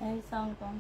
এই সাউন্ড কম।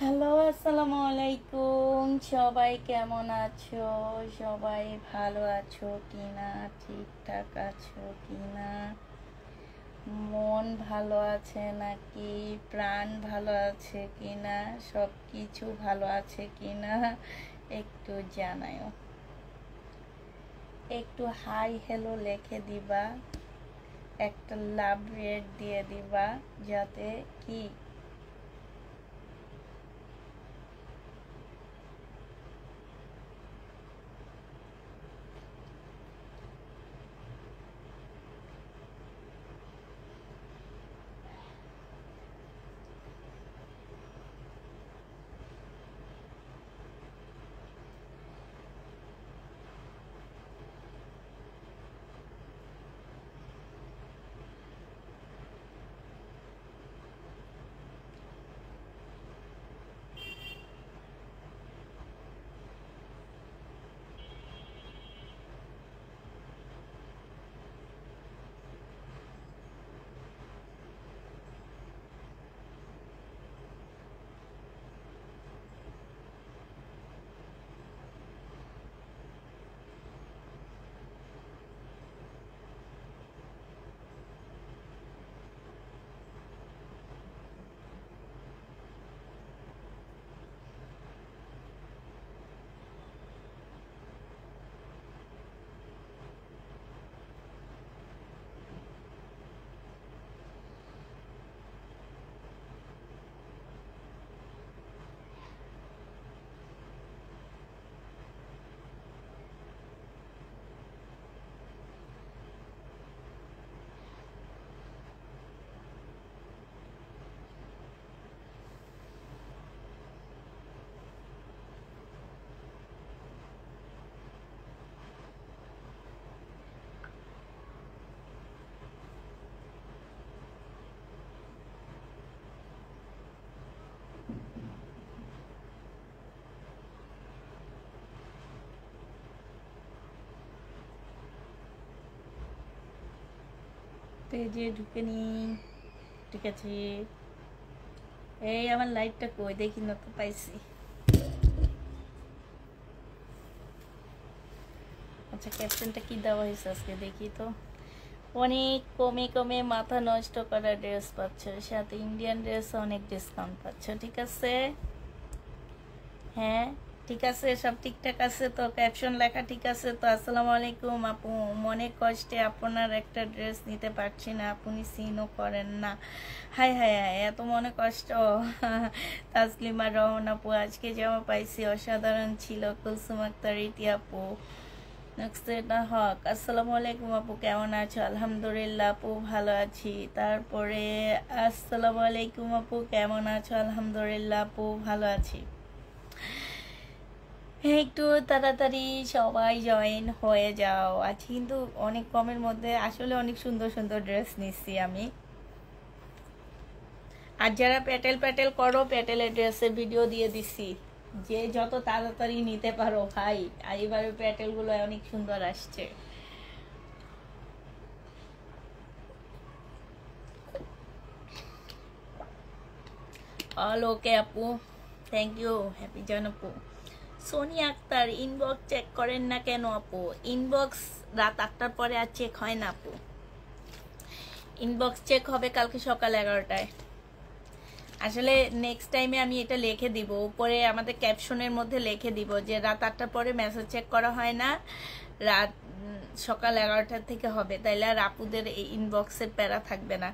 হ্যালো, আসসালামু আলাইকুম। সবাই কেমন আছো? সবাই ভালো আছো কিনা? ঠিকঠাক আছো কিনা? মন ভালো আছে নাকি? প্রাণ ভালো আছে কিনা? সব কিছু ভালো আছে কিনা একটু জানাও। একটু হাই হ্যালো লিখে দিবা, একটা লাভ রেট দিয়ে দিবা, যাতে কি পেজে ঢুকে নি। ঠিক আছে, এই আমার লাইটটা কই দেখি না তো, পাইছি। আচ্ছা, ক্যাপশনটা কি দেওয়া হয়েছে আজকে দেখি তো। অনেক কমে কমে মাথা নষ্ট করা ড্রেস পাচ্ছ, সাথে ইন্ডিয়ান ড্রেস অনেক ডিসকাউন্ট পাচ্ছ। ঠিক আছে, হ্যাঁ ঠিক আছে, সব ঠিকঠাক আছে তো? ক্যাপশন লেখা ঠিক আছে তো? আসসালামু আলাইকুম আপু, মনে কষ্টে আপনার একটা ড্রেস নিতে পারছি না, আপনি সিনও করেন না। হাই হাই হাই, এত মনে কষ্ট। তাসলিমা রহমান আপু, আজকে জামা পাইছি, অসাধারণ ছিল। কুলসুম আক্তার ইতি আপু, নকশেটা হক, আসসালামু আলাইকুম আপু, কেমন আছো? আলহামদুলিল্লাহ আপু, ভালো আছি। তারপরে আসসালামু আলাইকুম আপু, কেমন আছো? আলহামদুলিল্লাহ আপু, ভালো আছি। একটু তাড়াতাড়ি সবাই জয়েন হয়ে যাও। আজ কিন্তু অনেক কমের মধ্যে আসলে অনেক সুন্দর সুন্দর ড্রেস নিচ্ছি আমি। আর যারা প্যাটেল প্যাটেল করো, প্যাটেলের ড্রেসের ভিডিও দিয়ে দিছি। যে যত তাড়াতাড়ি নিতে পারো ভাই। আর এবারে প্যাটেল গুলো অনেক সুন্দর আসছে। অল ওকে আপু, থ্যাংক ইউ, হ্যাপি জন আপু। সোনিয়া আক্তার, ইনবক্স চেক করেন না কেন আপু? ইনবক্স রাত 8টার পরে আর চেক হয় না আপু। ইনবক্স চেক হবে কালকে সকাল 11টায়। আসলে নেক্সট টাইমে আমি এটা লিখে দিব, উপরে আমাদের ক্যাপশনের মধ্যে লিখে দিব যে রাত 8টার পরে মেসেজ চেক করা হয় না, রাত সকাল 11টার থেকে হবে। তাইলে আর আপুদের এই ইনবক্সের প্যারা থাকবে না।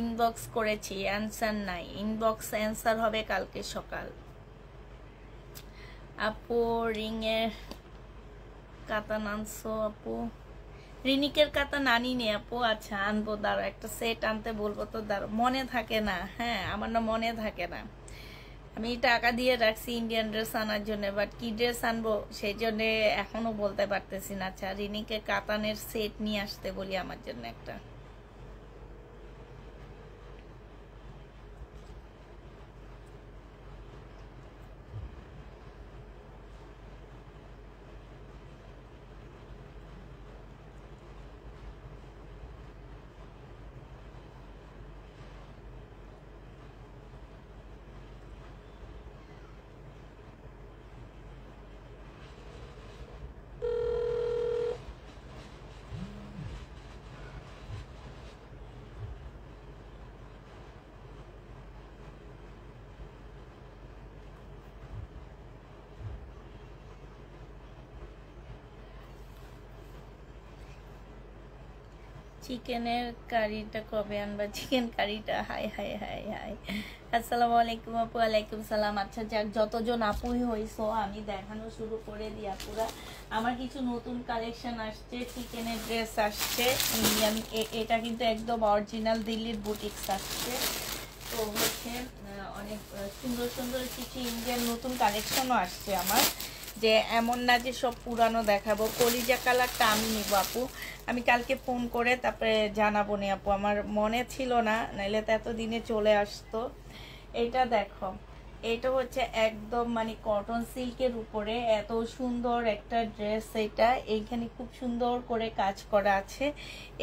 ইনবক্স করেছি, অ্যান্সার নাই। ইনবক্স অ্যান্সার হবে কালকে সকাল। আপু রিংয়ের কাতা নানছো আপু? রিনিকের কাতা নানি নে আপু। আচ্ছা আনবো, দাঁড়ো একটা সেট আনতে বলবো তো, দাঁড়ো, মনে থাকে না। হ্যাঁ আমার না মনে থাকে না। আমি টাকা দিয়ে রাখছি ইন্ডিয়ান ড্রেস আনার জন্য, বাট কি ড্রেস আনবো সেই জন্য এখনো বলতে পারতেছি না। আচ্ছা রিনিকে কাতানের সেট নিয়ে আসতে বলি আমার জন্য একটা। চিকেনের কারিটা কবে আনবা? চিকেন কারিটা, হাই হাই হাই হাই। আসসালামু আলাইকুম আপু। ওয়ালাইকুম সালাম। আচ্ছা যাক, যতজন আপুই হইছো আমি দেখানো শুরু করে দিই আপুরা। আমার কিছু নতুন কালেকশন আসছে, চিকেনের ড্রেস আসছে ইন্ডিয়ান। এটা কিন্তু একদম অরিজিনাল দিল্লির বুটিক্স আসছে। তো হচ্ছে অনেক সুন্দর সুন্দর কিছু ইন্ডিয়ান নতুন কালেকশনও আসছে আমার। যে এমন না যে সব পুরানো দেখাবো। কলিজা কালারটা আমি নিব আপু, আমি কালকে ফোন করে তারপরে জানাবো নি আপু, আমার মনে ছিল না, নাইলে তো এতদিনে চলে আসতো। এটা দেখো, এটা হচ্ছে একদম মানে কটন সিল্কের উপরে এত সুন্দর একটা ড্রেস। এটা এইখানে খুব সুন্দর করে কাজ করা আছে,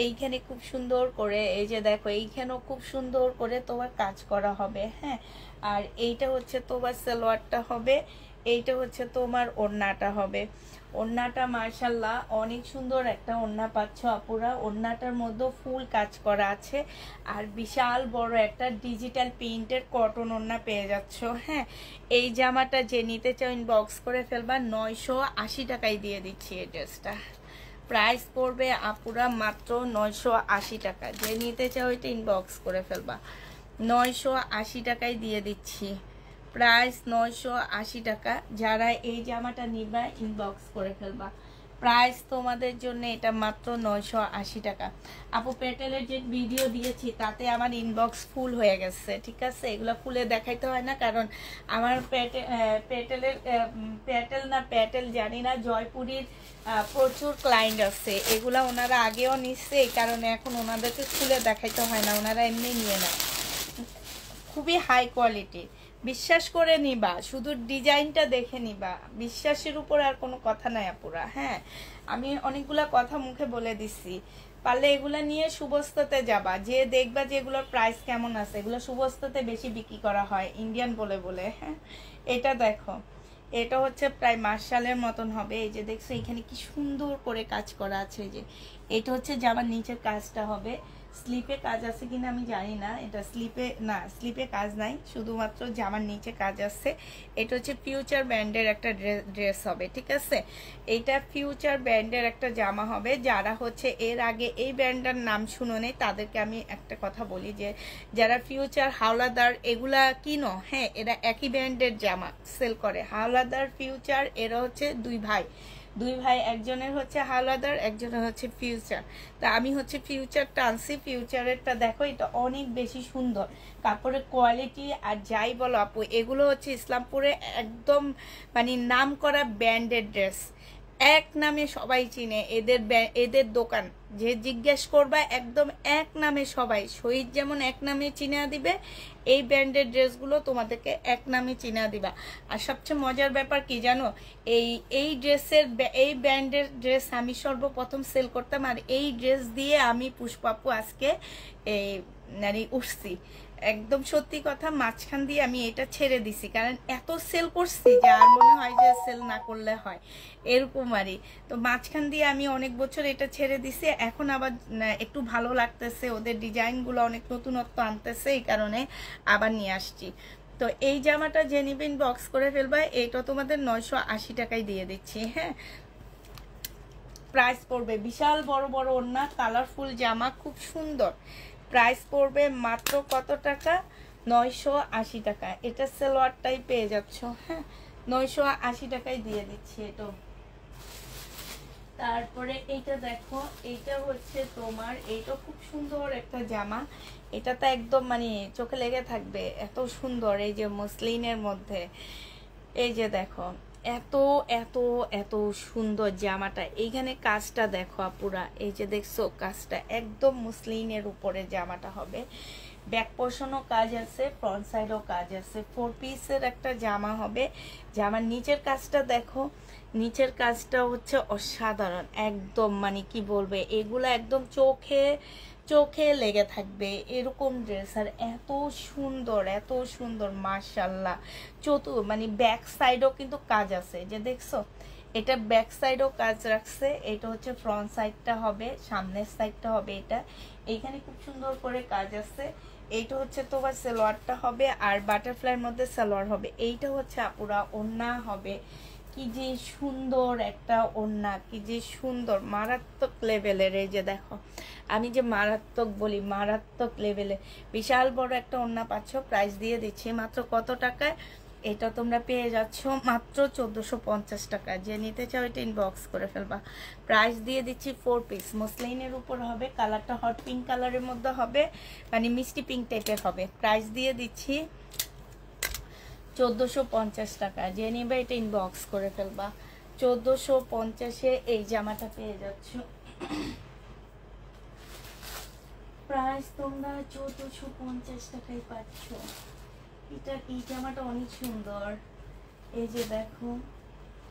এইখানে খুব সুন্দর করে, এই যে দেখো এইখানেও খুব সুন্দর করে তোমার কাজ করা হবে। হ্যাঁ, আর এইটা হচ্ছে তোমার সালোয়ারটা হবে, এইটা হচ্ছে তোমার ওড়নাটা হবে। ওড়নাটা মার্শাল্লাহ অনেক সুন্দর একটা ওড়না পাচ্ছ আপুরা। ওড়নাটার মধ্যে ফুল কাজ করা আছে, আর বিশাল বড় একটা ডিজিটাল প্রিন্টের কটন ওড়না পেয়ে যাচ্ছ। হ্যাঁ, এই জামাটা যে নিতে চাও ইনবক্স করে ফেলবা, 980 টাকায় দিয়ে দিচ্ছি এই ড্রেসটা। প্রাইস পড়বে আপুরা মাত্র 980 টাকা। যে নিতে চাও এটা ইনবক্স করে ফেলবা, 980 টাকায় দিয়ে দিচ্ছি। প্রাইস 980 টাকা। যারা এই জামাটা নিবা ইনবক্স করে ফেলবা, প্রাইস তোমাদের জন্য এটা মাত্র 980 টাকা। আপু পেটেলের যে ভিডিও দিয়েছি তাতে আমার ইনবক্স ফুল হয়ে গেছে, ঠিক আছে? এগুলো খুলে দেখাইতে হয় না, কারণ আমার প্যাটেল জানি না, জয়পুরীর প্রচুর ক্লায়েন্ট আছে, এগুলা ওনারা আগেও নিচ্ছে, এই কারণে এখন ওনাদেরকে খুলে দেখাইতে হয় না, ওনারা এমনি নিয়ে নেয়। খুবই হাই কোয়ালিটি, বিশ্বাস করে নিবা, শুধু ডিজাইনটা দেখে নিবা, বিশ্বাসের উপর আর কোনো কথা নাই আপুরা। হ্যাঁ, আমি অনেকগুলা কথা মুখে বলে দিচ্ছি, পারলে এগুলা নিয়ে সুবস্তাতে যাবা, যে দেখবা যে এগুলোর প্রাইস কেমন আছে। এগুলো সুবস্তাতে বেশি বিক্রি করা হয় ইন্ডিয়ান বলে বলে। হ্যাঁ, এটা দেখো, এটা হচ্ছে প্রায় মার্শালের মতন হবে। এই যে দেখছো এখানে কি সুন্দর করে কাজ করা আছে, যে এটা হচ্ছে জামার নিচের কাজটা হবে। স্লিপে কাজ আছে কিনা আমি জানি না, এটা স্লিপে না, স্লিপে কাজ নাই, শুধুমাত্র জামার নিচে কাজ আছে। এটা হচ্ছে ফিউচার ব্র্যান্ডের একটা ড্রেস হবে, ঠিক আছে? এটা ফিউচার ব্র্যান্ডের একটা জামা হবে। যারা হচ্ছে এর আগে এই ব্র্যান্ডের নাম শুনো নেই তাদেরকে আমি একটা কথা বলি, যে যারা ফিউচার, হাওলাদার এগুলা কিনো, হ্যাঁ এরা একই ব্র্যান্ডের জামা সেল করে। হাওলাদার, ফিউচার, এরা হচ্ছে দুই ভাই, একজনের হচ্ছে হাওলাদার, একজনের হচ্ছে ফিউচার। তা আমি হচ্ছে ফিউচারটা আনছি। ফিউচারেরটা দেখো, এটা অনেক বেশি সুন্দর কাপড়ের কোয়ালিটি। আর যাই বলো আপু, এগুলো হচ্ছে ইসলামপুরে একদম মানে নাম করা ব্র্যান্ডেড ড্রেস, এক নামে সবাই চিনে এদের এদের দোকান, যে জিজ্ঞেস করবা একদম এক নামে সবাই। শহীদ যেমন এক নামে চিনা দিবে, এই ব্র্যান্ডের ড্রেসগুলো তোমাদেরকে এক নামে চিনা দিবা। আর সবচেয়ে মজার ব্যাপার কি জানো, এই ড্রেসের এই ব্র্যান্ডের ড্রেস আমি সর্বপ্রথম সেল করতাম, আর এই ড্রেস দিয়ে আমি পুষ্পাপু আজকে এই মানে উঠছি। একদম সত্যি কথা, মাঝখান দিয়ে আমি এটা ছেড়ে দিছি, কারণ এত সেল করছি যে আর মনে হয় যে সেল না করলে হয়, এরকম আরই। তো মাঝখান দিয়ে আমি অনেক বছর এটা ছেড়ে দিছি, এখন আবার একটু ভালো লাগতেছে, ওদের ডিজাইনগুলো অনেক নতুনত্ব আনতেছে, এই কারণে আবার নিয়ে আসছি। তো এই জামাটা যে নিবেন বক্স করে ফেলবা, এইটা তোমাদের 980 টাকায় দিয়ে দিচ্ছি। হ্যাঁ, প্রাইস পড়বে, বিশাল বড় বড় ওড়না, কালারফুল জামা, খুব সুন্দর। প্রাইস পড়বে মাত্র কত টাকা? 980 টাকা। এটা সালোয়ারটাই পেয়ে যাচ্ছ। হ্যাঁ, 980 টাকায় দিয়ে দিচ্ছি এটা। তারপরে এইটা দেখো, এইটা হচ্ছে তোমার, এইটা খুব সুন্দর একটা জামা। এটা তো একদম মানে চোখে লেগে থাকবে, এত সুন্দর। এই যে মসলিনের মধ্যে, এই যে দেখো, এত এত এত সুন্দর জামাটা। এইখানে কাজটা দেখো আপুরা, এই যে দেখছো কাজটা, একদম মুসলিনের উপরে জামাটা হবে। ব্যাক পোর্শনও কাজ আছে, ফ্রন্ট সাইডও কাজ আছে, 4 পিসের একটা জামা হবে। জামার নিচের কাজটা দেখো, নিচের কাজটা হচ্ছে অসাধারণ, একদম মানে কি বলবে, এগুলো একদম চোখে চোখে লেগে থাকবে এরকম ড্রেস। আর এত সুন্দর, এত সুন্দর, মাশাল্লাহ। মানে ব্যাক সাইডও কিন্তু কাজ আছে, যে দেখছো, এটা ব্যাক সাইডও কাজ রাখছে। এটা হচ্ছে ফ্রন্ট সাইডটা হবে, সামনের সাইডটা হবে এটা। এইখানে খুব সুন্দর করে কাজ আছে। এইটা হচ্ছে তোমার সালোয়ারটা হবে, আর বাটারফ্লাইয়ের মধ্যে সালোয়ার হবে। এইটা হচ্ছে আপুরা ওড়না হবে। কি যে সুন্দর একটা ওড়না, কি যে সুন্দর, মারাত্মক লেভেলের। এই যে দেখো, আমি যে মারাত্মক বলি, মারাত্মক লেভেলে বিশাল বড় একটা ওড়না পাচ্ছ। প্রাইস দিয়ে দিচ্ছি মাত্র কত টাকায়? এটা তোমরা পেয়ে যাচ্ছ মাত্র 1450 টাকা। যে নিতে চাও এটা ইনবক্স করে ফেলবা। প্রাইস দিয়ে দিচ্ছি 4 পিস, মসলিনের উপর হবে, কালারটা হট পিঙ্ক কালারের মধ্যে হবে, মানে মিষ্টি পিঙ্ক টাইপের হবে। প্রাইস দিয়ে দিচ্ছি 1450 টাকা। যে নিবে এটা ইনবক্স করে ফেলবা। 1450-এ এই জামাটা পেয়ে যাচ্ছ। প্রাইস তোমরা 1450 টাকায় পাচ্ছ। এটা এই জামাটা অনেক সুন্দর। এই যে দেখো,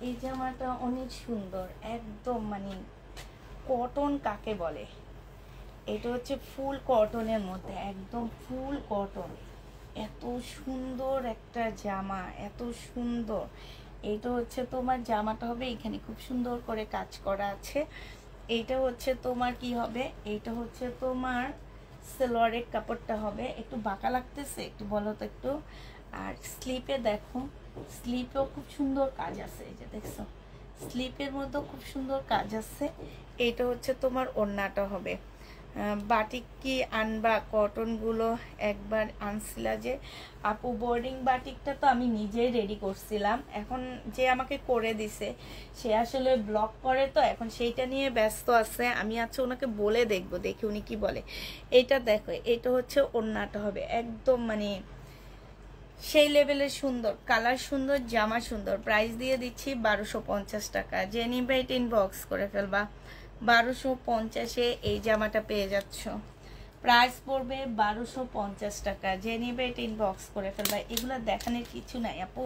এই জামাটা অনেক সুন্দর, একদম মানে কটন কাকে বলে, এটা হচ্ছে ফুল কটনের মধ্যে, একদম ফুল কটন। এত সুন্দর একটা জামা, এত সুন্দর। এইটা হচ্ছে তোমার জামাটা হবে, এখানে খুব সুন্দর করে কাজ করা আছে। এইটা হচ্ছে তোমার কি হবে, এইটা হচ্ছে তোমার সালোয়ারের কাপড়টা হবে। একটু বাঁকা লাগতেছে, একটু বলো তো একটু। আর স্লিপে দেখো, স্লিপেও খুব সুন্দর কাজ আছে, এই যে দেখছো, স্লিপের মধ্যেও খুব সুন্দর কাজ আছে। এইটা হচ্ছে তোমার ওড়নাটা হবে। বাটিক কি আনবা, কটনগুলো একবার আনছিলা যে আপু, বোর্ডিং বাটিকটা তো আমি নিজেই রেডি করছিলাম, এখন যে আমাকে করে দিছে সে আসলে ব্লগ করে, তো এখন সেইটা নিয়ে ব্যস্ত আছে। আমি আচ্ছা ওনাকে বলে দেখবো, দেখি উনি কি বলে। এইটা দেখো, এটা হচ্ছে ওড়নাটা হবে, একদম মানে সেই লেভেলের সুন্দর, কালার সুন্দর, জামা সুন্দর। প্রাইস দিয়ে দিচ্ছি 1250 টাকা। যে নিবে এটা ইনবক্স করে ফেলবা। 1250-এ এই জামাটা পেয়ে যাচ্ছ। প্রাইস পড়বে 1250 টাকা। যে নিবে এটা ইনবক্স করে ফেলবা। এগুলো দেখানোর কিছু নাই আপু।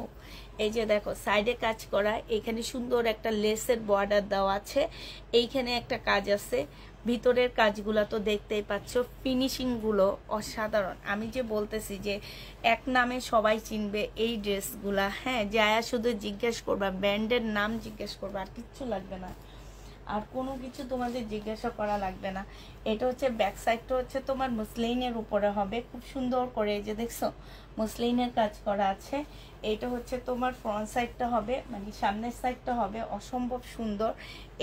এই যে দেখো, সাইডে কাজ করা, এখানে সুন্দর একটা লেসের বর্ডার দেওয়া আছে, এইখানে একটা কাজ আছে। ভিতরের কাজগুলো তো দেখতেই পাচ্ছ, ফিনিশিংগুলো অসাধারণ। আমি যে বলতেছি যে এক নামে সবাই চিনবে এই ড্রেসগুলা। হ্যাঁ, যায়া শুধু জিজ্ঞেস করবা, ব্র্যান্ডের নাম জিজ্ঞেস করবা, আর কিচ্ছু লাগবে না, আর কোনো কিছু তোমাদের জিজ্ঞাসা করা লাগবে না। এটা হচ্ছে ব্যাক সাইডটা হচ্ছে তোমার মসলিনের উপরে হবে, খুব সুন্দর করে, এই যে দেখছো মসলিনের কাজ করা আছে। এইটা হচ্ছে তোমার ফ্রন্ট সাইডটা হবে, মানে সামনের সাইডটা হবে অসম্ভব সুন্দর।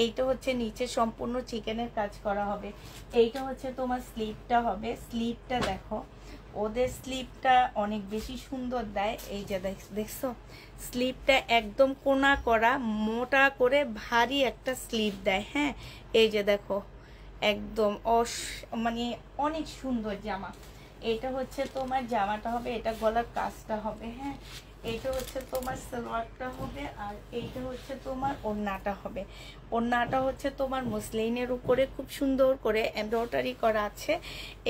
এইটা হচ্ছে নিচে সম্পূর্ণ চিকেনের কাজ করা হবে। এইটা হচ্ছে তোমার স্লিপটা হবে। স্লিপটা দেখো, ওদের স্লিপটা অনেক বেশি সুন্দর দেয়। এই যে দেখছো, স্লিপটা একদম কোনা করা, মোটা করে ভারী একটা স্লিপ দেয়। হ্যাঁ, এই যে দেখো, একদম মানে অনেক সুন্দর জামা। এটা হচ্ছে তোমার জামাটা হবে, এটা গলার কাজটা হবে। হ্যাঁ, এইটা হচ্ছে তোমার সালোয়ারটা হবে, আর এইটা হচ্ছে তোমার ওড়নাটা হবে। ওড়নাটা হচ্ছে তোমার মসলিনের উপরে খুব সুন্দর করে এমব্রয়ডারি করা আছে।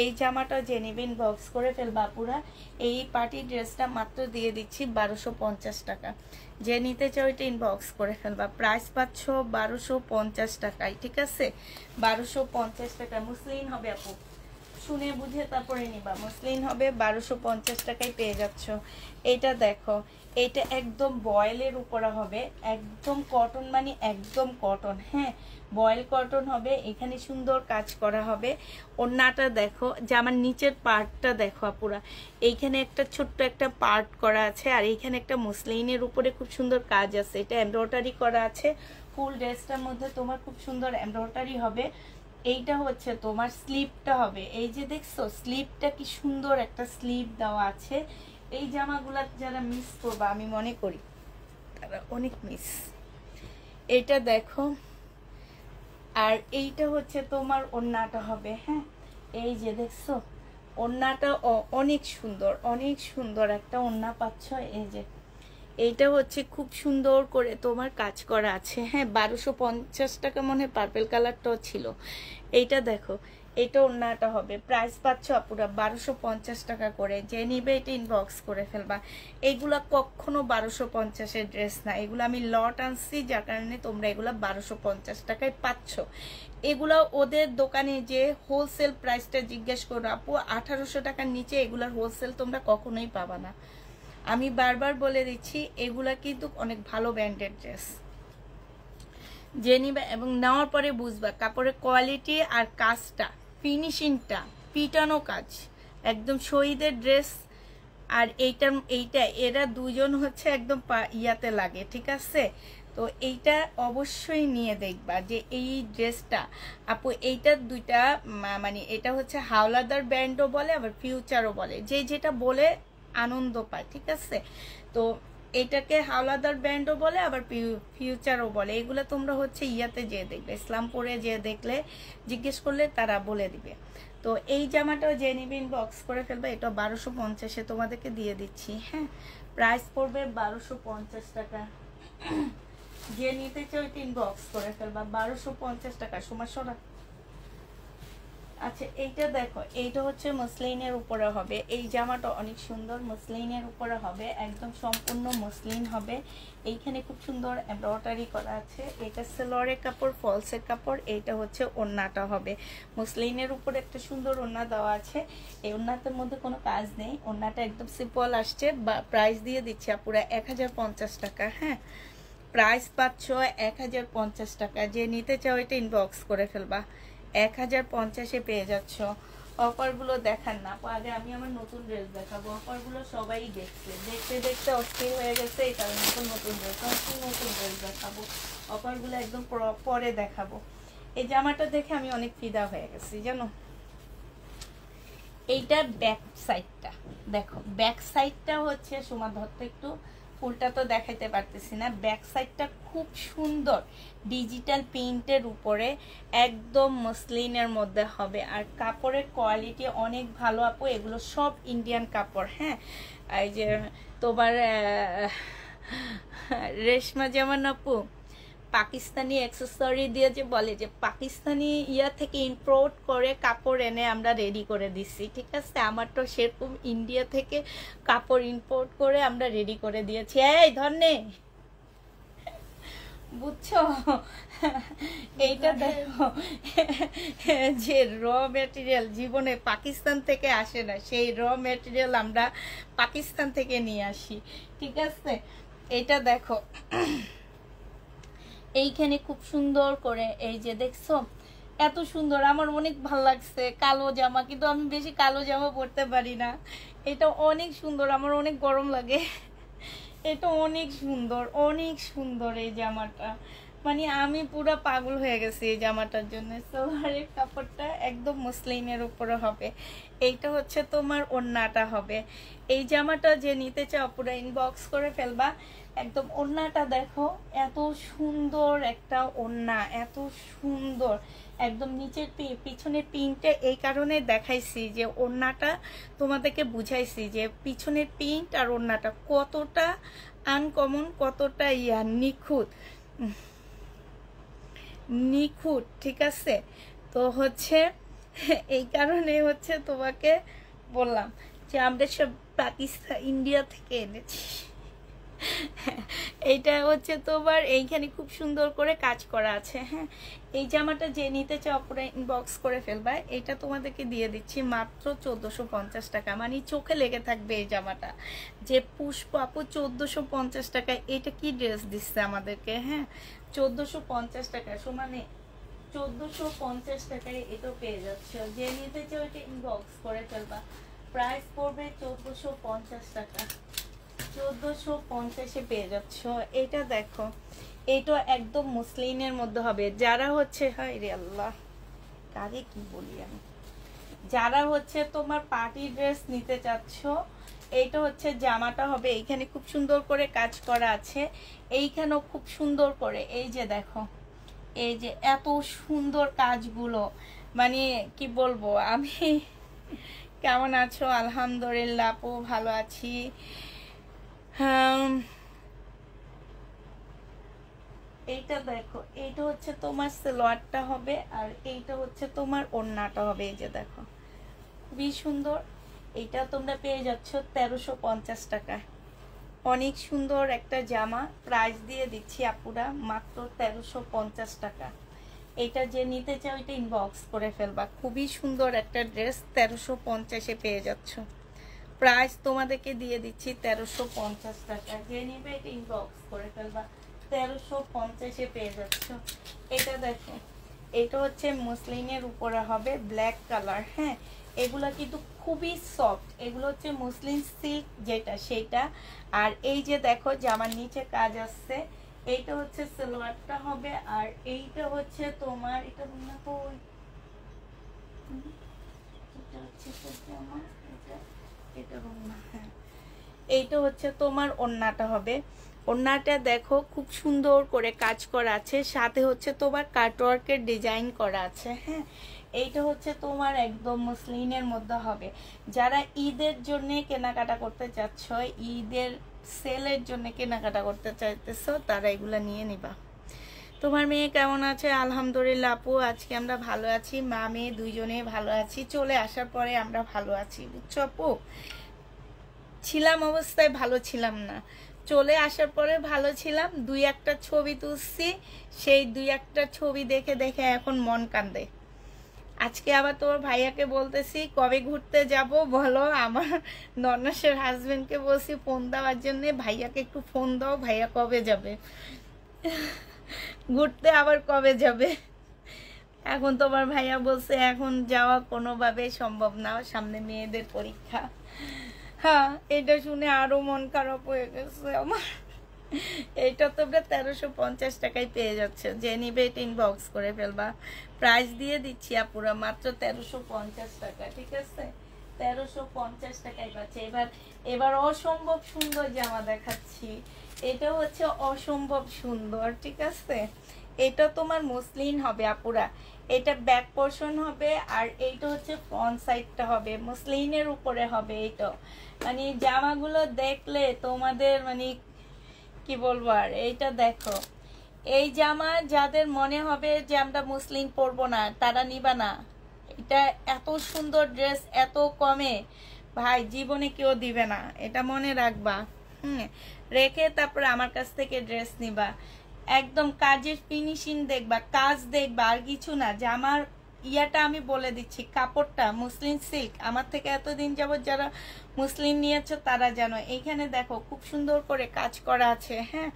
এই জামাটা যে নেবেন বক্স করে ফেলবা পুরা। এই পার্টি ড্রেসটা মাত্র দিয়ে দিচ্ছি 1250 টাকা। যে নিতে চাও এটা ইনবক্স করে ফেলবা। প্রাইস পাচ্ছ 1250 টাকায়, ঠিক আছে? 1250 টাকা মসলিন হবে আপু, শুনে বুঝে তারপরে নিবা। মসলিন হবে, 1250 টাকায় পেয়ে যাচ্ছ। এইটা দেখো, এইটা একদম বয়েলের উপরে হবে, একদম কটন, মানে একদম কটন, হ্যাঁ বয়েল কটন হবে। এখানে সুন্দর কাজ করা হবে। ওড়নাটা দেখো, জামার নিচের পার্টটা দেখো আপুরা, এইখানে একটা ছোট্ট একটা পার্ট করা আছে, আর এইখানে একটা মসলিনের উপরে খুব সুন্দর কাজ আছে। এটা এমব্রয়ডারি করা আছে। ফুল ড্রেসটার মধ্যে তোমার খুব সুন্দর এমব্রয়ডারি হবে। এইটা হচ্ছে তোমার স্লিপটা হবে। এই যে দেখছো স্লিপটা কি সুন্দর একটা স্লিপ দেওয়া আছে। এই জামাগুলা যারা মিস করবা, আমি মনে করি তারা অনেক মিস। এটা দেখো, আর এইটা হচ্ছে তোমার ওড়নাটা হবে, হ্যাঁ এই যে দেখছো ওড়নাটা অনেক সুন্দর, অনেক সুন্দর একটা ওড়না পাচ্ছ। এই যে এইটা হচ্ছে খুব সুন্দর করে তোমার কাজ করা আছে, হ্যাঁ 1250 টাকা মনে হয় পার্পেল কালারটাও ছিল। এইটা দেখো, এটা ওড়নাটা হবে। প্রাইস পাচ্ছ আপুরা 1250 টাকা করে। যে নিবে এটা ইনবক্স করে ফেলবা। এইগুলা কখনো 1250-এর ড্রেস না, এগুলো আমি লট আনছি, যার কারণে তোমরা এগুলা 1250 টাকায় পাচ্ছ। এগুলা ওদের দোকানে যে হোলসেল প্রাইসটা জিজ্ঞেস করো আপু, 1800 টাকার নিচে এগুলার হোলসেল তোমরা কখনোই পাবা না। আমি বারবার বলে দিচ্ছি, এগুলা কিন্তু অনেক ভালো ব্র্যান্ডেড ড্রেস। যে নিবে এবং নেওয়ার পরে বুঝবা কাপড়ের কোয়ালিটি আর কাজটা, ফিনিশিংটা, পিটানো কাজ, একদম শহীদের ড্রেস। আর এইটা এরা দুজন হচ্ছে একদম ইয়াতে লাগে, ঠিক আছে? তো এইটা অবশ্যই নিয়ে দেখবা যে এই ড্রেসটা আপু, এইটার দুইটা মানে এটা হচ্ছে হাওলাদার ব্র্যান্ডও বলে, আবার ফিউচারও বলে, যে যেটা বলে আনন্দ পায়, ঠিক আছে? তো এটাকে হাওলাদার ব্র্যান্ডও বলে, আবার ফিউচারও বলে। এগুলো তোমরা হচ্ছে ইয়াতে যেয়ে দেখবে, ইসলামপুরে যেয়ে দেখলে জিজ্ঞেস করলে তারা বলে দিবে। তো এই জামাটাও যে নিবে ইনবক্স করে ফেলবে। এটা 1250-এ তোমাদেরকে দিয়ে দিচ্ছি, হ্যাঁ প্রাইস পড়বে 1250 টাকা। যে নিতে চাও এটা ইনবক্স করে ফেলবা। 1250 টাকা সমস্যা। আচ্ছা এইটা দেখো, এইটা হচ্ছে মসলিনের উপরে হবে। এই জামাটা অনেক সুন্দর, মসলিনের উপরে হবে, একদম সম্পূর্ণ মসলিন হবে। এইখানে খুব সুন্দর এমব্রয়ডারি করা আছে। এটা সেলোয়ারের কাপড়, ফলসের কাপড়। এইটা হচ্ছে ওড়নাটা হবে। মসলিনের উপরে একটা সুন্দর ওড়না দেওয়া আছে। এই ওড়নাটার মধ্যে কোনো কাজ নেই, ওড়নাটা একদম সিম্পল আসছে। প্রাইস দিয়ে দিচ্ছি পুরো 1050 টাকা, হ্যাঁ প্রাইস পাচ্ছ 1050 টাকা। যে নিতে চাও এটা ইনবক্স করে ফেলবা। 1050-এ পেয়ে যাচ্ছ। অফারগুলো দেখান না আগে, আমি আমার নতুন ড্রেস দেখাবো। অফারগুলো সবাই দেখছে, দেখতে দেখতে অস্থির হয়ে গেছে, এই কারণে নতুন ড্রেস দেখাবো। অফারগুলো একদম পরে দেখাবো। এই জামাটা দেখে আমি অনেক ফিদা হয়ে গেছি জানো। এইটা ব্যাক সাইডটা দেখো, ব্যাক সাইডটা হচ্ছে সুমা ধরতে একটু, ফুলটা তো দেখাইতে পারতেছি না। ব্যাক সাইডটা খুব সুন্দর ডিজিটাল প্রিন্টের উপরে, একদম মসলিনের মধ্যে হবে। আর কাপড়ের কোয়ালিটি অনেক ভালো আপু, এগুলো সব ইন্ডিয়ান কাপড়, হ্যাঁ এই যে তোমার রেশমা যেমন আপু পাকিস্তানি অ্যাক্সেসরি দিয়ে যে বলে যে পাকিস্তানি ইয়া থেকে ইম্পোর্ট করে কাপড় এনে আমরা রেডি করে দিচ্ছি, ঠিক আছে? আমার তো সেরকম ইন্ডিয়া থেকে কাপড় ইম্পোর্ট করে আমরা রেডি করে দিয়েছি। এই ধরনে বুঝছো? এইটা দেখো, যে র ম্যাটেরিয়াল জীবনে পাকিস্তান থেকে আসে না, সেই র ম্যাটেরিয়াল আমরা পাকিস্তান থেকে নিয়ে আসি, ঠিক আছে? এটা দেখো, এইখানে খুব সুন্দর করে এই যে দেখছো এত সুন্দর, আমার অনেক ভালো লাগছে। কালো জামা, কিন্তু আমি বেশি কালো জামা পরতে পারি না। এটা অনেক সুন্দর, আমার অনেক গরম লাগে। এটা অনেক সুন্দর, অনেক সুন্দর এই জামাটা। মানে আমি পুরো পাগল হয়ে গেছি এই জামাটার জন্য। সালোয়ারের কাপড়টা একদম মসলিনের উপরে হবে। এইটা হচ্ছে তোমার ওড়নাটা হবে। এই জামাটা যে নিতে চাও পুরো ইনবক্স করে ফেলবা। একদম ওড়নাটা দেখো, এত সুন্দর একটা ওড়না, এত সুন্দর। একদম নিচের পিছনের পিনটা এই কারণে দেখাইছি যে ওড়নাটা তোমাদেরকে বুঝাইছি যে পিছনের পিনট আর ওড়নাটা কতটা আনকমন, কতটা নিখুঁত নিখুঁত, ঠিক আছে? তো হচ্ছে এই কারণে হচ্ছে তোমাকে বললাম যে আমরা সব পাকিস্তান ইন্ডিয়া থেকে এনেছি। এইটা হচ্ছে তোমার এইখানে খুব সুন্দর করে কাজ করা আছে। হ্যাঁ, এই জামাটা যে নিতে চাও পুরো ইনবক্স করে ফেলবা। এটা তোমাদেরকে দিয়ে দিচ্ছি মাত্র 1450 টাকা। মানে চোখে লেগে থাকবে এই জামাটা যে পুষ্প আপু 1450 টাকায় এটা কি ড্রেস দিচ্ছে আমাদেরকে। হ্যাঁ, 1450 টাকা সমানে 1450 টাকায় এটা পেয়ে যাচ্ছে। যে নিতে চাও এটা ইনবক্স করে ফেলবা। প্রাইস পড়বে 1450 টাকা। 1450-এ পেয়ে যাচ্ছ। এটা দেখো, এটা একদম মুসলিনের মধ্যে হবে। যারা হচ্ছে হায় রে আল্লাহ, কারে কি বলি আমি, যারা হচ্ছে তোমার পার্টি ড্রেস নিতে চাচ্ছ, এইটা হচ্ছে জামাটা হবে। এইখানে খুব সুন্দর করে কাজ করা আছে, এইখানেও খুব সুন্দর করে। এই যে দেখো, এই যে এত সুন্দর কাজগুলো, মানে কি বলবো আমি। কেমন আছো? আলহামদুলিল্লাহ আপু, ভালো আছি। এইটা দেখো, এইটা হচ্ছে তোমার সালোয়ারটা হবে আর এইটা হচ্ছে তোমার ওড়নাটা হবে। এই যে দেখো, খুবই সুন্দর। এইটা তোমরা পেয়ে যাচ্ছ 1350 টাকায়। অনেক সুন্দর একটা জামা। প্রাইস দিয়ে দিচ্ছি আপুরা মাত্র 1350 টাকা। এইটা যে নিতে চাও এটা ইনবক্স করে ফেলবা। খুবই সুন্দর একটা ড্রেস 1350-এ পেয়ে যাচ্ছ। প্রাইস তোমাদেরকে দিয়ে দিচ্ছি 1350 টাকা। যে নিবে এটা ইনবক্স করে ফেলবা। 1350-এ পেয়ে যাচ্ছ। এটা দেখো, এটা হচ্ছে মসলিনের উপরে হবে, ব্ল্যাক কালার। হ্যাঁ, এগুলা কিন্তু খুবই সফট। এগুলো হচ্ছে মসলিন সিল্ক যেটা সেটা। আর এই যে দেখো জামার নিচে কাজ আসছে। এইটা হচ্ছে সালোয়ারটা হবে আর এইটা হচ্ছে তোমার এটা না তো এটা হচ্ছে জামা, এটা না, হ্যাঁ এইটা হচ্ছে তোমার ওড়নাটা হবে। ওড়নাটা দেখো খুব সুন্দর করে কাজ করা আছে, সাথে হচ্ছে তোমার কাটওয়ার্কের ডিজাইন করা আছে। হ্যাঁ, এইটা হচ্ছে তোমার একদম মসলিনের মধ্যে হবে। যারা ঈদের জন্য কেনাকাটা করতে চাচ্ছ, ঈদের সেলের জন্য কেনাকাটা করতে চাইতেছো, তারা এগুলা নিয়ে নিবা। তোমার মেয়ে কেমন আছে? আলহামদুলিল্লাহ আপু, আজকে আমরা ভালো আছি। মা মেয়ে দুইজনে ভালো আছি। চলে আসার পরে আমরা ভালো আছি, বুঝছো আপু? ছিলাম অবস্থায় ভালো ছিলাম না, চলে আসার পরে ভালো ছিলাম। দুই একটা ছবি তুলছি, সেই দুই একটা ছবি দেখে দেখে এখন মন কান্দে। আজকে আবার তোমার ভাইয়াকে বলতেছি কবে ঘুরতে যাব বলো। আমার নন্নাসের হাজবেন্ডকে বলছি ফোন দেওয়ার জন্য, ভাইয়াকে একটু ফোন দাও, ভাইয়া কবে যাবে ঘুরতে, আবার কবে যাবে। এখন তোমার ভাইয়া বলছে এখন যাওয়া কোনোভাবে সম্ভব না, সামনে মেয়েদের পরীক্ষা। হ্যাঁ, এটা শুনে আরো মন খারাপ হয়ে গেছে আমার। এটা তোমরা 1350 টাকায় পেয়ে যাচ্ছে। যে নিবে এটা ইনবক্স করে ফেলবা। প্রাইস দিয়ে দিচ্ছি আপুরা মাত্র 1350 টাকা, ঠিক আছে? 1350 টাকায় পাচ্ছে। এবার অসম্ভব সুন্দর জামা দেখাচ্ছি। এটা হচ্ছে অসম্ভব সুন্দর, ঠিক আছে? এটা তোমার মসলিন হবে আপুরা। এটা ব্যাক পোর্শন হবে আর এইটা হচ্ছে ফ্রন্ট সাইডটা হবে, মসলিনের উপরে হবে। এইটা মানে জামাগুলো দেখলে তোমাদের মানে কি বলবো আর। এইটা দেখো, এই জামা যাদের মনে হবে যে আমরা মুসলিম পরবো না, তারা নিবা না। এটা এত সুন্দর ড্রেস এত কমে ভাই জীবনে কেউ দিবে না, এটা মনে রাখবা। রেখে তারপরে আমার কাছ থেকে ড্রেস নিবা। একদম কাজের ফিনিশিং দেখবা, কাজ দেখবা, আর কিছু না। জামার ইয়াটা আমি বলে দিচ্ছি, কাপড়টা মুসলিম সিল্ক। আমার থেকে এতদিন যাবত যারা মুসলিম নিয়েছো তারা জানো। এইখানে দেখো খুব সুন্দর করে কাজ করা আছে। হ্যাঁ,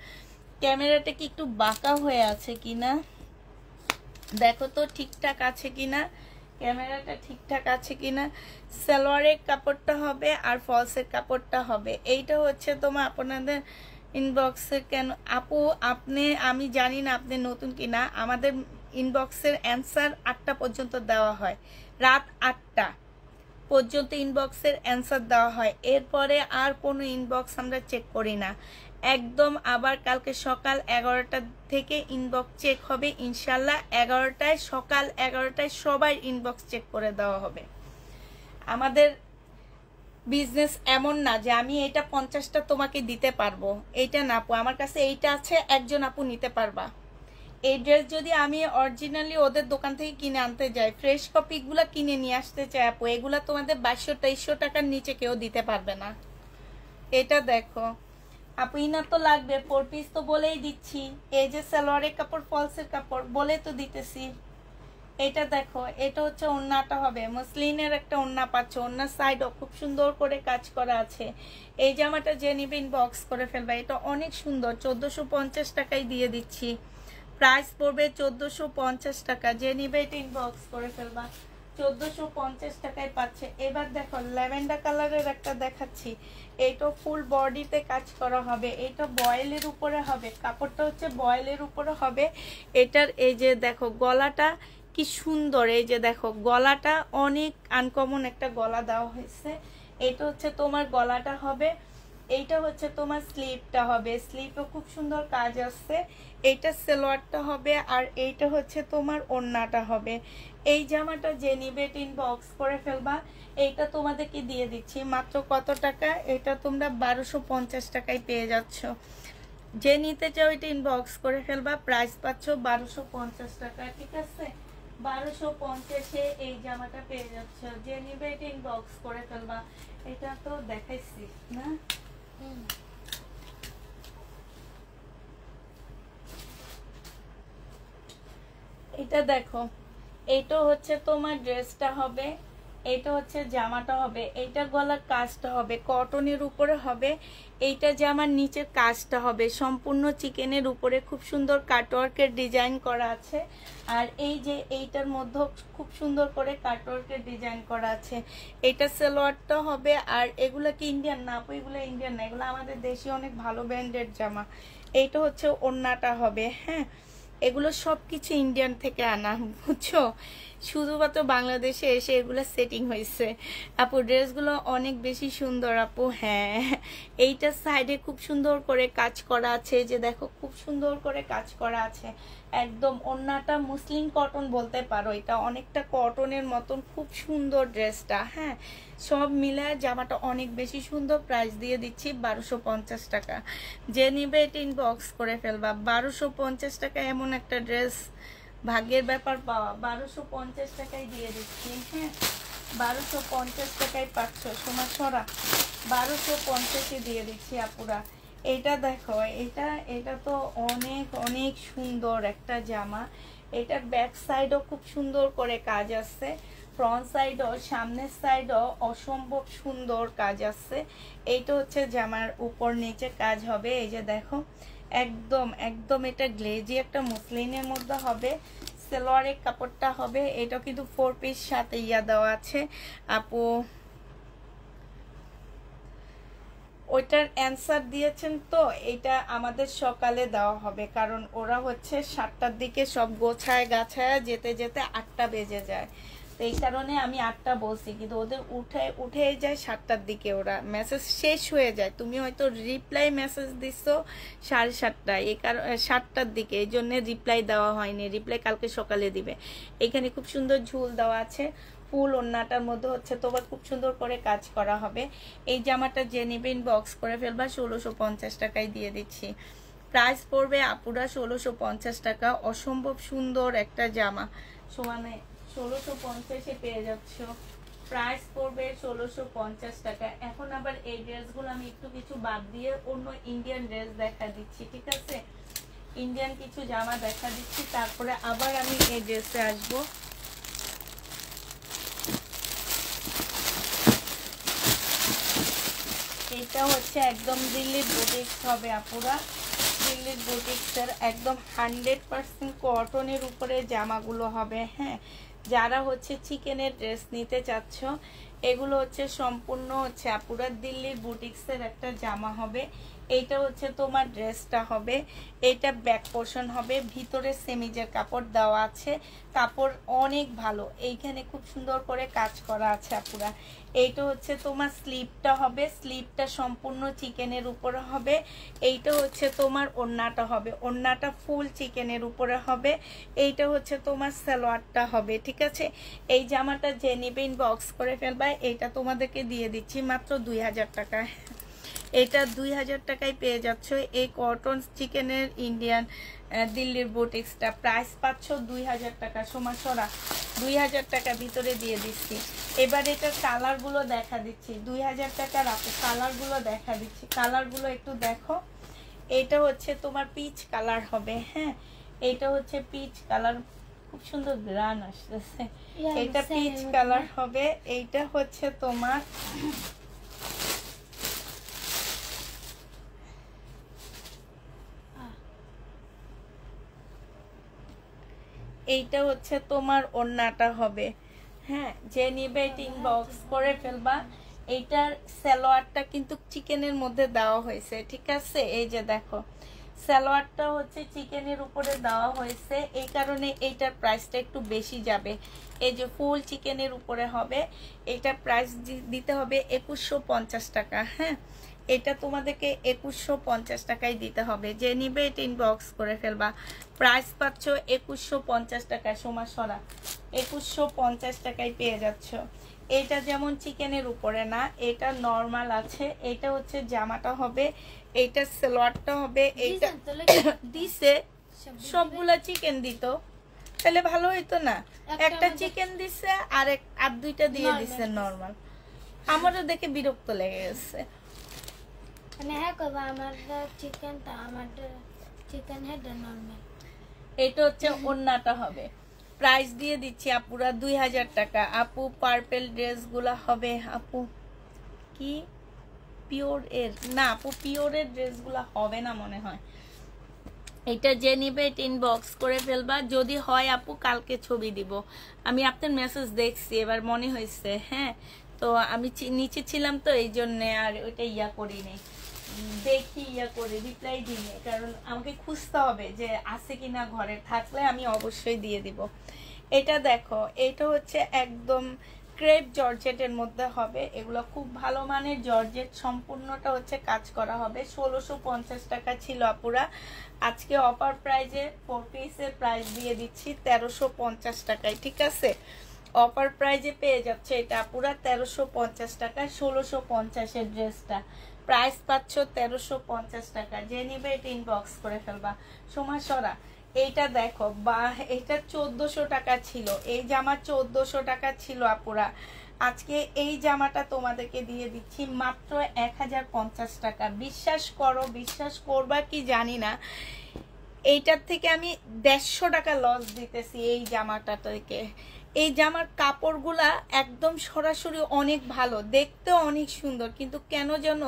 ক্যামেরাটা কি একটু বাঁকা হয়ে আছে কিনা দেখো তো, ঠিকঠাক আছে কিনা, ক্যামেরাটা ঠিকঠাক আছে কিনা। সালোয়ারের কাপড়টা হবে আর ফলসের কাপড়টা হবে। এইটা হচ্ছে তোমার আপনাদের ইনবক্সে কেন আপু আপনি, আমি জানি না আপনি নতুন কিনা, আমাদের ইনবক্সের অ্যান্সার 8টা পর্যন্ত দেওয়া হয়, রাত 8টা পর্যন্ত ইনবক্সের অ্যান্সার দেওয়া হয়, এরপরে আর কোনো ইনবক্স আমরা চেক করি না। একদম আবার কালকে সকাল 11টা থেকে ইনবক্স চেক হবে ইনশাল্লাহ। 11টায়, সকাল 11টায় সবাই ইনবক্স চেক করে দেওয়া হবে। আমাদের বিজনেস এমন না যে আমি এটা 50টা তোমাকে দিতে পারবো, এইটা না আপু। আমার কাছে এইটা আছে, একজন আপু নিতে পারবা। এই ড্রেস যদি আমি অরিজিনালি ওদের দোকান থেকে কিনে আনতে যাই, ফ্রেশ কপিগুলো কিনে নিয়ে আসতে চাই আপু, এগুলা তোমাদের 2200-2300 টাকার নিচে কেউ দিতে পারবে না। এটা দেখো আপু, ইনার তো লাগবে 4 পিস, তো বলেই দিচ্ছি। এই যে সালোয়ারের কাপড়, ফলসের কাপড়, বলে তো দিতেছি। এটা দেখো, এটা হচ্ছে ওড়নাটা হবে, মসলিনের একটা ওড়না পাচ্ছ, ওড়নার সাইডও খুব সুন্দর করে কাজ করা আছে। এই জামাটা যে নিবে ইনবক্স করে ফেলবা, এটা অনেক সুন্দর, 1450 টাকায় দিয়ে দিচ্ছি। প্রাইস পড়বে 1450 টাকা, যে নিবে এটা ইনবক্স করে ফেলবা, 1450 টাকায় পাচ্ছে। এবার দেখো ল্যাভেন্ডার কালারের একটা দেখাচ্ছি, এইটা ফুল বডিতে কাজ করা হবে, এটা বয়েলের উপরে হবে, কাপড়টা হচ্ছে বয়েলের উপরে হবে। এটার এই যে দেখো গলাটা কি সুন্দর, এই যে দেখো গলাটা অনেক আনকমন একটা গলা দেওয়া হয়েছে। এটা হচ্ছে তোমার গলাটা হবে, এইটা হচ্ছে তোমার স্লিভটা হবে, স্লিভও খুব সুন্দর কাজ আসছে। এইটা সালোয়ারটা হবে, আর এইটা হচ্ছে তোমার ওড়নাটা হবে। এই জামাটা যে নিবে ইনবক্স করে ফেলবা। এইটা তোমাদেরকে দিয়ে দিচ্ছি মাত্র কত টাকা, এটা তোমরা 1250 টাকায় পেয়ে যাচ্ছ। যে নিতে চাও এটা ইনবক্স করে ফেলবা, প্রাইস পাচ্ছ 1250 টাকা, ঠিক আছে? 1250-এ এই জামাটা পেয়ে যাচ্ছ, যে নিবে এটা ইনবক্স করে ফেলবা। এটা তো দেখাইছি না? এটা দেখো, এইটা হচ্ছে তোমার ড্রেসটা হবে, এইটা হচ্ছে জামাটা হবে, এইটা গলার কাজটা হবে কটনের উপরে হবে, এইটা জামার নিচের কাজটা হবে সম্পূর্ণ চিকেনের উপরে, খুব সুন্দর কাটওয়ার্কের ডিজাইন করা আছে। আর এই যে এইটার মধ্যে খুব সুন্দর করে কাটওয়ার্কের ডিজাইন করা আছে। এইটা সালোয়ারটা হবে। আর এগুলা কি ইন্ডিয়ান না আপু? এগুলো ইন্ডিয়ান না, এগুলো আমাদের দেশি অনেক ভালো ব্র্যান্ডের জামা। এইটা হচ্ছে ওড়নাটা হবে। হ্যাঁ, এগুলো সব কিছু ইন্ডিয়ান থেকে আনা, বুঝছো? শুধুমাত্র বাংলাদেশে এসে এগুলো সেটিং হয়েছে। আপু ড্রেসগুলো অনেক বেশি সুন্দর আপু। হ্যাঁ, এইটা সাইডে খুব সুন্দর করে কাজ করা আছে, যে দেখো খুব সুন্দর করে কাজ করা আছে। একদম ওড়নাটা মুসলিম কটন বলতে পারো, এটা অনেকটা কটনের মতন, খুব সুন্দর ড্রেসটা। হ্যাঁ, সব মিলে জামাটা অনেক বেশি সুন্দর। প্রাইস দিয়ে দিচ্ছি 1250 টাকা, যে নিবে এটা ইনবক্স করে ফেলবা। 1250 টাকা এমন একটা ড্রেস ভাগ্যের ব্যাপার পাওয়া, 1250 টাকায় দিয়ে দিচ্ছি। হ্যাঁ, 1250 টাকায় পাচ্ছ সোমা ছড়া, 1250-এ দিয়ে দিচ্ছি আপুরা। এটা দেখো, এটা তো অনেক অনেক সুন্দর একটা জামা। এটার ব্যাক সাইডও খুব সুন্দর করে কাজ আছে, ফ্রন্ট সাইডও, সামনের সাইডও অসম্ভব সুন্দর কাজ আছে। এইটা হচ্ছে জামার উপর নিচে কাজ হবে, এই যে দেখো একদম একদম এটা গ্লেজি একটা মসলিনের মধ্যে হবে। সালোয়ারের কাপড়টা হবে, এটা কিন্তু 4 পিস সাথে ইয়া দেওয়া আছে আপু। ওইটার অ্যান্সার দিয়েছেন তো, এটা আমাদের সকালে দেওয়া হবে, কারণ ওরা হচ্ছে 7টার দিকে সব গোছায় গাছায় যেতে যেতে 8টা বেজে যায়। তো এই কারণে আমি 8টা বলছি, কিন্তু ওদের উঠে যায় 7টার দিকে, ওরা মেসেজ শেষ হয়ে যায়। তুমি হয়তো রিপ্লাই মেসেজ দিছো 7:30টায়, এই কারণ 7টার দিকে, এই জন্য রিপ্লাই দেওয়া হয়নি। রিপ্লাই কালকে সকালে দিবে। এখানে খুব সুন্দর ঝুল দেওয়া আছে, ফুল ওড়নাটার মধ্যে হচ্ছে তোমার খুব সুন্দর করে কাজ করা হবে। এই জামাটা যে নেবে ইনবক্স করে ফেলবা, 1650 টাকায় দিয়ে দিচ্ছি। প্রাইস পড়বে আপুরা 1650 টাকা, অসম্ভব সুন্দর একটা জামা, সমানে 1650-এ পেয়ে যাচ্ছ। প্রাইস পড়বে 1650 টাকা। এখন আবার এই ড্রেসগুলো আমি একটু কিছু বাদ দিয়ে অন্য ইন্ডিয়ান ড্রেস দেখা দিচ্ছি, ঠিক আছে? ইন্ডিয়ান কিছু জামা দেখা দিচ্ছি, তারপরে আবার আমি এই ড্রেসে আসবো। এটা হচ্ছে একদম দিল্লির বুটিক্স হবে আপুরা, দিল্লির বুটিক্সের একদম 100% কটনের উপরে জামাগুলো হবে। হ্যাঁ, যারা হচ্ছে চিকেনের ড্রেস নিতে চাচ্ছ, এগুলো হচ্ছে সম্পূর্ণ হচ্ছে আপুরা দিল্লির বুটিক্সের একটা জামা হবে। এইটা হচ্ছে তোমার ড্রেসটা হবে, এটা ব্যাক পোর্শন হবে, ভিতরে সেমিজের কাপড় দেওয়া আছে, কাপড় অনেক ভালো, এইখানে খুব সুন্দর করে কাজ করা আছে আপুরা। এইটা হচ্ছে তোমার স্লিপটা হবে, স্লিপটা সম্পূর্ণ চিকেনের উপরে হবে। এইটা হচ্ছে তোমার ওড়নাটা হবে, ওড়নাটা ফুল চিকেনের উপরে হবে। এইটা হচ্ছে তোমার সালোয়ারটা হবে, ঠিক আছে। এই জামাটা যে নেবে ইনবক্স করে ফেলবা, এইটা তোমাদেরকে দিয়ে দিচ্ছি মাত্র 2000 টাকা। এটা 2000 টাকায় পেয়ে যাচ্ছ এই কটন চিকেনের ইন্ডিয়ান দিল্লির বুটিক্সটা। প্রাইস পাচ্ছ 2000 টাকা। সমাসরা 2000 টাকা ভিতরে দিয়ে দিচ্ছি। এবার এটার কালারগুলো দেখা দিচ্ছি, 2000 টাকার আপু কালারগুলো দেখা দিচ্ছি, কালারগুলো একটু দেখো। এটা হচ্ছে তোমার পিচ কালার হবে, হ্যাঁ এটা হচ্ছে পিচ কালার, খুব সুন্দর গ্রান আসতেছে। এটা পিচ কালার হবে। এইটা হচ্ছে তোমার এইটা হচ্ছে তোমার ওড়নাটা হবে, হ্যাঁ যে নিবে ইনবক্স করে ফেলবা। এইটার সালোয়ারটা কিন্তু চিকেনের মধ্যে দেওয়া হয়েছে, ঠিক আছে। এই যে দেখো সালোয়ারটা হচ্ছে চিকেনের উপরে দেওয়া হয়েছে, এই কারণে এইটার প্রাইসটা একটু বেশি যাবে। এই যে ফুল চিকেনের উপরে হবে, এইটার প্রাইস দিতে হবে 2150 টাকা, হ্যাঁ এটা তোমাদেরকে 2150 টাকায় দিতে হবে। যে নিবে এটা ইনবক্স করে ফেলবা। প্রাইস পাচ্ছ 2150 টাকা। সমাসরা 2150 টাকায় পেয়ে যাচ্ছ। এটা যেমন চিকেনের উপরে না, এটা নর্মাল আছে। এটা হচ্ছে জামাটা হবে, এইটা সালোয়ারটা হবে। এইটা দিছে সবগুলা চিকেন দিত তাহলে ভালো হইতো না, একটা চিকেন দিছে আর দুইটা দিয়ে দিছে নর্মাল। আমারও দেখে বিরক্ত লেগে গেছে। এটা হচ্ছে ওড়নাটা হবে। প্রাইস দিয়ে দিচ্ছি আপুরা 2000 টাকা। আপু পার্পল ড্রেসগুলো হবে, আপু কি পিওর এর না, আপু পিওরের ড্রেসগুলো হবে না মনে হয়। এটা যে নিবে এটা ইনবক্স করে ফেলবা, যদি হয় আপু কালকে ছবি দিব। আমি আপনার মেসেজ দেখছি, এবার মনে হয়েছে, হ্যাঁ তো আমি নিচে ছিলাম তো এই জন্য আর ওইটা ইয়া করিনি, দেখি ইয়া করে রিপ্লাই দিই, কারণ আমাকে খুঁজতে হবে যে আছে কিনা, ঘরে থাকলে আমি অবশ্যই দিয়ে দিব। এটা দেখো, এটা হচ্ছে একদম ক্রেপ জর্জেটের মধ্যে হবে। এগুলো খুব ভালো মানের জর্জেট, সম্পূর্ণটা হচ্ছে কাজ করা হবে। 1650 টাকা ছিল আপুরা, আজকে অফার প্রাইজে 4 পিসের প্রাইস দিয়ে দিচ্ছি 1350 টাকায়, ঠিক আছে। অফার প্রাইজে পেয়ে যাচ্ছে এটা আপুরা 1350 টাকা। 1650 এর ড্রেসটা প্রাইস পাচ্ছ 1350 টাকা। যে নিবে এটা ইনবক্স করে ফেলবা। সমাসরা এইটা দেখো, বা এটা 1400 টাকা ছিল, এই জামা 1400 টাকা ছিল আপুরা, আজকে এই জামাটা তোমাদেরকে দিয়ে দিচ্ছি মাত্র 1050 টাকা। বিশ্বাস করো, বিশ্বাস করবা কি জানি না, এইটার থেকে আমি 150 টাকা লস দিতেছি এই জামাটা থেকে। এই জামার কাপড়গুলা একদম সরাসরি অনেক ভালো, দেখতে অনেক সুন্দর, কিন্তু কেন যেন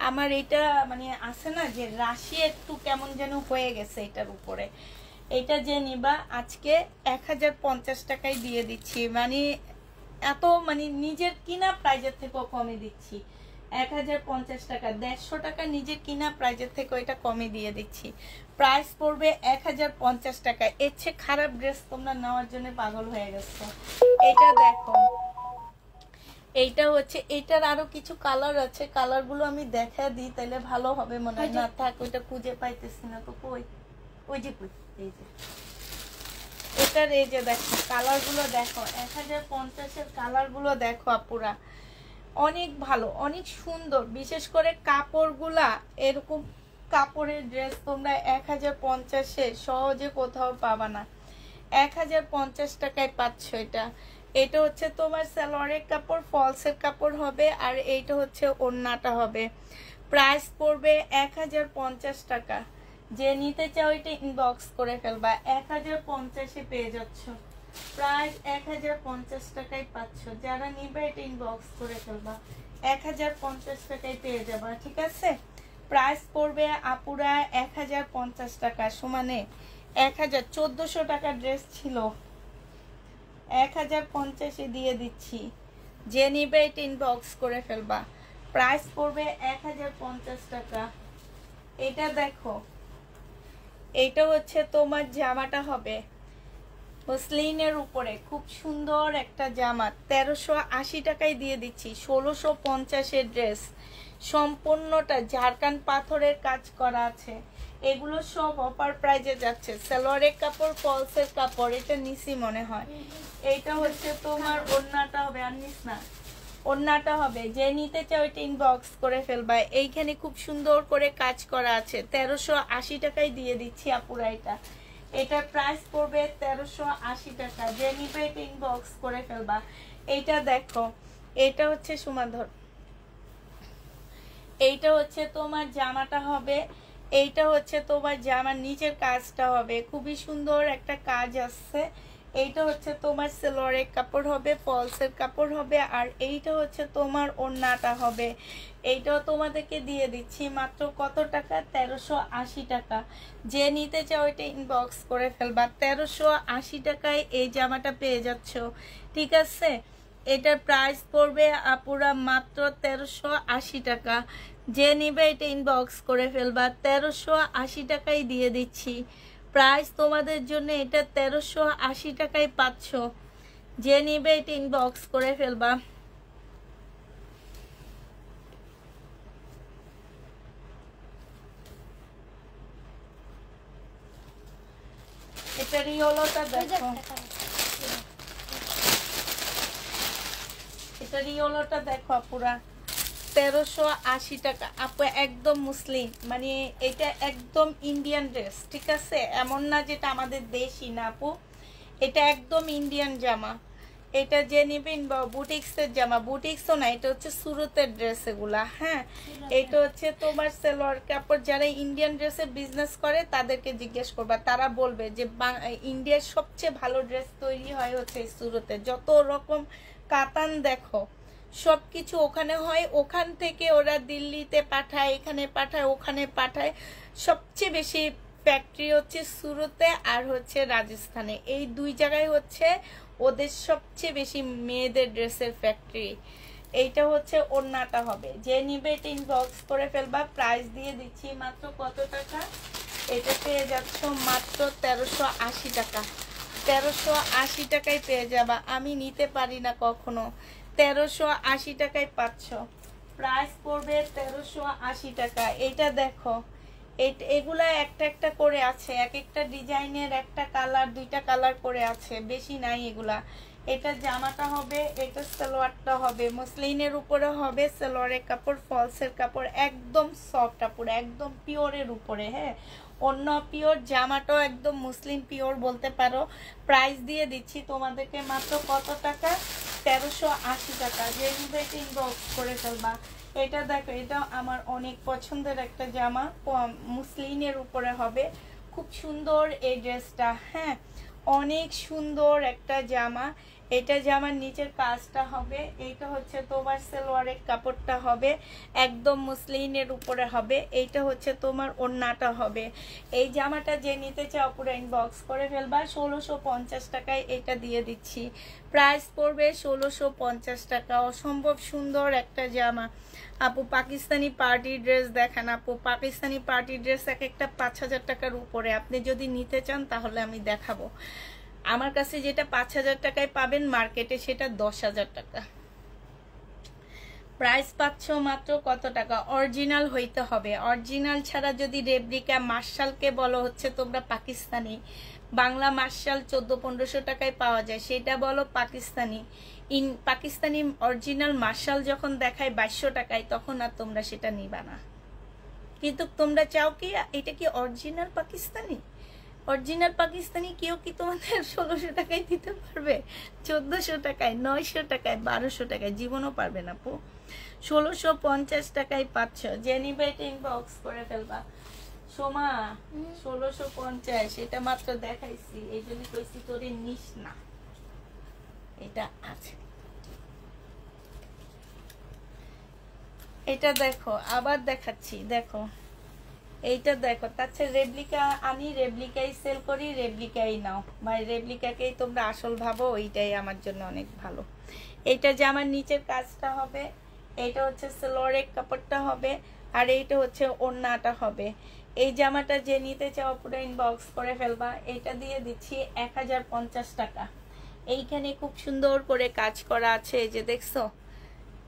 আমার এটা মানে আছে না যে রাশি একটু কেমন যেন হয়ে গেছে এটার উপরে। এটা যে নিবা আজকে 1050 টাকায় দিয়ে দিচ্ছি, মানে এত মানে নিজের কিনা প্রাইজের থেকেও কমে দিচ্ছি। 1050 টাকা, 150 টাকা নিজের কিনা প্রাইজের থেকে এটা কমে দিয়ে দিচ্ছি। প্রাইস পড়বে 1050 টাকা। এর চেয়ে খারাপ ড্রেস তোমরা নেওয়ার জন্য পাগল হয়ে গেছো। এটা দেখো, এইটা হচ্ছে, এটার আরো কিছু কালার আছে, কালারগুলো আমি দেখা দিই তাহলে ভালো হবে মনে হয়। না থাক, ওইটা খুঁজে পাইতেছি না তো, কই ওই যে কই, এই যে এটার এই যে দেখো কালারগুলো দেখো, 1050 এর কালারগুলো দেখো আপুরা, অনেক ভালো অনেক সুন্দর। বিশেষ করে কাপড়গুলা এরকম কাপড়ের ড্রেস তোমরা 1050-এ সহজে কোথাও পাবা না। 1050 টাকায় পাচ্ছ এটা। এটা হচ্ছে তোমার সালোয়ারের কাপড়, ফলসের কাপড় হবে, আর এইটা হচ্ছে ওড়নাটা হবে। প্রাইস পড়বে 1050 টাকা। যে নিতে চাও এটা ইনবক্স করে ফেলবা। 1050-এ পেয়ে যাচ্ছ, প্রাইস 1050 টাকায় পাচ্ছ। যারা নিবে এটা ইনবক্স করে ফেলবা, 1050 টাকায় পেয়ে যাবা, ঠিক আছে। প্রাইস পড়বে আপুরা 1050 টাকা, সমানে 1400 টাকার ড্রেস ছিল, 1050-এ দিয়ে দিচ্ছি। যে নিবে এটা ইনবক্স করে ফেলবা। প্রাইস পড়বে 1050 টাকা। এটা দেখো, এইটা হচ্ছে তোমার জামাটা হবে মসলিনের উপরে, খুব সুন্দর একটা জামা। 1380 টাকায় দিয়ে দিচ্ছি। 1650-এর ড্রেস, সম্পূর্ণটা ঝাড়খান্ড পাথরের কাজ করা আছে। এগুলো সব অফার প্রাইজে যাচ্ছে। সালোয়ারের কাপড়, ফলসের কাপড়, এটা নিসি মনে হয়। এইটা হচ্ছে তোমার ওড়নাটা হবে, আর নিস না, ওড়নাটা হবে। যে নিতে চাও এটা ইনবক্স করে ফেলবা। এইখানে খুব সুন্দর করে কাজ করা আছে। 1380 টাকায় দিয়ে দিচ্ছি আপুরা এটা। এটার প্রাইস পড়বে 1380 টাকা। যে নিবে এটা ইনবক্স করে ফেলবা। এইটা দেখো, এটা হচ্ছে সুমাধর, এইটা হচ্ছে তোমার জামাটা হবে। এইটা হচ্ছে তোমার জামার নিচের কাজটা হবে, খুবই সুন্দর একটা কাজ আসছে। এইটা হচ্ছে তোমার সালোয়ারের কাপড় হবে, ফলসের কাপড় হবে, আর এইটা হচ্ছে তোমার ওড়নাটা হবে। এইটাও তোমাদেরকে দিয়ে দিচ্ছি মাত্র কত টাকা? 1380 টাকা। যে নিতে চাও এটা ইনবক্স করে ফেলবা। 1380 টাকায় এই জামাটা পেয়ে যাচ্ছ, ঠিক আছে? এটার প্রাইস পড়বে আপুরা মাত্র 1380 টাকা। যে নিবে এটা ইনবক্স করে ফেলবা। 1380 টাকায় দিয়ে দিচ্ছি। প্রাইস তোমাদের জন্য এটা 1380 টাকায় পাচ্ছ। যে নিবে এটা ইনবক্স করে ফেলবা। এটার ইয়েলোটা দেখো, এটার ইয়েলোটা দেখো পুরা 1380 টাকা আপু, একদম মুসলিম, মানে এটা একদম ইন্ডিয়ান ড্রেস, ঠিক আছে? এমন না যেটা আমাদের দেশি না আপু, এটা একদম ইন্ডিয়ান জামা। এটা যে নিবেন বুটিক্সের জামা, বুটিক্সও না, এটা হচ্ছে সুরতের ড্রেস এগুলা। হ্যাঁ, এটা হচ্ছে তোমার সালোয়ার কাপড়। যারা ইন্ডিয়ান ড্রেসের বিজনেস করে তাদেরকে জিজ্ঞেস করবা, তারা বলবে যে ইন্ডিয়ার সবচেয়ে ভালো ড্রেস তৈরি হয় হচ্ছে সুরতে। যত রকম কাতান দেখো, সব কিছু ওখানে হয়। ওখান থেকে ওরা দিল্লিতে পাঠায়, এখানে পাঠায়, ওখানে পাঠায়। সবচেয়ে বেশি ফ্যাক্টরি হচ্ছে সুরতে আর হচ্ছে রাজস্থানে। এই দুই জায়গায় হচ্ছে ওদের সবচেয়ে বেশি মেয়েদের ড্রেসের ফ্যাক্টরি। এইটা হচ্ছে ওড়নাটা হবে। যে নিবে এটা ইনবক্স করে ফেলবা। প্রাইস দিয়ে দিচ্ছি মাত্র কত টাকা? এটা পেয়ে যাচ্ছ মাত্র 1380 টাকা। 1380 টাকায় পেয়ে যাবা। আমি নিতে পারি না কখনো। 1380 টাকায় পাচ্ছ। প্রাইস পড়বে 1380 টাকা। এটা দেখো, এগুলা একটা একটা করে আছে, এক একটা ডিজাইনের একটা কালার, দুইটা কালার করে আছে, বেশি নাই এগুলা। এটা জামাটা হবে, এটা সালোয়ারটা হবে, মসলিনের উপরে হবে, সালোয়ারের কাপড়, ফলসের কাপড়, একদম সফট পুরো, একদম পিওরের উপরে। হ্যাঁ, অন্য পিওর, জামাটাও একদম মুসলিম পিওর বলতে পারো। প্রাইস দিয়ে দিচ্ছি তোমাদেরকে মাত্র কত টাকা? 1380 টাকা। যে নিবে এটা ইনবক্স করে ফেলবা। এটা দেখো, এটা আমার অনেক পছন্দের একটা জামা, মুসলিনের উপরে হবে, খুব সুন্দর এই ড্রেসটা। হ্যাঁ, অনেক সুন্দর একটা জামা। এটা জামার নিচের কাজটা হবে, এইটা হচ্ছে তোমার সালোয়ারের কাপড়টা হবে, একদম মুসলিনের উপরে হবে। এইটা হচ্ছে তোমার ওড়নাটা হবে। এই জামাটা যে নিতে চাও পুরো ইনবক্স করে ফেলবা। 1650 টাকায় এটা দিয়ে দিচ্ছি। প্রাইস পড়বে 1650 টাকা। অসম্ভব সুন্দর একটা জামা আপু। পাকিস্তানি পার্টি ড্রেস দেখেন আপু, পাকিস্তানি পার্টি ড্রেস এক একটা 5000 টাকার উপরে। আপনি যদি নিতে চান তাহলে আমি দেখাবো। আমার কাছে যেটা 5000 টাকায় পাবেন, মার্কেটে সেটা 10,000 টাকা। প্রাইস পাচ্ছ মাত্র কত টাকা? অরিজিনাল হইতে হবে। অরিজিনাল ছাড়া যদি রেপ্লিকা মার্শালকে বলো হচ্ছে তোমরা পাকিস্তানি, বাংলা মার্শাল 1400-1500 টাকায় পাওয়া যায়, সেটা বলো পাকিস্তানি। পাকিস্তানি অরিজিনাল মার্শাল যখন দেখায় 2200 টাকায়, তখন আর তোমরা সেটা নিবা না। কিন্তু তোমরা চাও কি এটা কি অরিজিনাল পাকিস্তানি? অরিজিনাল পাকিস্তানি কেউ কি তোমাদের 1600 টাকায় দিতে পারবে? 1400 টাকায়, 900 টাকায়, 1200 টাকায় জীবনও পারবে না আপু। 1650 টাকায় পাচ্ছ। যে নিবে এটা ইনবক্স করে ফেলবা। সোমা, 1650, এটা মাত্র দেখাইছি, এই জন্য কইছি তোরে নিস না। এটা আছে, এটা দেখো, আবার দেখাচ্ছি, দেখো এইটা দেখো। তাছাড়া রেপ্লিকা আমি রেপ্লিকাই সেল করি, রেপ্লিকাই নাও, মানে রেপ্লিকাকেই তোমরা আসল ভাবো, ওইটাই আমার জন্য অনেক ভালো। এইটা জামার নিচের কাজটা হবে, এইটা হচ্ছে সালোয়ারের কাপড়টা হবে, আর এইটা হচ্ছে ওড়নাটা হবে। এই জামাটা যে নিতে চাও পুরো ইনবক্স করে ফেলবা। এটা দিয়ে দিচ্ছি 1050 টাকা। এইখানে খুব সুন্দর করে কাজ করা আছে, এই যে দেখছো,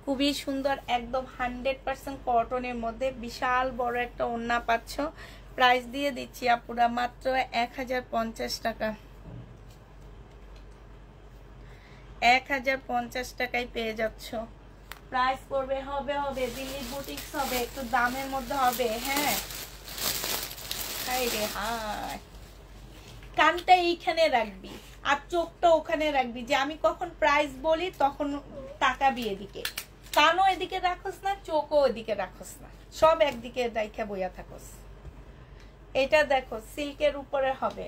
খুবই সুন্দর, একদম 100% কটনের মধ্যে বিশাল বড় একটা ওড়না পাচ্ছ। প্রাইস দিয়ে দিচ্ছি আপুরা মাত্র 1050 টাকা। 1050 টাকায় পেয়ে যাচ্ছ। প্রাইস করবে হবে দিল্লি বুটিক্স হবে, একটু দামের মধ্যে হবে। হ্যাঁ, হাই রে হাই, কানটা এইখানে রাখবি আর চোখটা ওখানে রাখবি, যে আমি কখন প্রাইস বলি তখন তাকাবি এদিকে। কানও এদিকে রাখোস না, চোখও এদিকে রাখোস না, সব একদিকে রাইখা বইয়া থাকোস। এটা দেখো সিল্কের উপরে হবে,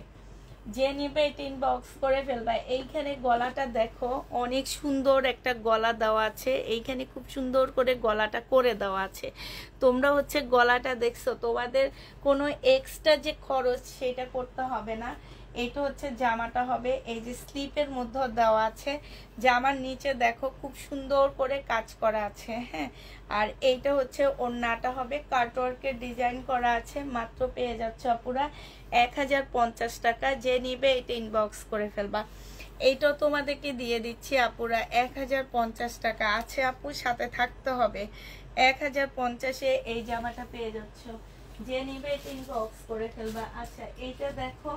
যে নিবে এটা ইনবক্স করে ফেলবা। এইখানে গলাটা দেখো, অনেক সুন্দর একটা গলা দেওয়া আছে, এইখানে খুব সুন্দর করে গলাটা করে দেওয়া আছে। তোমরা হচ্ছে গলাটা দেখছো, তোমাদের কোনো এক্সট্রা যে খরচ সেটা করতে হবে না। এটা হচ্ছে জামাটা হবে, এই যে স্লিপের মধ্যে দেওয়া আছে। জামার নিচে দেখো খুব সুন্দর করে কাজ করা আছে। হ্যাঁ, আর এইটা হচ্ছে ওড়নাটা হবে, কাটওয়ার্কের ডিজাইন করা আছে। মাত্র পেয়ে যাচ্ছে আপুরা 1050 টাকা। যে নিবে এটা ইনবক্স করে ফেলবা। এইটাও তোমাদেরকে দিয়ে দিচ্ছি আপুরা 1050 টাকা। আছে আপু, সাথে থাকতে হবে। 1050-এ এই জামাটা পেয়ে যাচ্ছ। যে নিবে এটা ইনবক্স করে ফেলবা। আচ্ছা, এইটা দেখো,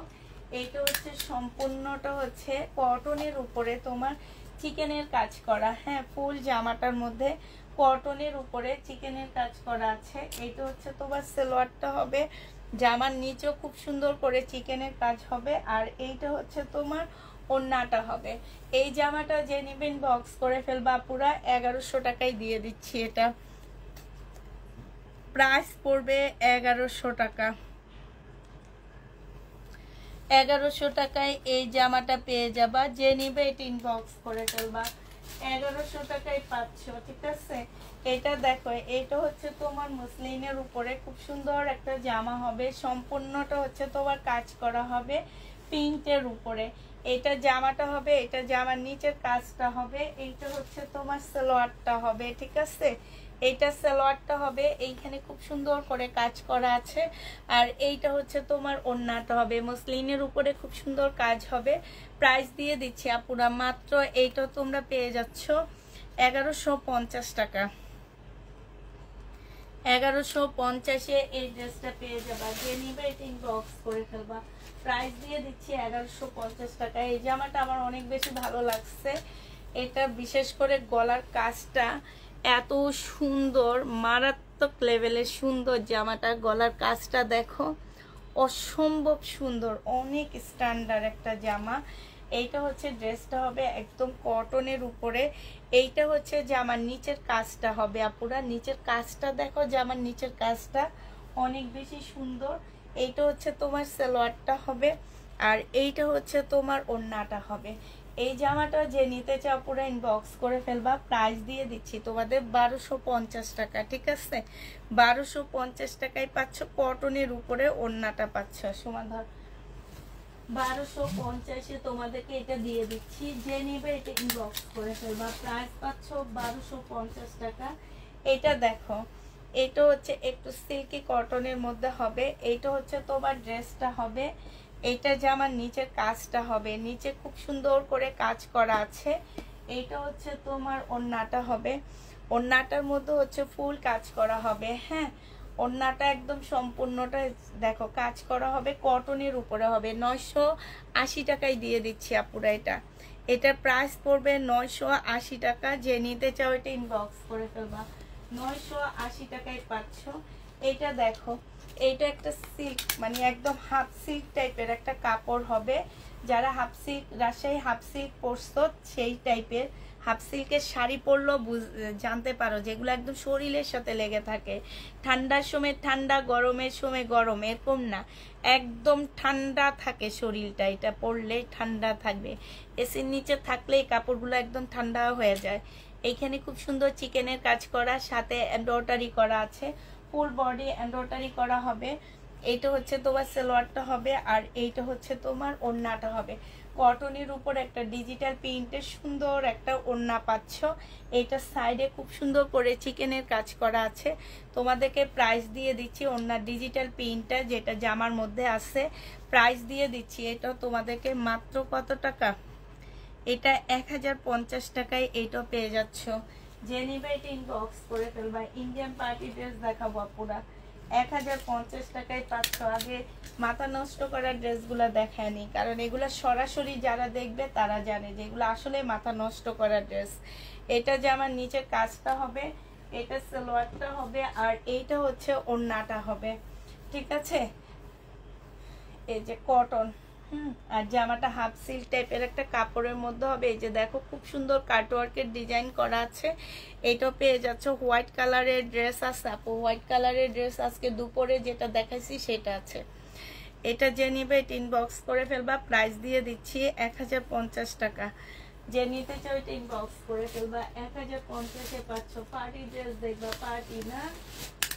এইটা হচ্ছে সম্পূর্ণটা হচ্ছে কটনের উপরে তোমার চিকেনের কাজ করা। হ্যাঁ, ফুল জামাটার মধ্যে কটনের উপরে চিকেনের কাজ করা আছে। এইটা হচ্ছে তোমার সালোয়ারটা হবে, জামার নিচেও খুব সুন্দর করে চিকেনের কাজ হবে, আর এইটা হচ্ছে তোমার ওড়নাটা হবে। এই জামাটা যে নিবেন বক্স করে ফেলবা পুরা 1100 টাকায় দিয়ে দিচ্ছি। এটা প্রাইস পড়বে 1100 টাকা। 1100 টাকায় এই জামাটা পেয়ে যাবা। যে নিবে এটা ইনবক্স করে ফেলবা। 1100 টাকায় পাচ্ছ, ঠিক আছে। এটা দেখো, এটা হচ্ছে তোমার মুসলিনের উপরে খুব সুন্দর একটা জামা হবে, সম্পূর্ণটা হচ্ছে তোমার কাজ করা হবে প্রিন্টের উপরে। এটা জামাটা হবে, এটা জামার নিচের কাজটা হবে, এইটা হচ্ছে তোমার সালোয়ারটা হবে, ঠিক আছে। এইটা সালোয়ারটা হবে, এইখানে খুব সুন্দর করে কাজ করা আছে। আর এইটা হচ্ছে তোমার ওড়নাটা হবে, মসলিনের উপরে খুব সুন্দর কাজ হবে। প্রাইস দিয়ে দিচ্ছি আপুরা মাত্র, এইটা তোমরা পেয়ে যাচ্ছ 1150 টাকা। 1150-এ এই ড্রেসটা পেয়ে যাবা। যে নিবে এটা ইনবক্স করে ফেলবা। প্রাইস দিয়ে দিচ্ছি 1150 টাকা। এই জামাটা আমার অনেক বেশি ভালো লাগছে। এটা বিশেষ করে গলার কাজটা এত সুন্দর, মারাত্মক লেভেলের সুন্দর জামাটা। গলার কাজটা দেখো, অসম্ভব সুন্দর, অনেক স্ট্যান্ডার্ড একটা জামা। এইটা হচ্ছে ড্রেসটা হবে একদম কটনের উপরে। এইটা হচ্ছে জামার নিচের কাজটা হবে আপুরা। নিচের কাজটা দেখো, জামার নিচের কাজটা অনেক বেশি সুন্দর। এইটা হচ্ছে তোমার সালোয়ারটা হবে, আর এইটা হচ্ছে তোমার ওড়নাটা হবে। এই জামাটা যে নিতে চাও পুরো ইনবক্স করে ফেলবা। প্রাইস দিয়ে দিচ্ছি তোমাদের 1250 টাকা, ঠিক আছে। 1250 টাকায় পাচ্ছ, কটনের উপরে ওড়নাটা পাচ্ছ। সমাধান 1250-এ তোমাদেরকে এটা দিয়ে দিচ্ছি। যে নিবে এটা ইনবক্স করে ফেলবা। প্রাইস পাচ্ছ 1250 টাকা। এটা দেখো, এটা হচ্ছে একটু সিল্কি কটনের মধ্যে হবে। এইটা হচ্ছে তোমার ড্রেসটা হবে, এইটা জামার নিচের কাজটা হবে, নিচে খুব সুন্দর করে কাজ করা আছে। এইটা হচ্ছে তোমার ওড়নাটা হবে, ওড়নাটার মধ্যে হচ্ছে ফুল কাজ করা হবে। হ্যাঁ, ওড়নাটা একদম সম্পূর্ণটা দেখো কাজ করা হবে, কটনের উপরে হবে। 980 টাকায় দিয়ে দিচ্ছি আপুরা। এটার প্রাইস পড়বে 980 টাকা। যে নিতে চাও এটা ইনবক্স করে ফেলবা। 980 টাকায় পাচ্ছ। এটা দেখো, এইটা একটা সিল্ক, মানে একদম হাফ সিল্ক টাইপের একটা কাপড় হবে। যারা half silk, Rajshahi half silk পরছো সেই টাইপের হাফ সিল্কের শাড়ি পরলেও জানতে পারো, যেগুলো একদম শরীরের সাথে লেগে থাকে। ঠান্ডার সময় ঠান্ডা, গরমের সময় গরম, এরকম না, একদম ঠান্ডা থাকে শরীরটা। এটা পরলে ঠান্ডা থাকবে। এসির নিচে থাকলে এই কাপড়গুলো একদম ঠান্ডা হয়ে যায়। এইখানে খুব সুন্দর চিকেনের কাজ করা, সাথে এমব্রয়ডারি করা আছে, ফুল বডি এমব্রয়ডারি করা হবে। এইটা হচ্ছে তোমার সালোয়ারটা হবে, আর এইটা হচ্ছে তোমার ওড়নাটা হবে। কটনের উপর একটা ডিজিটাল প্রিন্টের সুন্দর একটা ওড়না পাচ্ছ। এইটা সাইডে খুব সুন্দর করে চিকেনের কাজ করা আছে। তোমাদেরকে প্রাইস দিয়ে দিচ্ছি ওড়নার ডিজিটাল প্রিন্টটা যেটা জামার মধ্যে আছে, প্রাইস দিয়ে দিচ্ছি। এটা তোমাদেরকে মাত্র কত টাকা? এটা 1050 টাকায় এইটাও পেয়ে যাচ্ছ। যে নিবে এটা ইনবক্স করে ফেলবা। ইন্ডিয়ান পার্টি ড্রেস দেখাবো পুরা 1050 টাকায় পাচ্ছ। আগে মাথা নষ্ট করার ড্রেসগুলো দেখায়নি, কারণ এগুলো সরাসরি যারা দেখবে তারা জানে যে এগুলো আসলে মাথা নষ্ট করার ড্রেস। এটা যে আমার নিচের কাজটা হবে, এটা সালোয়ারটা হবে, আর এইটা হচ্ছে ওড়নাটা হবে, ঠিক আছে? এই যে কটন, আর জামাটা হাফ সিল্ক টাইপের একটা কাপড়ের মধ্যে হবে। এই যে দেখো খুব সুন্দর কাটওয়ার্কের ডিজাইন করা আছে। এইটাও পেয়ে যাচ্ছে। হোয়াইট কালারের ড্রেস আছে আপু, হোয়াইট কালারের ড্রেস আজকে দুপুরে যেটা দেখাইছি সেটা আছে। এটা যে নিবে এটা ইনবক্স করে ফেলবা। প্রাইস দিয়ে দিচ্ছি 1050 টাকা। যে নিতে চাও এটা ইনবক্স করে ফেলবা। 1050-এ পাচ্ছ। পার্টি ড্রেস দেখবা, পার্টি না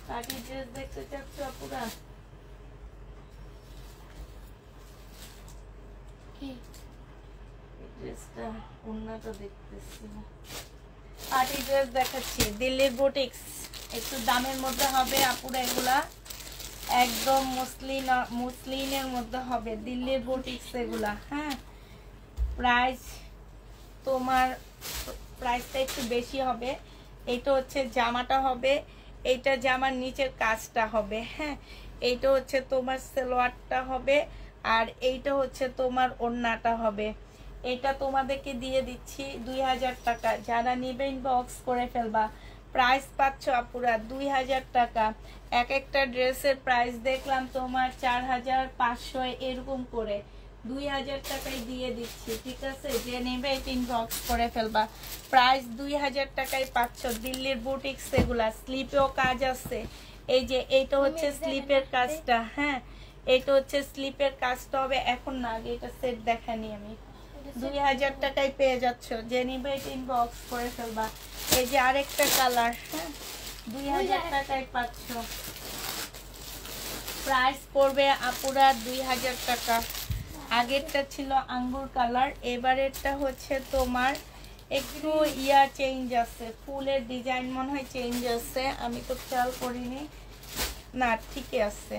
পার্টি ড্রেস দেখতে চাচ্ছ আপুরা? কি ড্রেসটা ওড়নাটা দেখতেছি না, পার্টি ড্রেস দেখাচ্ছি। দিল্লির বুটিক্স, একটু দামের মধ্যে হবে আপুরা। এগুলা একদম মুসলিনের মধ্যে হবে, দিল্লির বুটিক্স এগুলা। হ্যাঁ, প্রাইস তোমার প্রাইসটা একটু বেশি হবে। এইটা হচ্ছে জামাটা হবে, এইটা জামার নিচের কাজটা হবে। হ্যাঁ, এইটা হচ্ছে তোমার সালোয়ারটা হবে, আর এইটা হচ্ছে তোমার ওড়নাটা হবে। এটা তোমাদেরকে দিয়ে দিচ্ছি 2000 টাকা। যারা নিবে ইনবক্স করে ফেলবা। প্রাইস পাচ্ছ আপুরা 2000 টাকা। এক একটা ড্রেসের প্রাইস দেখলাম তোমার 4500 এরকম করে। 2000 টাকায় দিয়ে দিচ্ছি, ঠিক আছে? যে নেবে ইনবক্স করে ফেলবা। প্রাইস 2000 টাকায় পাচ্ছ। দিল্লির বুটিক্স এগুলা, স্লিপেও কাজ আছে। এই যে এইটা হচ্ছে স্লিপের কাজটা। হ্যাঁ, এটা হচ্ছে স্লিপের কাজটা হবে। এখন না, আগে এটা সেট দেখানি আমি। 2000 টাকায় পেয়ে যাচ্ছ। যে নিবে ইনবক্স করে ফেলবা। এই যে আরেকটা কালার, হ্যাঁ 2000 টাকায় পাচ্ছ। প্রাইস পড়বে আপুরা 2000 টাকা। আগেরটা ছিল আঙ্গুর কালার, এবারেরটা হচ্ছে তোমার একটু চেঞ্জ আছে। ফুলের ডিজাইন মনে হয় চেঞ্জ আছে, আমি তো খেয়াল করিনি। না, ঠিকই আছে।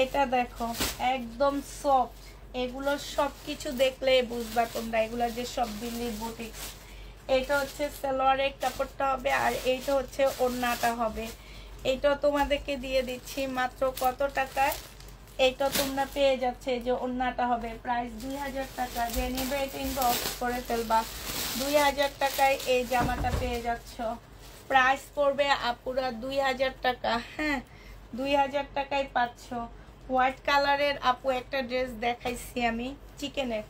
এটা দেখো একদম সফট। এগুলো সবকিছু দেখলে বুঝবা তোমরা এগুলো যে সব দিল্লির বুটিক্স। এটা হচ্ছে সালোয়ারের কাপড়টা হবে, আর এইটা হচ্ছে ওড়নাটা হবে। এইটা তোমাদেরকে দিয়ে দিচ্ছি মাত্র কত টাকায়? এইটা তোমরা পেয়ে যাচ্ছে যে ওড়নাটা হবে। প্রাইস 2000 টাকা। যে নিবে এটা ইনবক্স করে ফেলবা। 2000 টাকায় এই জামাটা পেয়ে যাচ্ছ। প্রাইস পড়বে আপুরা 2000 টাকা। হ্যাঁ, 2000 টাকায় পাচ্ছ। হোয়াইট কালারের আপু একটা ড্রেস দেখাইছি আমি চিকেনের।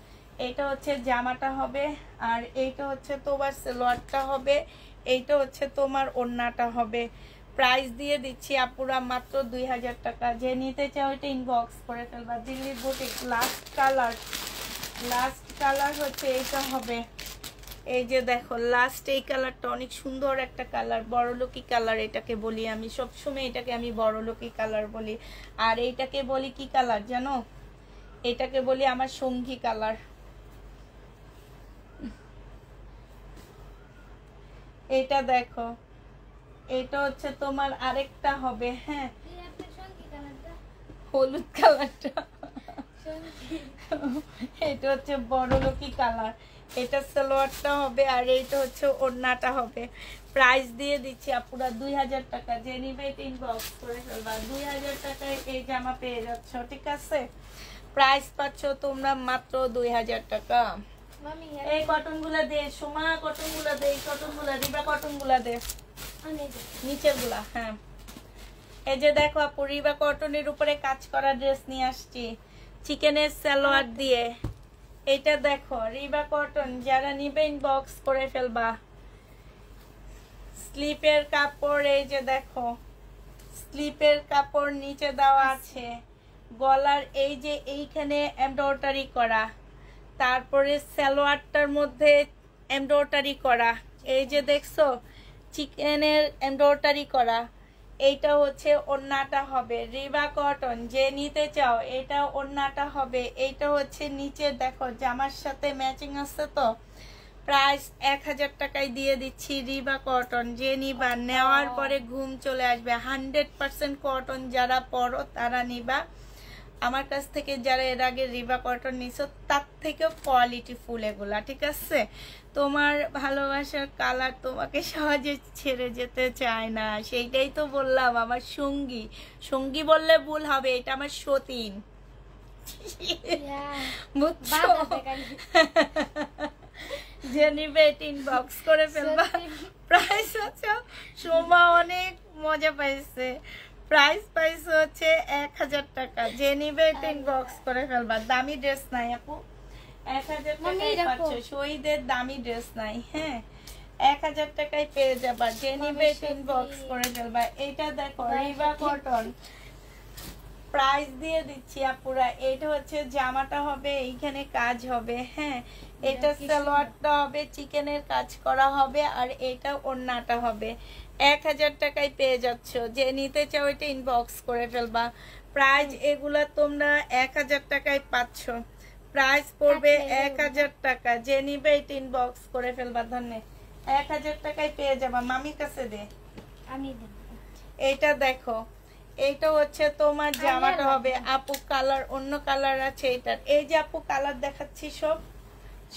এইটা হচ্ছে জামাটা হবে, আর এইটা হচ্ছে তোমার সালোয়ারটা হবে, এইটা হচ্ছে তোমার ওড়নাটা হবে। প্রাইস দিয়ে দিচ্ছি আপুরা মাত্র 2000 টাকা। যে নিতে চাও এটা ইনবক্স করে ফেলবা। দিল্লির বুটিক। লাস্ট কালার হচ্ছে এইটা হবে। এই যে দেখো লাস্ট এই কালারটা অনেক সুন্দর একটা কালার, বড়লোকি কালার এটাকে বলি আমি। সবসময় এটাকে আমি বড়লোকি কালার বলি। আর এইটাকে বলি কি কালার জানো? এটাকে বলি আমার সঙ্গী কালার। এটা দেখো, এটা হচ্ছে তোমার আরেকটা হবে। হ্যাঁ, হলুদ কালারটা এটা হচ্ছে বড়লোকি কালার। এটা সালোয়ারটা হবে, আর এইটা হচ্ছে ওড়নাটা হবে। প্রাইস দিয়ে দিচ্ছি আপুরা 2000 টাকা। যে নিবে ইনবক্স করে ফেলবা। 2000 টাকায় এই জামা পেয়ে যাচ্ছ, ঠিক আছে? প্রাইস পাচ্ছ তোমরা মাত্র 2000 টাকা। এই কটন গুলা দে সোমা, কটন গুলা দে, এই কটন গুলা রিবা, কটন গুলা দে নিচের গুলা। হ্যাঁ, এই যে দেখো আপু রিবা কটনের উপরে কাজ করা ড্রেস নিয়ে আসছি চিকেনের সালোয়ার দিয়ে। এটা দেখো রিবা কটন। যারা নিবে ইনবক্স করে ফেলবা। স্লিপের কাপড়, এই যে দেখো স্লিপের কাপড় নিচে দেওয়া আছে। গলার এই যে এইখানে এমব্রয়ডারি করা, তারপরে সালোয়ারটার মধ্যে এমব্রয়ডারি করা। এই যে দেখছো চিকেনের এমব্রয়ডারি করা। এইটা হচ্ছে ওড়নাটা হবে রিবা কটন, যে নিতে চাও এটা ওড়নাটা হবে। এইটা হচ্ছে নিচে দেখো জামার সাথে ম্যাচিং আছে তো, প্রাইস 1000 টাকায় দিয়ে দিচ্ছি রিবা কটন। যে নিবা নেওয়ার পরে ঘুম চলে আসবে। 100% কটন, যারা পরো তারা নিবা। আমার কাছ থেকে যারা এর আগে রিবা কটন নিছো তার থেকেও কোয়ালিটি ফুল এগুলা, ঠিক আছে? তোমার ভালোবাসার কালার তোমাকে সহজে ছেড়ে যেতে চায় না, সেইটাই তো বললাম। আমার সঙ্গী, সঙ্গী বললে ভুল হবে, এটা আমার সতীন, বুঝছো? যে নিবে ইনবক্স করে ফেলবা। প্রাইস হচ্ছে সোমা অনেক মজা পাইছে, প্রাইস পাইছে হচ্ছে 1000 টাকা। যে নিবে ইনবক্স করে ফেলবা। দামি ড্রেস নাই আপু, 1000 টাকায় পাচ্ছ। শহীদের দামি ড্রেস নাই, হ্যাঁ 1000 টাকায় পেয়ে যাবা। যে নিবে ইনবক্স করে ফেলবা। এটা দেখো রিবা কটন, প্রাইস দিয়ে দিচ্ছি আপুরা। এটা হচ্ছে জামাটা হবে, এইখানে কাজ হবে, হ্যাঁ এটা সালোয়ারটা হবে, চিকেনের কাজ করা হবে, আর এটা ওড়নাটা হবে। 1000 টাকায় পেয়ে যাচ্ছ। যে নিতে চাও এটা ইনবক্স করে ফেলবা। প্রাইস এগুলা তোমরা 1000 টাকায় পাচ্ছ, প্রাইস পড়বে 1000 টাকা। যে নিবে এটা ইনবক্স করে ফেলবা। ধন্যবাদ। 1000 টাকায় পেয়ে যাবা। মামির কাছে দে, আমি দেব। এইটা দেখো, এইটা হচ্ছে তোমার জামাটা হবে। আপু কালার অন্য কালার আছে এটার। এই যে আপু কালার দেখাচ্ছি,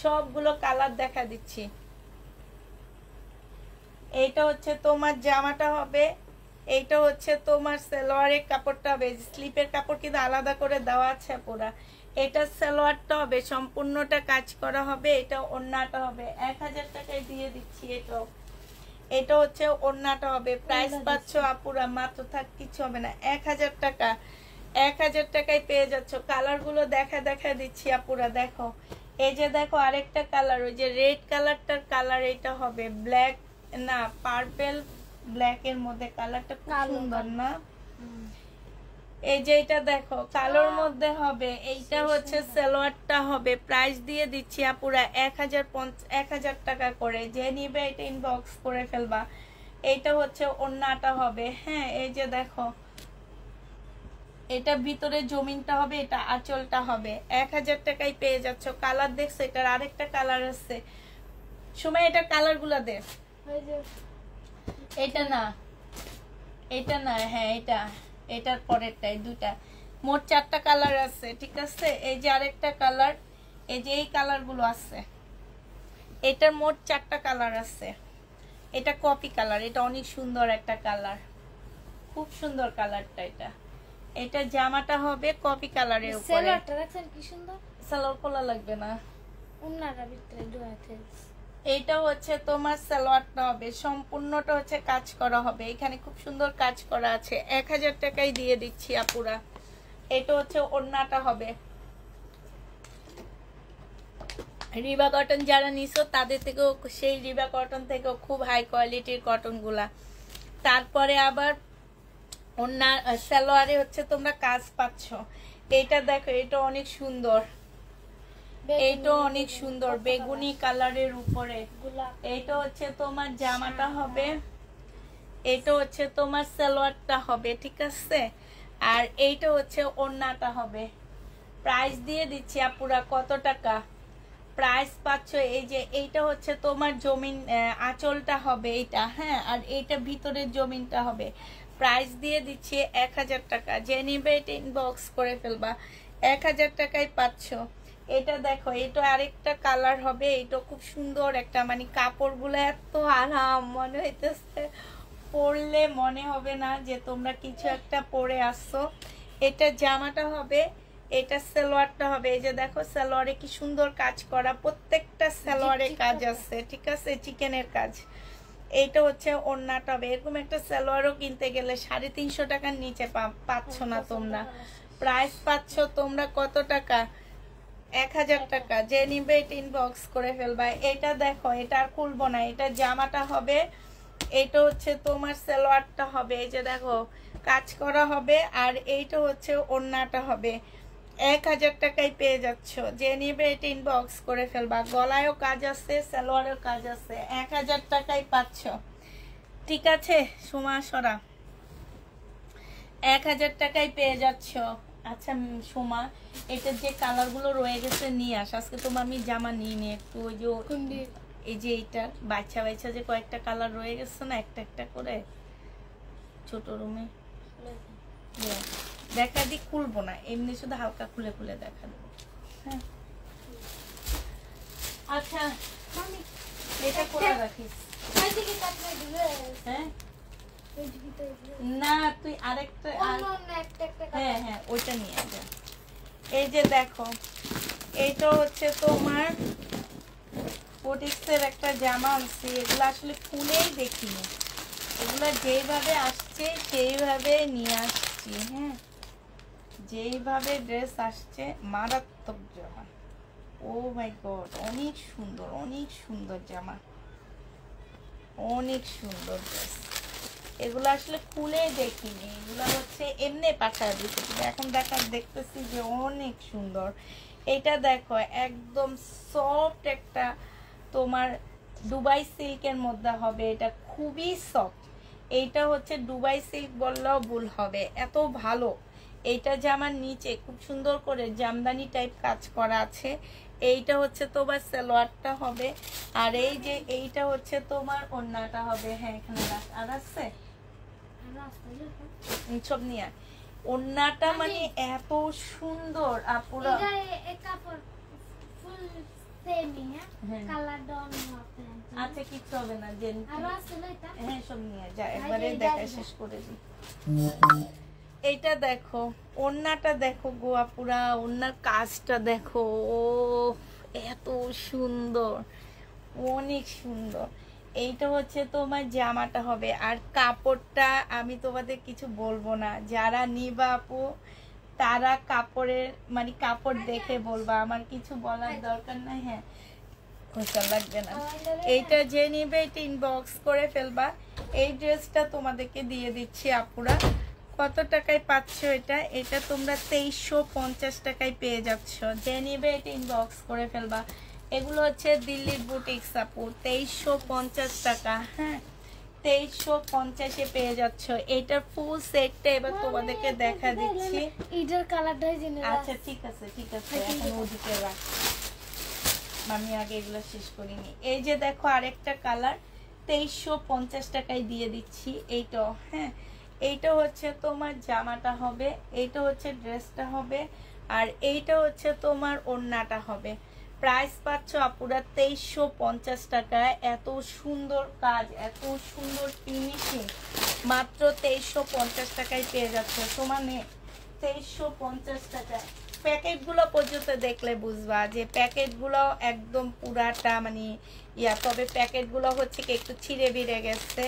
সবগুলো কালার দেখা দিচ্ছি। এইটা হচ্ছে তোমার জামাটা হবে, এইটা হচ্ছে তোমার সালোয়ারের কাপড়টা হবে। স্লিপের কাপড় কিন্তু আলাদা করে দেওয়া আছে পুরা। এটা সালোয়ারটা হবে, সম্পূর্ণটা কাজ করা হবে। এটা ওড়নাটা হবে। 1000 টাকায় দিয়ে দিচ্ছি। এটা হচ্ছে ওড়নাটা হবে। প্রাইস পাচ্ছ আপুরা মাত্র, থাক কিছু হবে না, 1000 টাকা। 1000 টাকায় পেয়ে যাচ্ছ। কালার গুলো দেখা দিচ্ছি আপুরা। দেখো এই যে দেখো আরেকটা কালার, ওই যে রেড কালারটার কালার এটা হবে, ব্ল্যাক না পার্পল ব্ল্যাক এর মধ্যে কালারটা খুব সুন্দর না? এই যে এটা দেখো কালোর মধ্যে হবে। এইটা হচ্ছে সালোয়ারটা হবে। প্রাইস দিয়ে দিচ্ছি আপুরা 1000 টাকা করে। যে নিবে এটা ইনবক্স করে ফেলবা। এইটা হচ্ছে ওড়নাটা হবে, হ্যাঁ এই যে দেখো এটা ভিতরে জমিনটা হবে, এটা আঁচলটা হবে। 1000 টাকায় পেয়ে যাচ্ছ। কালার দেখছো? এটার আরেকটা কালার আছে। সময় এটা কালার গুলা দে। এটা না, এটা না, হ্যাঁ এটার পরেরটাই দুটা, মোট 4টা কালার আছে, ঠিক আছে? এই যে আরেকটা কালার, এই যে এই কালার গুলো আছে, এটার মোট 4টা কালার আছে। এটা কপি কালার, এটা অনেক সুন্দর একটা কালার, খুব সুন্দর কালারটা। এটা জামাটা হবে কপি কালারের উপরে। সালোয়ারটা দেখছেন কি সুন্দর। সালোয়ার খোলা লাগবে না, ওন্নাটা ভিতরে দুয়াতে। এইটা হচ্ছে তোমার সালোয়ারটা হবে, সম্পূর্ণটা হচ্ছে কাজ করা হবে। এখানে খুব সুন্দর কাজ করা আছে। 1000 টাকায় দিয়ে দিচ্ছি আপুরা। এটা হচ্ছে ওড়নাটা হবে। রিবা কটন যারা নিছো তাদের থেকেও, সেই রিবা কটন থেকেও খুব হাই কোয়ালিটির কটন গুলা। তারপরে আবার ওড়না সালোয়ারে হচ্ছে তোমরা কাজ পাচ্ছ। এটা দেখো, এটা অনেক সুন্দর, এইটা অনেক সুন্দর বেগুনি কালারের উপরে। এইটা হচ্ছে তোমার জামাটা হবে, এটা হচ্ছে তোমার সালোয়ারটা হবে, ঠিক আছে? আর এইটা হচ্ছে ওড়নাটা হবে। প্রাইস দিয়ে দিচ্ছি আপুরা কত টাকা? প্রাইস পাচ্ছ এই যে এইটা হচ্ছে তোমার জমিন আঁচলটা হবে এইটা, হ্যাঁ আর এইটা ভিতরের জমিনটা হবে। প্রাইস দিয়ে দিচ্ছি 1000 টাকা। যে নিবে এটা ইনবক্স করে ফেলবা। 1000 টাকায় পাচ্ছ। এটা দেখো, এটা আরেকটা কালার হবে। এটা খুব সুন্দর একটা, মানে কাপড়গুলো এত আরাম, মনে হইতেছে পরলে মনে হবে না যে তোমরা কিছু একটা পরে আসছো। এটা জামাটা হবে, এটা সালোয়ারটা হবে। এই যে দেখো সালোয়ারে কি সুন্দর কাজ করা, প্রত্যেকটা সালোয়ারে কাজ আছে, ঠিক আছে? চিকেনের কাজ। এইটা হচ্ছে ওড়নাটা হবে। এরকম একটা সালোয়ারও কিনতে গেলে 350 টাকার নিচে পাচ্ছ না তোমরা। প্রাইস পাচ্ছ তোমরা কত টাকা? 1000 টাকা। যে নিবে এটা ইনবক্স করে ফেলবা। এটা দেখো, এটা আর খুলবো না। এটা জামাটা হবে, এটা হচ্ছে তোমার সালোয়ারটা হবে। এই যে দেখো কাজ করা হবে, আর এইটা হচ্ছে ওড়নাটা হবে। 1000 টাকায় পেয়ে যাচ্ছ। যে নিবে এটা ইনবক্স করে ফেলবা। গলায়ও কাজ আছে, সালোয়ারেও কাজ আছে। 1000 টাকায় পাচ্ছ, ঠিক আছে? সোমা সরা 1000 টাকায় পেয়ে যাচ্ছ। আচ্ছা সোমা, এটা যে কালারগুলো রয়ে গেছে নিয়ে আস। আজকে তোমার আমি জামা নিয়ে নিয়ে একটু ওই যে এই যে এইটা বাচ্চা বাচ্চা যে কয়েকটা কালার রয়ে গেছে না, একটা একটা করে ছোট রুমে দেখা দি, খুলবো না, এমনি শুধু হালকা খুলে খুলে দেখা দেবো। হ্যাঁ আচ্ছা এটা করে রাখিস। হ্যাঁ না তুই আরেকটা হ্যাঁ হ্যাঁ ওইটা নিয়ে যা। এই যে দেখো, এইটা হচ্ছে তোমার বুটিক্সের একটা জামা আনছি। এগুলো আসলে খুলেই দেখিনি, এগুলো যেইভাবে আসছে সেইভাবে নিয়ে আসছি। হ্যাঁ যেইভাবে ড্রেস আসছে মারাত্মক জামা। ও মাই গড, অনেক সুন্দর, অনেক সুন্দর জামা, অনেক সুন্দর ড্রেস। এগুলো আসলে খুলে দেখিনি, এগুলো হচ্ছে এমনি পাঠায় দিতেছি, এখন দেখতেছি যে অনেক সুন্দর। এটা দেখো একদম সফট একটা তোমার দুবাই সিল্কের মধ্যে হবে, এটা খুবই সফট। এইটা হচ্ছে দুবাই সিল্ক বললেও ভুল হবে, এত ভালো। এইটা জামার নিচে খুব সুন্দর করে জামদানি টাইপ কাজ করা আছে। এইটা হচ্ছে তোমার সালোয়ারটা হবে, আর এই যে এইটা হচ্ছে তোমার ওড়নাটা হবে। হ্যাঁ এখানে আর আছে সব নিয়ে। ওড়নাটা মানে এত সুন্দর আপুরা, আচ্ছা কিচ্ছু হবে না, হ্যাঁ সব নিয়ে যা, একবারে দেখা শেষ করে দিই। এইটা দেখো, ওড়নাটা দেখো গো আপুরা, ওড়নার কাজটা দেখো, ও এত সুন্দর, অনেক সুন্দর। এইটা হচ্ছে তোমার জামাটা হবে, আর কাপড়টা আমি তোমাদের কিছু বলবো না, যারা নিবা আপু তারা কাপড়ের মানে কাপড় দেখে বলবা, আমার কিছু বলার দরকার নাই। হ্যাঁ খোঁচা লাগবে না। এইটা যে নিবে এটা ইনবক্স করে ফেলবা। এই ড্রেসটা তোমাদেরকে দিয়ে দিচ্ছি আপুরা। কত টাকায় পাচ্ছ এটা? এটা তোমরা 2350 টাকায় পেয়ে যাচ্ছ। যে নিবে এটা ইনবক্স করে ফেলবা। এগুলো হচ্ছে দিল্লির বুটিক্স আপু, 2350 টাকা। হ্যাঁ 2350-এ পেয়ে যাচ্ছ। এটার ফুল সেটটা এবার তোমাদেরকে দেখা দিচ্ছি। এটার কালারটাই জেনে। আচ্ছা ঠিক আছে ঠিক আছে, এখন ওদিকে রাখ, আমি আগে এগুলো শেষ করিনি। এই যে দেখো আরেকটা কালার 2350 টাকায় দিয়ে দিচ্ছি এইটা। হ্যাঁ এইটা হচ্ছে তোমার জামাটা হবে, এইটা হচ্ছে ড্রেসটা হবে, আর এইটা হচ্ছে তোমার ওড়নাটা হবে। প্রাইস পাচ্ছ আপুরা 2350 টাকায়। এত সুন্দর কাজ, এত সুন্দর ফিনিশিং, মাত্র 2350 টাকায় পেয়ে যাচ্ছ। সমানে 2350 টাকায়। প্যাকেটগুলো পর্যন্ত দেখলে বুঝবা যে প্যাকেটগুলো একদম পুরাটা মানে ইয়া, তবে প্যাকেটগুলো হচ্ছে কি একটু ছিঁড়ে বেড়ে গেছে,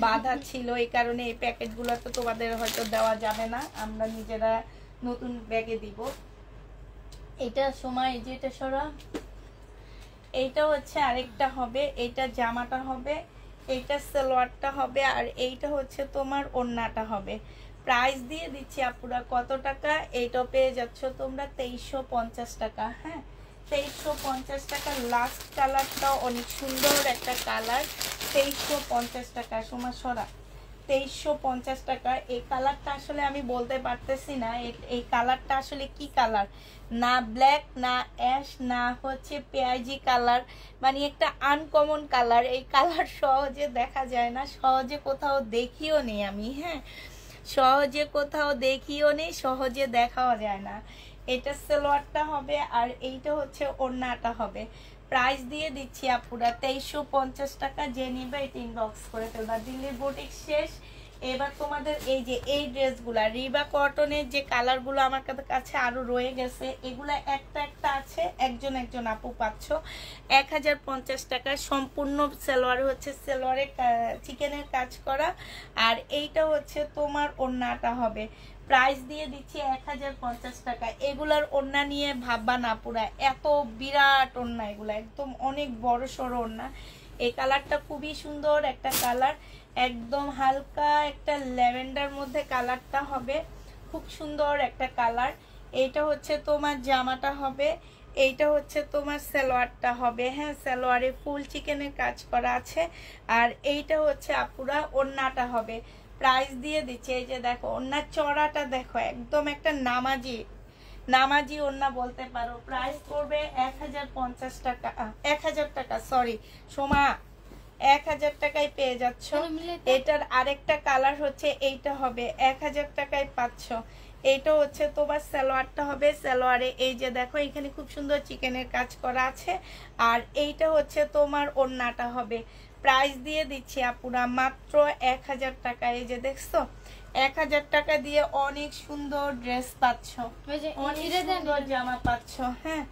বাধা ছিল, এই কারণে এই প্যাকেটগুলো তো তোমাদের হয়তো দেওয়া যাবে না, আমরা নিজেরা নতুন ব্যাগে দিব। এটা সময় এই যে এটা সরা, এইটা হচ্ছে আরেকটা হবে, এইটা জামাটা হবে, এইটা সালোয়ারটা হবে, আর এইটা হচ্ছে তোমার ওড়নাটা হবে। প্রাইস দিয়ে দিচ্ছি আপুরা কত টাকা? এইটা পেয়ে যাচ্ছ তোমরা 2350 টাকা। হ্যাঁ 2350 টাকা। লাস্ট কালারটাও অনেক সুন্দর একটা কালার, 2350 টাকা। সোমা সরা 2350 টাকা। এই কালারটা আসলে আমি বলতে পারতেছি না এই কালারটা আসলে কি কালার, না ব্ল্যাক না অ্যাশ না হচ্ছে পেঁয়াজি কালার, মানে একটা আনকমন কালার। এই কালার সহজে দেখা যায় না, সহজে কোথাও দেখিও নেই আমি। হ্যাঁ সহজে কোথাও দেখিও নেই, সহজে দেখাও যায় না। এটা সালোয়ারটা হবে, আর এইটা হচ্ছে ওড়নাটা হবে। প্রাইস দিয়ে দিচ্ছি আপুরা 2350 টাকা। যে নিবে এটা ইনবক্স করে ফেলবা। দিল্লির বুটিক শেষ। এবার তোমাদের এই যে এই ড্রেসগুলা রিবা কটনের যে কালারগুলো আমার কাছে আরো রয়ে গেছে, এগুলা একটা একটা আছে, একজন একজন আপু পাচ্ছ 1050 টাকা। সম্পূর্ণ সালোয়ার হচ্ছে সালোয়ারে চিকেনের কাজ করা, আর এইটা হচ্ছে তোমার ওড়নাটা হবে। প্রাইস দিয়ে দিচ্ছি 1050 টাকা। এগুলার ওড়না নিয়ে ভাববা না পুরা, এত বিরাট ওড়না, এগুলা একদম অনেক বড় সড়ো ওড়না। এই কালারটা খুবই সুন্দর একটা কালার, একদম হালকা একটা ল্যাভেন্ডার মধ্যে কালারটা হবে, খুব সুন্দর একটা কালার। এইটা হচ্ছে তোমার জামাটা হবে, এইটা হচ্ছে তোমার সালোয়ারটা হবে। হ্যাঁ সালোয়ারে ফুল চিকেনের কাজ করা আছে, আর এইটা হচ্ছে আপুরা ওড়নাটা হবে। প্রাইস দিয়ে দিচ্ছি। এই যে দেখো ওনার চড়াটা দেখো, একদম একটা নামাজি ওন্না বলতে পারো। প্রাইস করবে 1050 টাকা, 1000 টাকা, সরি সোমা, 1000 টাকায় পেয়ে যাচ্ছ। এটার আরেকটা কালার হচ্ছে এইটা হবে, 1000 টাকায় পাচ্ছ। এইটা হচ্ছে তোমার সালোয়ারটা হবে, সালোয়ারে এই যে দেখো এখানে খুব সুন্দর চিকেনের কাজ করা আছে। আর এইটা হচ্ছে তোমার ওন্নাটা হবে। প্রাইস দিয়ে দিচ্ছি আপুরা মাত্র 1000 টাকা। এই যে দেখছো 1000 টাকা দিয়ে অনেক সুন্দর ড্রেস পাচ্ছ, অনেক সুন্দর জামা পাচ্ছ। হ্যাঁ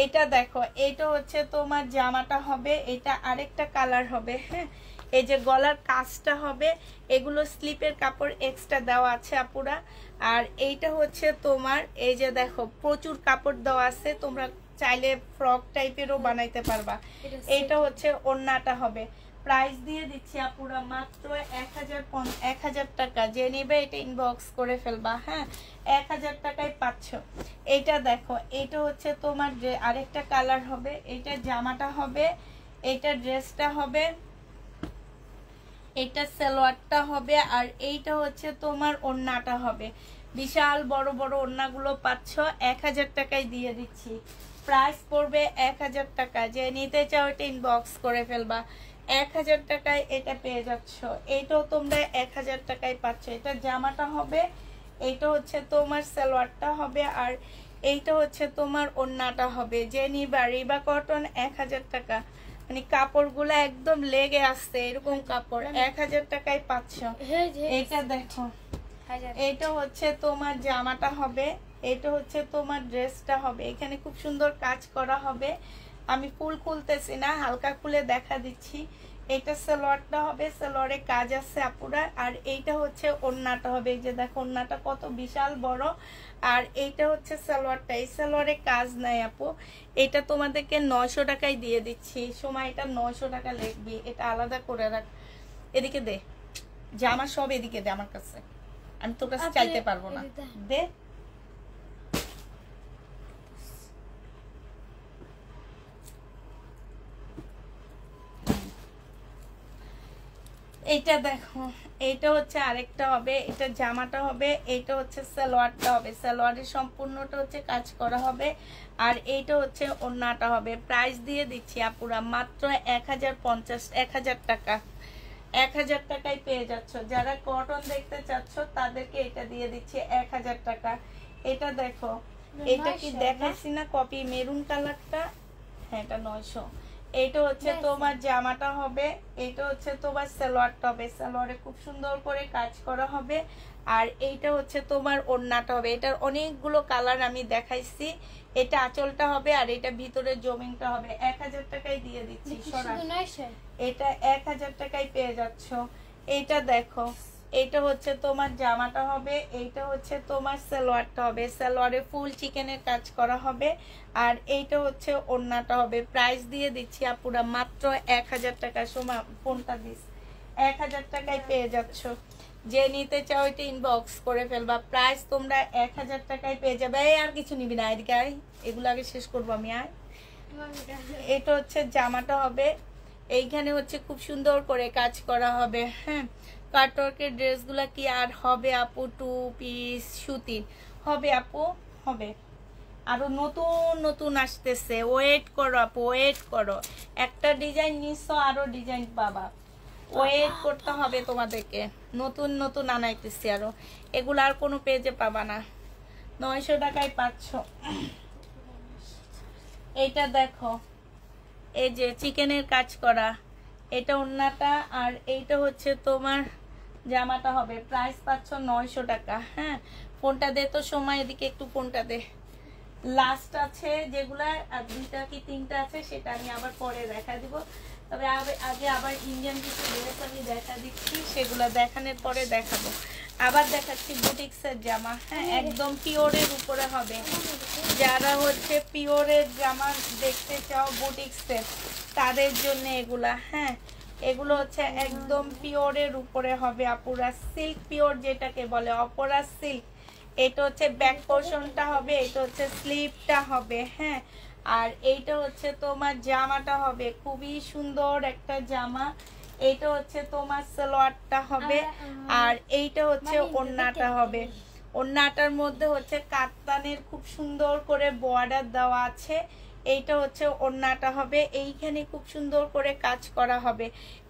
এটা দেখো, এটা হচ্ছে তোমার জামাটা হবে, এটা আরেকটা কালার হবে। হ্যাঁ এই যে গলার কাজটা হবে, এগুলো স্লিপের কাপড় এক্সট্রা দেওয়া আছে আপুরা। আর এইটা হচ্ছে তোমার এই যে দেখো প্রচুর কাপড় দেওয়া আছে, তোমরা চাইলে ফ্রক টাইপেরও বানাইতে পারবা। এইটা হচ্ছে ওড়নাটা হবে। প্রাইস দিয়ে দিচ্ছি আপুরা মাত্র 1000 টাকা। যে নেবে এটা ইনবক্স করে ফেলবা। হ্যাঁ 1000 টাকায় পাচ্ছ। এইটা দেখো, এটা হচ্ছে তোমার যে আরেকটা কালার হবে, এইটা জামাটা হবে, এইটা ড্রেসটা হবে, এটা সালোয়ারটা হবে, আর এইটা হচ্ছে তোমার ওড়নাটা হবে। বিশাল বড় বড় ওড়নাগুলো পাচ্ছ 1000 টাকায় দিয়ে দিচ্ছি। প্রাইস পড়বে 1000 টাকা। যে নিতে চাও এটা ইনবক্স করে ফেলবা। 1000 টাকায় এটা পেয়ে যাচ্ছ। এইটাও তোমরা 1000 টাকায় পাচ্ছ। এটা জামাটা হবে, এইটা হচ্ছে তোমার সালোয়ারটা হবে, আর এইটা হচ্ছে তোমার ওড়নাটা হবে। যে নিবা রিবা কটন 1000 টাকা, মানে কাপড়গুলো একদম লেগে আসছে এরকম কাপড় 1000 টাকায় পাচ্ছ। এটা দেখো, এটা হচ্ছে তোমার জামাটা হবে, এটা হচ্ছে তোমার ড্রেসটা হবে। এখানে খুব সুন্দর কাজ করা হবে। আমি ফুল খুলতেছি না, হালকা খুলে দেখা দিচ্ছি। এটা সালোয়ারটা হবে, সালোয়ারে কাজ আছে আপুরা। আর এইটা হচ্ছে ওড়নাটা হবে। এই যে দেখো ওড়নাটা কত বিশাল বড়। আর এইটা হচ্ছে সালোয়ারটা, এই সালোয়ারে কাজ নাই আপু। এটা তোমাদেরকে 900 টাকায় দিয়ে দিচ্ছি। সময় এটা 900 টাকা লিখবি, এটা আলাদা করে রাখ। এদিকে দে, জামা সব এদিকে দে আমার কাছে, আমি তোর কাছে চাইতে পারবো না। দে এইটা দেখো, এইটা হচ্ছে আরেকটা হবে, এটা জামাটা হবে, এইটা হচ্ছে সালোয়ারটা হবে, সালোয়ারের সম্পূর্ণটা হচ্ছে কাজ করা হবে। আর এইটা হচ্ছে ওড়নাটা হবে। প্রাইস দিয়ে দিচ্ছি আপুরা মাত্র 1000 টাকা। 1000 টাকায় পেয়ে যাচ্ছ। যারা কটন দেখতে চাচ্ছ তাদেরকে এটা দিয়ে দিচ্ছি 1000 টাকা। এটা দেখো, এটা কি দেখাইছি না কপি মেরুন কালারটা? হ্যাঁ এটা 900। এইটা হচ্ছে তোমার জামাটা হবে, এটা হচ্ছে তোমার সালোয়ারটা হবে, সালোয়ারে খুব সুন্দর করে কাজ করা হবে। আর এইটা হচ্ছে তোমার ওড়নাটা হবে। এটার অনেকগুলো কালার আমি দেখাইছি। এটা আঁচলটা হবে, আর এটা ভিতরে জমিংটা হবে। 1000 টাকায় দিয়ে দিচ্ছি। এটা 1000 টাকায় পেয়ে যাচ্ছ। এইটা দেখো, এইটা হচ্ছে তোমার জামাটা হবে, এইটা হচ্ছে তোমার সালোয়ারটা হবে, সালোয়ারে ফুল চিকেনের কাজ করা হবে। আর এইটা হচ্ছে ওড়নাটা হবে। প্রাইস দিয়ে দিচ্ছি আপুরা মাত্র 1000 টাকা। সময় ফোনটা দিস, 1000 টাকায় পেয়ে যাচ্ছ। যে নিতে চাও এটা ইনবক্স করে ফেলবা। প্রাইস তোমরা 1000 টাকায় পেয়ে যাবে। আর কিছু নিবি না, এদিকে আয়, এগুলো আগে শেষ করবো আমি। আয়, এটা হচ্ছে জামাটা হবে, এইখানে হচ্ছে খুব সুন্দর করে কাজ করা হবে। হ্যাঁ কাটওয়ার্কের ড্রেসগুলা কি আর হবে আপু? 2 পিস সুতির হবে আপু, হবে। আরো নতুন নতুন আসতেছে, ওয়েট করো আপু, ওয়েট করো। একটা ডিজাইন নিচ্ছ, আরো ডিজাইন পাবা, ওয়েট করতে হবে তোমাদেরকে। নতুন নতুন আনাইতেছি আরো, এগুলো আর কোনো পেজে পাবা না। 900 টাকায় পাচ্ছ। এইটা দেখো, এই যে চিকেনের কাজ করা, এটা ওড়নাটা, আর এইটা হচ্ছে তোমার জামাটা হবে। প্রাইস পাচ্ছ 900 টাকা। হ্যাঁ ফোনটা দে তো সময়, এদিকে একটু ফোনটা দে। লাস্ট আছে যেগুলা, আর 2টা কি 3টা আছে সেটা আমি আবার পরে দেখা দিব। তবে আগে আবার ইন্ডিয়ান কিছু ড্রেস আমি দেখা দিচ্ছি, সেগুলা দেখানোর পরে দেখাবো। আবার দেখাচ্ছি বুটিক্সের জামা। হ্যাঁ একদম পিওরের উপরে হবে। যারা হচ্ছে পিওরের জামা দেখতে চাও বুটিক্সের, তাদের জন্য এগুলা। হ্যাঁ এগুলো হচ্ছে একদম পিওরের উপরে হবে আপুরা, সিল্ক পিওর যেটাকে বলে, অপরা সিল্ক। এটা হচ্ছে ব্যাক পোর্শনটা হবে, এটা হচ্ছে স্লিভটা হবে। হ্যাঁ আর এইটা হচ্ছে তোমার জামাটা হবে, খুবই সুন্দর একটা জামা। এইটা হচ্ছে তোমার সালোয়ারটা হবে, আর এইটা হচ্ছে ওড়নাটা হবে। ওড়নাটার মধ্যে হচ্ছে কাতানের খুব সুন্দর করে বর্ডার দেওয়া আছে। এইটা হচ্ছে ওড়নাটা হবে, এইখানে খুব সুন্দর করে কাজ করা হবে।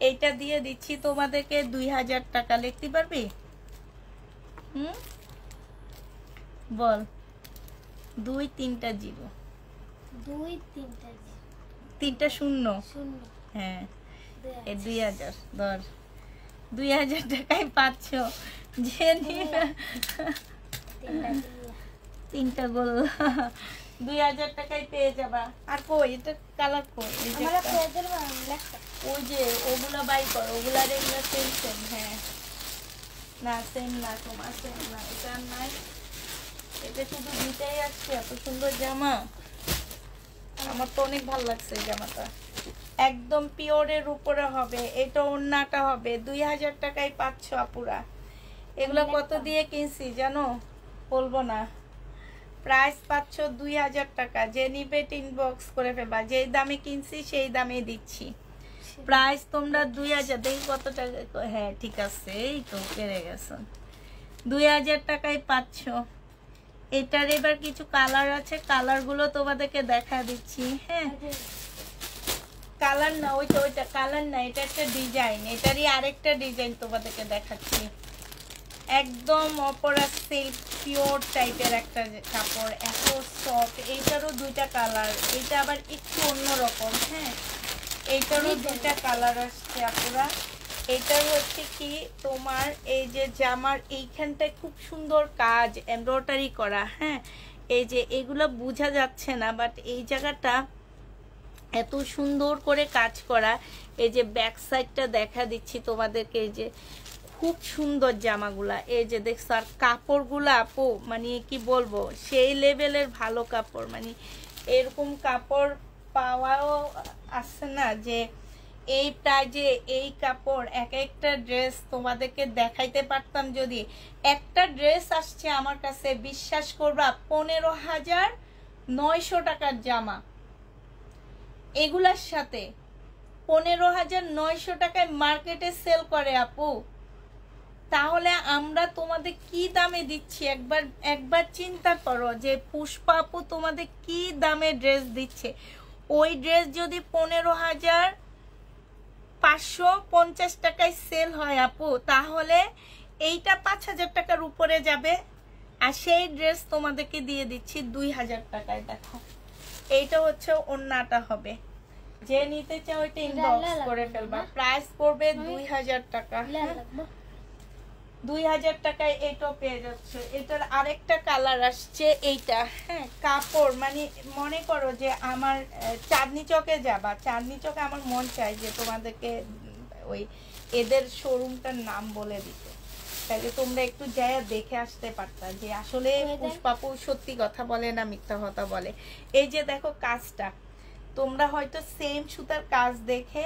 এইটা দিয়ে দিচ্ছি তোমাদেরকে 2000 টাকা। লিখতে পারবি? বল। 2 3টা 0, 2 3টা 3টা 0। 0। হ্যাঁ, 2000 ধর। 2000 টাকায় পাচ্ছ। যে নিবে 3টা গোল 2000 টাকায় পেয়ে যাবা। আর কই এটা কালার কই? এই যে ওই যে ওগুলা বাই কর, ওগুলার এগুলা সেম সেম। হ্যাঁ না সেম না, তোমার সেম না, এটা নাই। এটা শুধু দুইটাই আসছে, এত সুন্দর জামা। আমার তো অনেক ভালো লাগছে এই জামাটা, একদম পিওরের উপরে হবে। এটা ওড়নাটা হবে। 2000 টাকায় পাচ্ছ আপুরা। এগুলো কত দিয়ে কিনছি জানো? বলবো না। প্রাইস পাচ্ছ 2000 টাকা। যে নিবে ইনবক্স করে ফেলবা। যেই দামে কিনছি সেই দামে দিচ্ছি। প্রাইস তোমরা 2000। দেখি কত টাকা। হ্যাঁ ঠিক আছে, এই তো পেরে গেছো। 2000 টাকায় পাচ্ছ। এটার এবার কিছু কালার আছে, কালারগুলো তোমাদেরকে দেখা দিচ্ছি। হ্যাঁ কালার না, ওইটা কালার না, এটা একটা ডিজাইন। এটারই আরেকটা ডিজাইন তোমাদেরকে দেখাচ্ছি। একদম অপরা সিল্ক পিওর টাইপের একটা কাপড়, এত সফট। এইটারও 2টা কালার, এটা আবার একটু অন্যরকম। হ্যাঁ এইটারও 2টা কালার আসছে আপুরা। এটার হচ্ছে কি তোমার এই যে জামার এইখানটায় খুব সুন্দর কাজ এমব্রয়ডারি করা। হ্যাঁ এই যে এগুলো বোঝা যাচ্ছে না, বাট এই জায়গাটা এত সুন্দর করে কাজ করা। এই যে ব্যাক সাইডটা দেখা দিচ্ছি তোমাদেরকে, এই যে খুব সুন্দর জামাগুলা। এই যে দেখছো, আর কাপড়গুলা আপু মানে কি বলবো, সেই লেভেলের ভালো কাপড়। মানে এরকম কাপড় পাওয়াও আসছে না যে এই প্রাইজে এই কাপড়। এক একটা ড্রেস তোমাদেরকে দেখাইতে পারতাম যদি। একটা ড্রেস আসছে আমার কাছে, বিশ্বাস করবা 15,900 টাকার জামা। এগুলার সাথে 15,900 টাকায় মার্কেটে সেল করে আপু। তাহলে আমরা তোমাদের কি দামে দিচ্ছি একবার চিন্তা করো, যে পুষ্পা আপু তোমাদের কি দামে ড্রেস দিচ্ছে। ওই ড্রেস যদি 15,550 টাকায় সেল হয় আপু, তাহলে এইটা 5,000 টাকার উপরে যাবে। আর সেই ড্রেস তোমাদেরকে দিয়ে দিচ্ছি 2,000 টাকায়। দেখো এইটা হচ্ছে ওড়নাটা হবে। যে নিতে চাও ওইটা ইনবক্স করে ফেলবা। প্রাইস পড়বে 2000 টাকা। 2000 টাকায় এটা পেয়ে যাচ্ছে। এটার আরেকটা কালার আসছে এইটা। হ্যাঁ কাপড় মানে মনে করো যে আমার চাঁদনি চকে যাবা, চাঁদনি চকে আমার মন চাই যে তোমাদেরকে ওই এদের শোরুমটার নাম বলে দিতে, তাহলে তোমরা একটু যাইয়া দেখে আসতে পারতা যে আসলে পুষ্পাপু সত্যি কথা বলে না মিথ্যা কথা বলে। এই যে দেখো কাজটা, তোমরা হয়তো সেম সুতার কাজ দেখে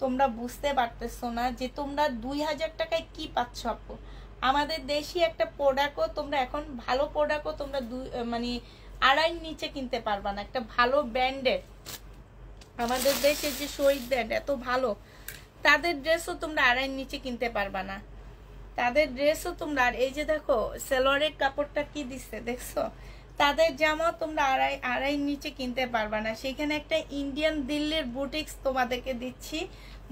তোমরা বুঝতে পারতেছো না যে তোমরা 2000 টাকায় কি পাচ্ছ আপু। আমাদের দেশি একটা প্রোডাক্টও তোমরা এখন ভালো প্রোডাক্টও তোমরা মানে 2.5 নিচে কিনতে পারবা না। একটা ভালো ব্র্যান্ডের, আমাদের দেশে যে শহীদ ব্র্যান্ড এত ভালো, তাদের ড্রেসও তোমরা 2.5 নিচে কিনতে পারবা না। তাদের ড্রেসও তোমরা, আর এই যে দেখো সেলোয়ারের কাপড়টা কি দিচ্ছে দেখছো, তাদের জামা তোমরা 2.5 নিচে কিনতে পারবা না। সেখানে একটা ইন্ডিয়ান দিল্লির বুটিক্স তোমাদেরকে দিচ্ছি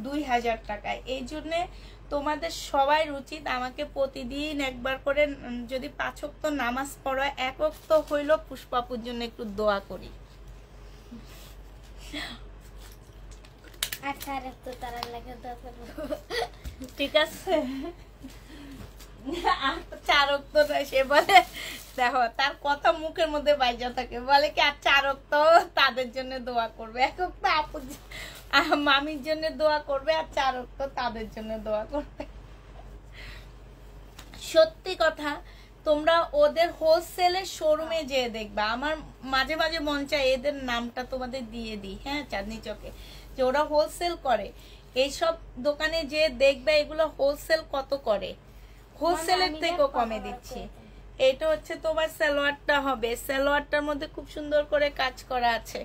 2000 টাকায়। এই জন্যে তোমাদের সবাই উচিত আমাকে প্রতিদিন একবার করে যদি 5 ওয়াক্ত নামাজ পড়ো, 1 ওয়াক্ত হইলো পুষ্পাপুর জন্য একটু দোয়া করি। ঠিক আছে 4 ওয়াক্ত নয়, সে বলে দেখো তার কথা মুখের মধ্যে বাইজা থাকে, বলে কি আর 4 ওয়াক্ত তাদের জন্য দোয়া করবে, 1 ওয়াক্ত আপু মামির জন্য দোয়া করবে, আর 4 ওয়াক্ত তাদের জন্য দোয়া করবে। সত্যি কথা, তোমরা ওদের হোলসেলের শোরুমে যেয়ে দেখবা। আমার মাঝে মাঝে মন চায় এদের নামটা তোমাদের দিয়ে দিই, হ্যাঁ চাঁদনি চকে, যে ওরা হোলসেল করে। এইসব দোকানে যে দেখবে এগুলো হোলসেল কত করে, হোলসেলের থেকেও কমে দিচ্ছি। এটা হচ্ছে তোমার সালোয়ারটা হবে। সালোয়ারটার মধ্যে খুব সুন্দর করে কাজ করা আছে।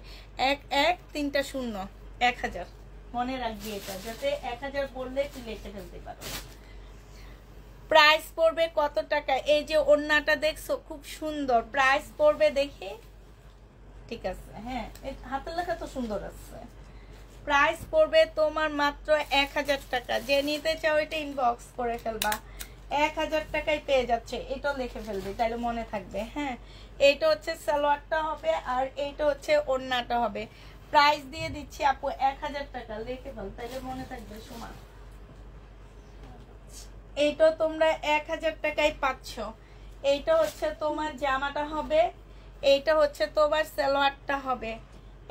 1 1 3টা 0 1000। মনে রাখবি এটা, যাতে 1000 বললে তুই লিখে ফেলতে পারো। প্রাইস পড়বে কত টাকা? এই যে ওড়নাটা দেখছো খুব সুন্দর, প্রাইস পড়বে দেখি, ঠিক আছে হ্যাঁ হাতের লেখা তো সুন্দর আছে। প্রাইস পড়বে তোমার মাত্র 1000 টাকা। যে নিতে চাও এটা ইনবক্স করে ফেলবা, 1000 টাকায় পেয়ে যাচ্ছে। এটা লিখে ফেলবি তাহলে মনে থাকবে। হ্যাঁ এইটা হচ্ছে সালোয়ারটা হবে আর এইটা হচ্ছে ওড়নাটা হবে। প্রাইস দিয়ে দিচ্ছি আপু 1000 টাকা, লিখে ফেল তাহলে মনে থাকবে। সময় এইটা তোমরা 1000 টাকায় পাচ্ছ। এইটা হচ্ছে তোমার জামাটা হবে, এইটা হচ্ছে তোমার সালোয়ারটা হবে,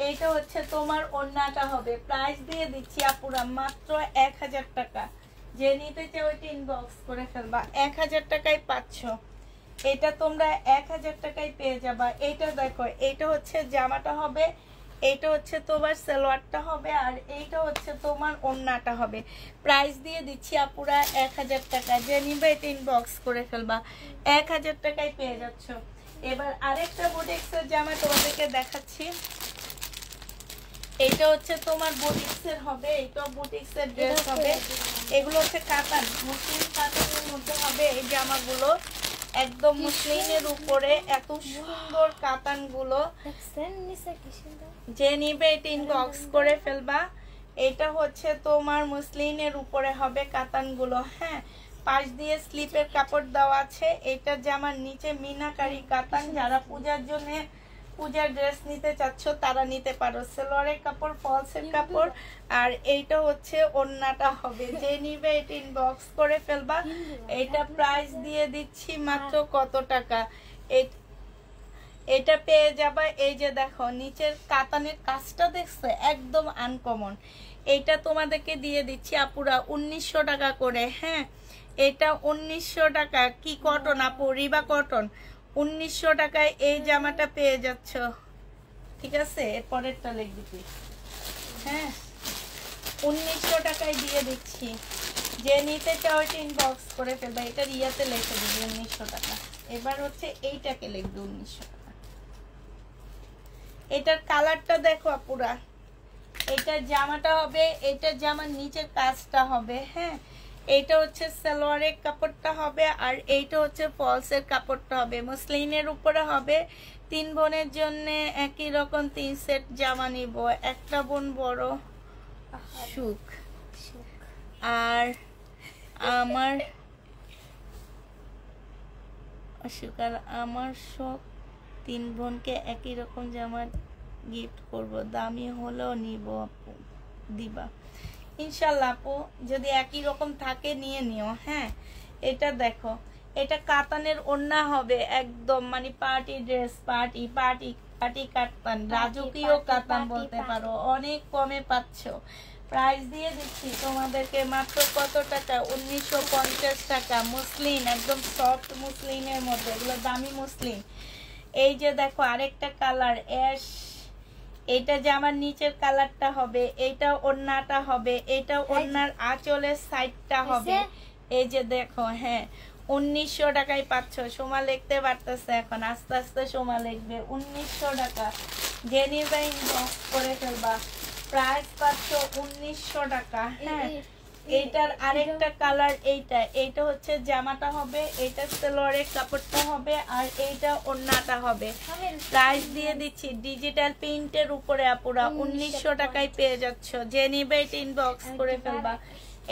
এইটা হচ্ছে তোমার ওড়নাটা হবে। প্রাইস দিয়ে দিচ্ছি আপুরা মাত্র 1000 টাকা। যে নিতে চাও ওইটা ইনবক্স করে ফেলবা, 1000 টাকায় পাচ্ছ। এটা তোমরা 1000 টাকায় পেয়ে যাবা। এইটা দেখো, এইটা হচ্ছে জামাটা হবে, এইটা হচ্ছে তোমার সালোয়ারটা হবে আর এইটা হচ্ছে তোমার ওড়নাটা হবে। প্রাইস দিয়ে দিচ্ছি আপুরা 1000 টাকা। যে নিবে এটা ইনবক্স করে ফেলবা, 1000 টাকায় পেয়ে যাচ্ছ। এবার আরেকটা বুটিক্সের জামা তোমাদেরকে দেখাচ্ছি। এটা হচ্ছে তোমার বুটিক্সের হবে, এইটাও বুটিক্সের ড্রেস হবে। এগুলো হচ্ছে কাতান, মুসলিম কাতানের মধ্যে হবে এই জামাগুলো, একদম মুসলিমের উপরে এত সুন্দর কাতানগুলো। যে নিবে এটা ইনবক্স করে ফেলবা। এটা হচ্ছে তোমার মুসলিমের উপরে হবে কাতানগুলো। হ্যাঁ পাশ দিয়ে স্লিপের কাপড় দেওয়া আছে। এটা জামার নিচে মিনাকারি কাতান। যারা পূজার জন্য পূজার ড্রেস নিতে চাচ্ছ তারা নিতে পারো। সালোয়ারের কাপড়, ফলসের কাপড় আর এইটা হচ্ছে ওড়নাটা হবে। যে নিবে এটা ইনবক্স করে ফেলবা। এটা প্রাইস দিয়ে দিচ্ছি মাত্র কত টাকা? এটা পেয়ে যাবা। এই যে দেখো নিচের কাতানের কাজটা দেখছো একদম আনকমন। এইটা তোমাদেরকে দিয়ে দিচ্ছি আপুরা 1900 টাকা করে। হ্যাঁ এটা 1900 টাকা। কি কটন আপু? রিবা কটন। 1900 টাকায় এই জামাটা পেয়ে যাচ্ছ। ঠিক আছে এরপরেরটা লিখবি তুই। হ্যাঁ 1900 টাকায় দিয়ে দিচ্ছি। যে নিতে চাও এটা ইনবক্স করে ফেলবা। এটা রিয়াতে লিখে দিবি 1900 টাকা। এবার হচ্ছে এইটাকে লিখবি 1900 টাকা। এটার কালারটা দেখো আপুরা, এটা জামাটা হবে, এটা জামার নিচের কাজটা হবে। হ্যাঁ এইটা হচ্ছে সালোয়ারের কাপড়টা হবে আর এইটা হচ্ছে ফলসের কাপড়টা হবে। মসলিনের উপরে হবে। 3 বোনের জন্য একই রকম 3 সেট জামা নিব। একটা বোন বড় সুখ আর আমার সুখ আর আমার শখ। 3 বোনকে একই রকম জামা গিফট করব, দামি হলেও নিব আপু, দিবা ইনশাল্লাহ আপু। যদি একই রকম থাকে নিয়ে নিও। হ্যাঁ এটা দেখো, এটা কাতানের ওড়না হবে একদম, মানে party dress, party party party কাতান, রাজকীয় কাতান বলতে পারো। অনেক কমে পাচ্ছ। প্রাইস দিয়ে দিচ্ছি তোমাদেরকে মাত্র কত টাকা? 1950 টাকা। মুসলিম, একদম সফট মুসলিমের মধ্যে, এগুলো দামি মুসলিম। এই যে দেখো আরেকটা কালার অ্যাশ। এটা জামার নিচের কালারটা হবে, এইটা ওড়নাটা হবে, এটা ওড়নার আঁচলের সাইডটা হবে। এই যে দেখো, হ্যাঁ 1900 টাকায় পাচ্ছ। সোমা লিখতে পারতেছে এখন, আস্তে আস্তে সোমা লিখবে। 1900 টাকা। যে নিবে ইনবক্স করে ফেলবা। প্রাইস পাচ্ছ 1900 টাকা। হ্যাঁ এইটার আরেকটা কালার এইটা। এইটা হচ্ছে জামাটা হবে, এইটা সালোয়ারের কাপড়টা হবে আর এইটা ওড়নাটা হবে। প্রাইস দিয়ে দিচ্ছি ডিজিটাল প্রিন্টের উপরে আপুরা 1900 টাকায় পেয়ে যাচ্ছ। যে নিবে এটা ইনবক্স করে ফেলবা।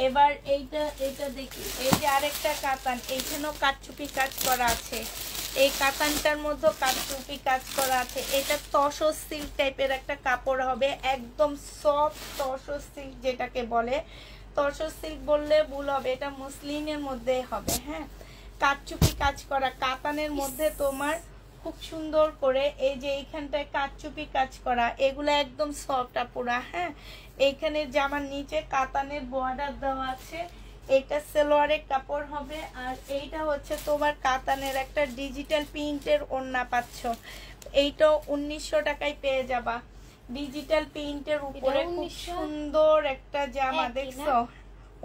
এবার এইটা দেখি। এই যে আরেকটা কাতান, এইখানেও কাটচুপি কাজ করা আছে। এই কাতানটার মধ্যে কাটচুপি কাজ করা আছে। এটা তসর সিল্ক টাইপের একটা কাপড় হবে, একদম সফট তসর সিল্ক যেটাকে বলে। তসর সিল্ক বললে ভুল হবে, এটা মুসলিনের মধ্যে হবে। হ্যাঁ কাটচুপি কাজ করা কাতানের মধ্যে তোমার খুব সুন্দর করে এই যে এইখানটায় কাটচুপি কাজ করা, এগুলো একদম সফট আপুরা। হ্যাঁ এইখানে জামার নিচে কাতানের বর্ডার দেওয়া আছে। এটা সালোয়ারের কাপড় হবে আর এইটা হচ্ছে তোমার কাতানের একটা ডিজিটাল প্রিন্টের ওড়না পাচ্ছ। এইটাও 1900 টাকায় পেয়ে যাবা। ডিজিটাল প্রিন্টের উপরে খুব সুন্দর একটা জামা দেখছো,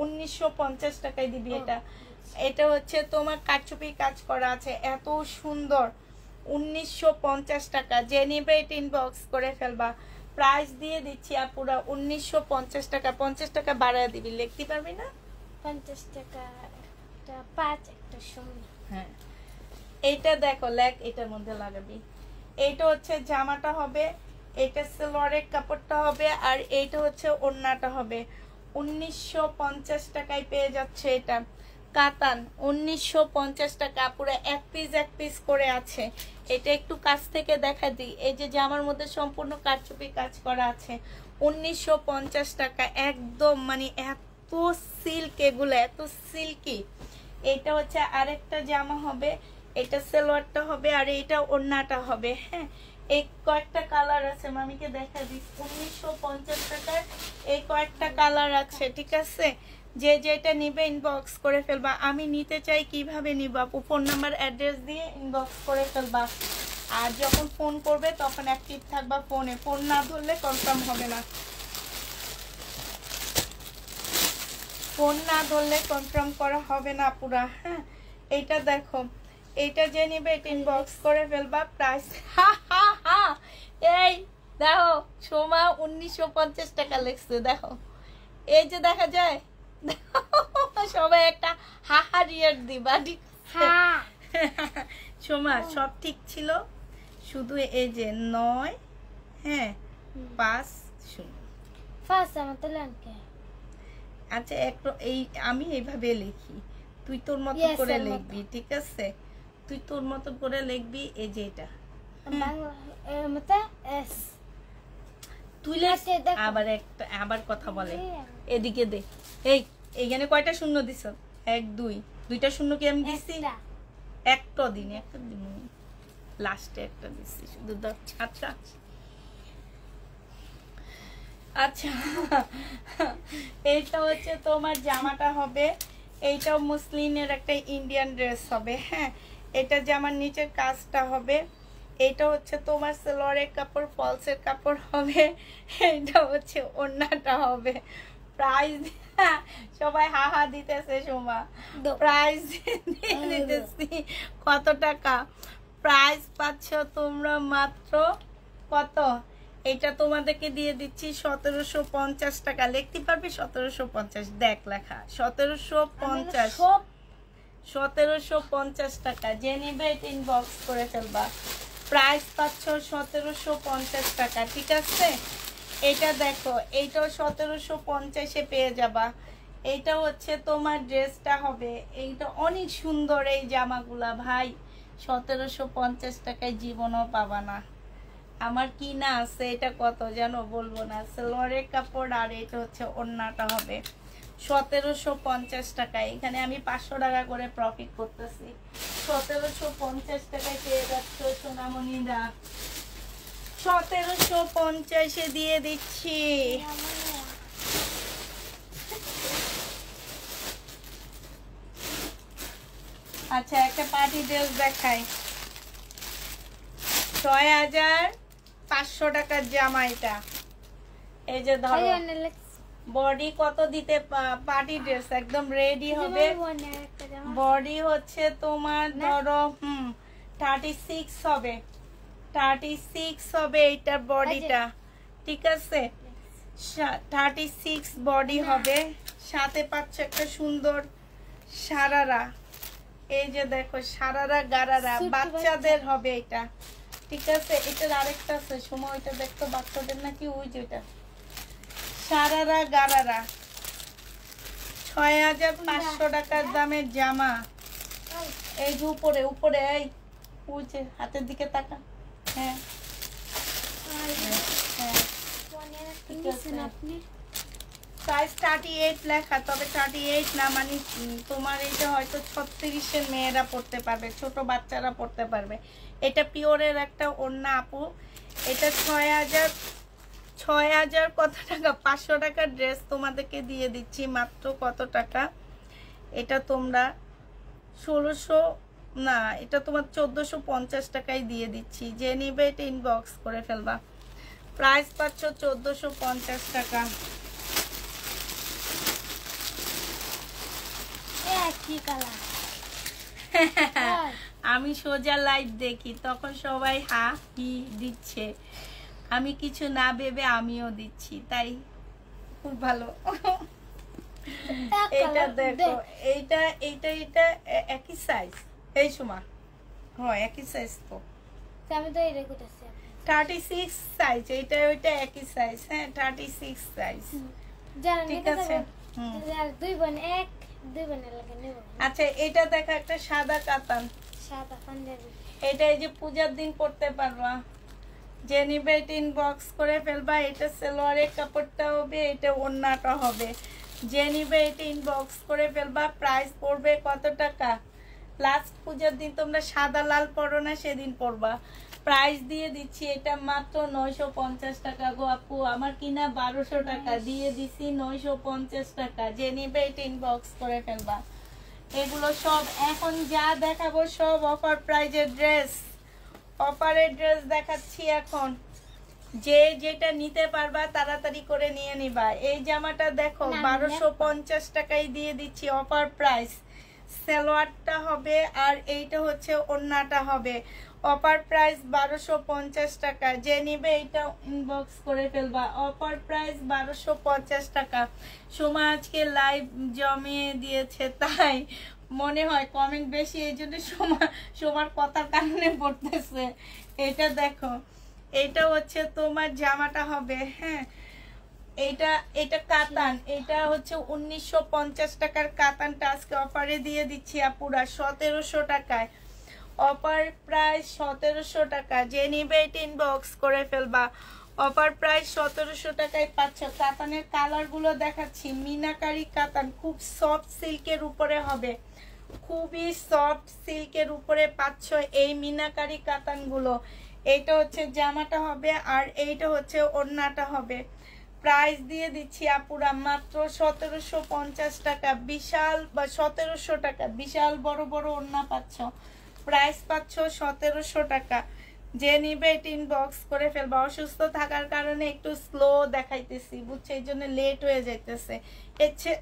1950 টাকায় দিবি এটা। এটা হচ্ছে তোমার কাটচুপি কাজ করা আছে, এত সুন্দর, 1950 টাকা। যে নিবে এটা ইনবক্স করে ফেলবা। প্রাইস দিয়ে দিচ্ছি আপুরা 1950 টাকা। 50 টাকা বাড়ায় দিবি, লিখতে পারবি না? 50 টাকা একটা 5 একটা 0। হ্যাঁ, এইটা দেখো লেখ, এটার মধ্যে লাগাবি। এইটা হচ্ছে জামাটা হবে, এটা সালোয়ারের কাপড়টা হবে, আর এইটা হচ্ছে ওড়নাটা হবে। 1950 টাকায় পেয়ে যাচ্ছে এটা। কাতান 1950 টাকা পুরো এক পিস করে আছে। এটা একটু কাছ থেকে দেখা দিই, এই যে জামার মধ্যে সম্পূর্ণ কারচুপি কাজ করা আছে। 1950 টাকা একদম, মানে এত সিল্ক, এগুলো এত সিল্কি। এটা হচ্ছে আরেকটা জামা হবে, এটা সালোয়ারটা হবে, আর এটা ওড়নাটা হবে। হ্যাঁ, এই কয়েকটা কালার আছে, মামিকে দেখা দিস। 1950 টাকার এই কয়েকটা কালার আছে, ঠিক আছে? যে যেটা নিবে ইনবক্স করে ফেলবা। আমি নিতে চাই, কিভাবে নিব আপু? ফোন নাম্বার অ্যাড্রেস দিয়ে ইনবক্স করে ফেলবা। আর যখন ফোন করবে তখন অ্যাক্টিভ থাকবা ফোনে, ফোন না ধরলে কনফার্ম হবে না। ফোন না ধরলে কনফার্ম করা হবে না পুরা। হ্যাঁ, এইটা দেখো, এইটা যে নিবে এটা ইনবক্স করে ফেলবা। প্রাইস এই দেখো সোমা 1950 টাকা লিখছে, দেখো এই যে দেখা যায়। সবাই একটা হাহা রিয়াক্ট দিবা, ঠিক হ্যাঁ সোমা সব ঠিক ছিল, শুধু এই যে 9 হ্যাঁ 5 0। ফার্স্ট আমার তো লঙ্কা। আচ্ছা একটু এই আমি এইভাবে লিখি, তুই তোর মতো Yes, করে এর মতো। লিখবি, ঠিক আছে? তুই তোর মতো করে লিখবি। এই যে এটা বাংলা মতে এস। তুই লেখ। আচ্ছা, দেখো। আবার কথা বলে, এদিকে দে। এই এইখানে কয়টা শূন্য দিছ? 1 2 দুইটা শূন্য কি আমি দিছি? একটা দিন লাস্টে একটা দিছি শুধু। আচ্ছা আচ্ছা, এইটা হচ্ছে তোমার জামাটা হবে, এইটাও মুসলিমের একটা ইন্ডিয়ান ড্রেস হবে। হ্যাঁ, এটা জামার নিচের কাজটা হবে। এটা হচ্ছে তোমার সালোয়ারের কাপড়, ফলসের কাপড় হবে। এটা হচ্ছে ওড়নাটা হবে। প্রাইস সবাই হাহা দিতেছে সোমা, প্রাইস দিয়ে দিতেছি। কত টাকা প্রাইস পাচ্ছ তোমরা? মাত্র কত? এটা তোমাদেরকে দিয়ে দিচ্ছি 1750 টাকা। লিখতে পারবি 1750? দেখ লেখা 1750। 1750 টাকা। যে নিবে এটা ইনবক্স করে ফেলবা। প্রাইস পাচ্ছ 1750 টাকা, ঠিক আছে? এটা দেখো, এইটাও 1750-এ পেয়ে যাবা। এইটা হচ্ছে তোমার ড্রেসটা হবে। এইটা অনেক সুন্দর এই জামাগুলা ভাই, 1750 টাকায় জীবনও পাবা না। আমার কি না আছে, এটা কত জানো? বলবো না। সালোয়ারের কাপড়, আর এটা হচ্ছে ওড়নাটা হবে 1750 টাকা। এখানে আমি 500 টাকা করে প্রফিট করতেছি। 1750 টাকায় পেয়ে যাচ্ছ সোনামণিরা। 1750-এ দিয়ে দিচ্ছি। আচ্ছা একটা পার্টি ড্রেস দেখাই, 6500 টাকার জামা এটা। এই যে ধরো, বডি কত দিতে, পার্টি ড্রেস একদম রেডি হবে। বডি হচ্ছে তোমার ধরো 36 হবে, 36 হবে এইটার বডিটা, ঠিক আছে? 36 বডি হবে। সাথে পাচ্ছ একটা সুন্দর সারারা। এই যে দেখো সারারা গারারা, বাচ্চাদের হবে এটা, ঠিক আছে? এটার আরেকটা আছে সময়, ওইটা দেখতো বাচ্চাদের নাকি, ওই যে ওইটা সারারা গারারা। 6500 টাকার দামের জামা। এই যে উপরে উপরে, এই ওই যে হাতের দিকে তাকা। হ্যাঁ হ্যাঁ, প্রাইস 38 লেখা, তবে 38 না, মানে তোমার এইটা হয়তো 36-এর মেয়েরা পড়তে পারবে, ছোট বাচ্চারা পড়তে পারবে। এটা পিওরের একটা ওড়না আপু। এটা 6000 কত টাকা? 500 টাকার ড্রেস তোমাদেরকে দিয়ে দিচ্ছি মাত্র কত টাকা? এটা তোমরা 1600 না, এটা তোমার 1450 টাকায় দিয়ে দিচ্ছি। যে নিবে এটা ইনবক্স করে ফেলবা। প্রাইস পাচ্ছ 1450 টাকা। আমি সোজা লাইভ দেখি, তখন সবাই হা হি দিচ্ছে। আমি কিছু না ভেবে আমিও দিচ্ছি, তাই খুব ভালো। এটা দেখো, এইটা এইটা এটা একই সাইজ, এই সময় হয় একই সাইজ তো, আমি তো এটা করতেছি 36 সাইজ, এটা ওইটা একই সাইজ। হ্যাঁ 36 সাইজ, ঠিক আছে। দুই বোন এক, দুই বোনের লাগে নেব। আচ্ছা এটা দেখো একটা সাদা কাতান, সাদা পাঞ্জাবি, এটা এই যে পূজার দিন পড়তে পারবা, যে নিবে এটা ইনবক্স করে ফেলবা। এটা সালোয়ারের কাপড়টা হবে, এটা ওড়নাটা হবে। যে নিবে এটা ইনবক্স করে ফেলবা। প্রাইস পড়বে কত টাকা? লাস্ট পূজার দিন তোমরা সাদা লাল পরো না, সেদিন পরবা। প্রাইস দিয়ে দিচ্ছি এটা মাত্র 950 টাকা গো আপু, আমার কিনা 1200 টাকা, দিয়ে দিছি 950 টাকা। যে নিবে এটা ইনবক্স করে ফেলবা। এগুলো সব এখন যা দেখাবো সব অফার প্রাইজের ড্রেস, অফারের ড্রেস দেখাচ্ছি এখন। যে যেটা নিতে পারবা তাড়াতাড়ি করে নিয়ে নিবা। এই জামাটা দেখো 1250 টাকায় দিয়ে দিচ্ছি অফার প্রাইস। সালোয়ারটা হবে আর এইটা হচ্ছে ওড়নাটা হবে। অফার প্রাইস 1250 টাকা। যে নিবে এটা ইনবক্স করে ফেলবা। অফার প্রাইস 1250 টাকা। সোমা আজকে লাইভ জমিয়ে দিয়েছে, তাই মনে হয় কমেন্ট বেশি, এই জন্য সোমার কথার কারণে পড়তেছে। এটা দেখো, এটা হচ্ছে তোমার জামাটা হবে। হ্যাঁ এটা কাতান, এটা হচ্ছে 1950 টাকার কাতানটা আজকে অফারে দিয়ে দিচ্ছি আপুরা 1700 টাকায়। অফার প্রাইস 1700 টাকা। যে নিবে এটা ইনবক্স করে ফেলবা। অফার প্রাইস 1700 টাকায় পাচ্ছ। কাতানের কালার গুলো দেখাচ্ছি, মিনাকারি কাতান, খুব সফট সিল্কের উপরে হবে, খুবই সফট সিল্কের উপরে পাচ্ছ এই মিনাকারি কাতান গুলো। এইটা হচ্ছে জামাটা হবে আর এইটা হচ্ছে ওড়নাটা হবে। প্রাইস দিয়ে দিচ্ছি আপুরা মাত্র 1750 টাকা। বিশাল বা 1700 টাকা, বিশাল বড় বড় ওড়না পাচ্ছ। প্রাইস পাচ্ছ 1700 টাকা। যে নিবে এটা ইনবক্স করে ফেলবা। অসুস্থ থাকার কারণে একটু স্লো দেখাইতেছি, বুঝছো, এই জন্য লেট হয়ে যাইতেছে। এর চেয়ে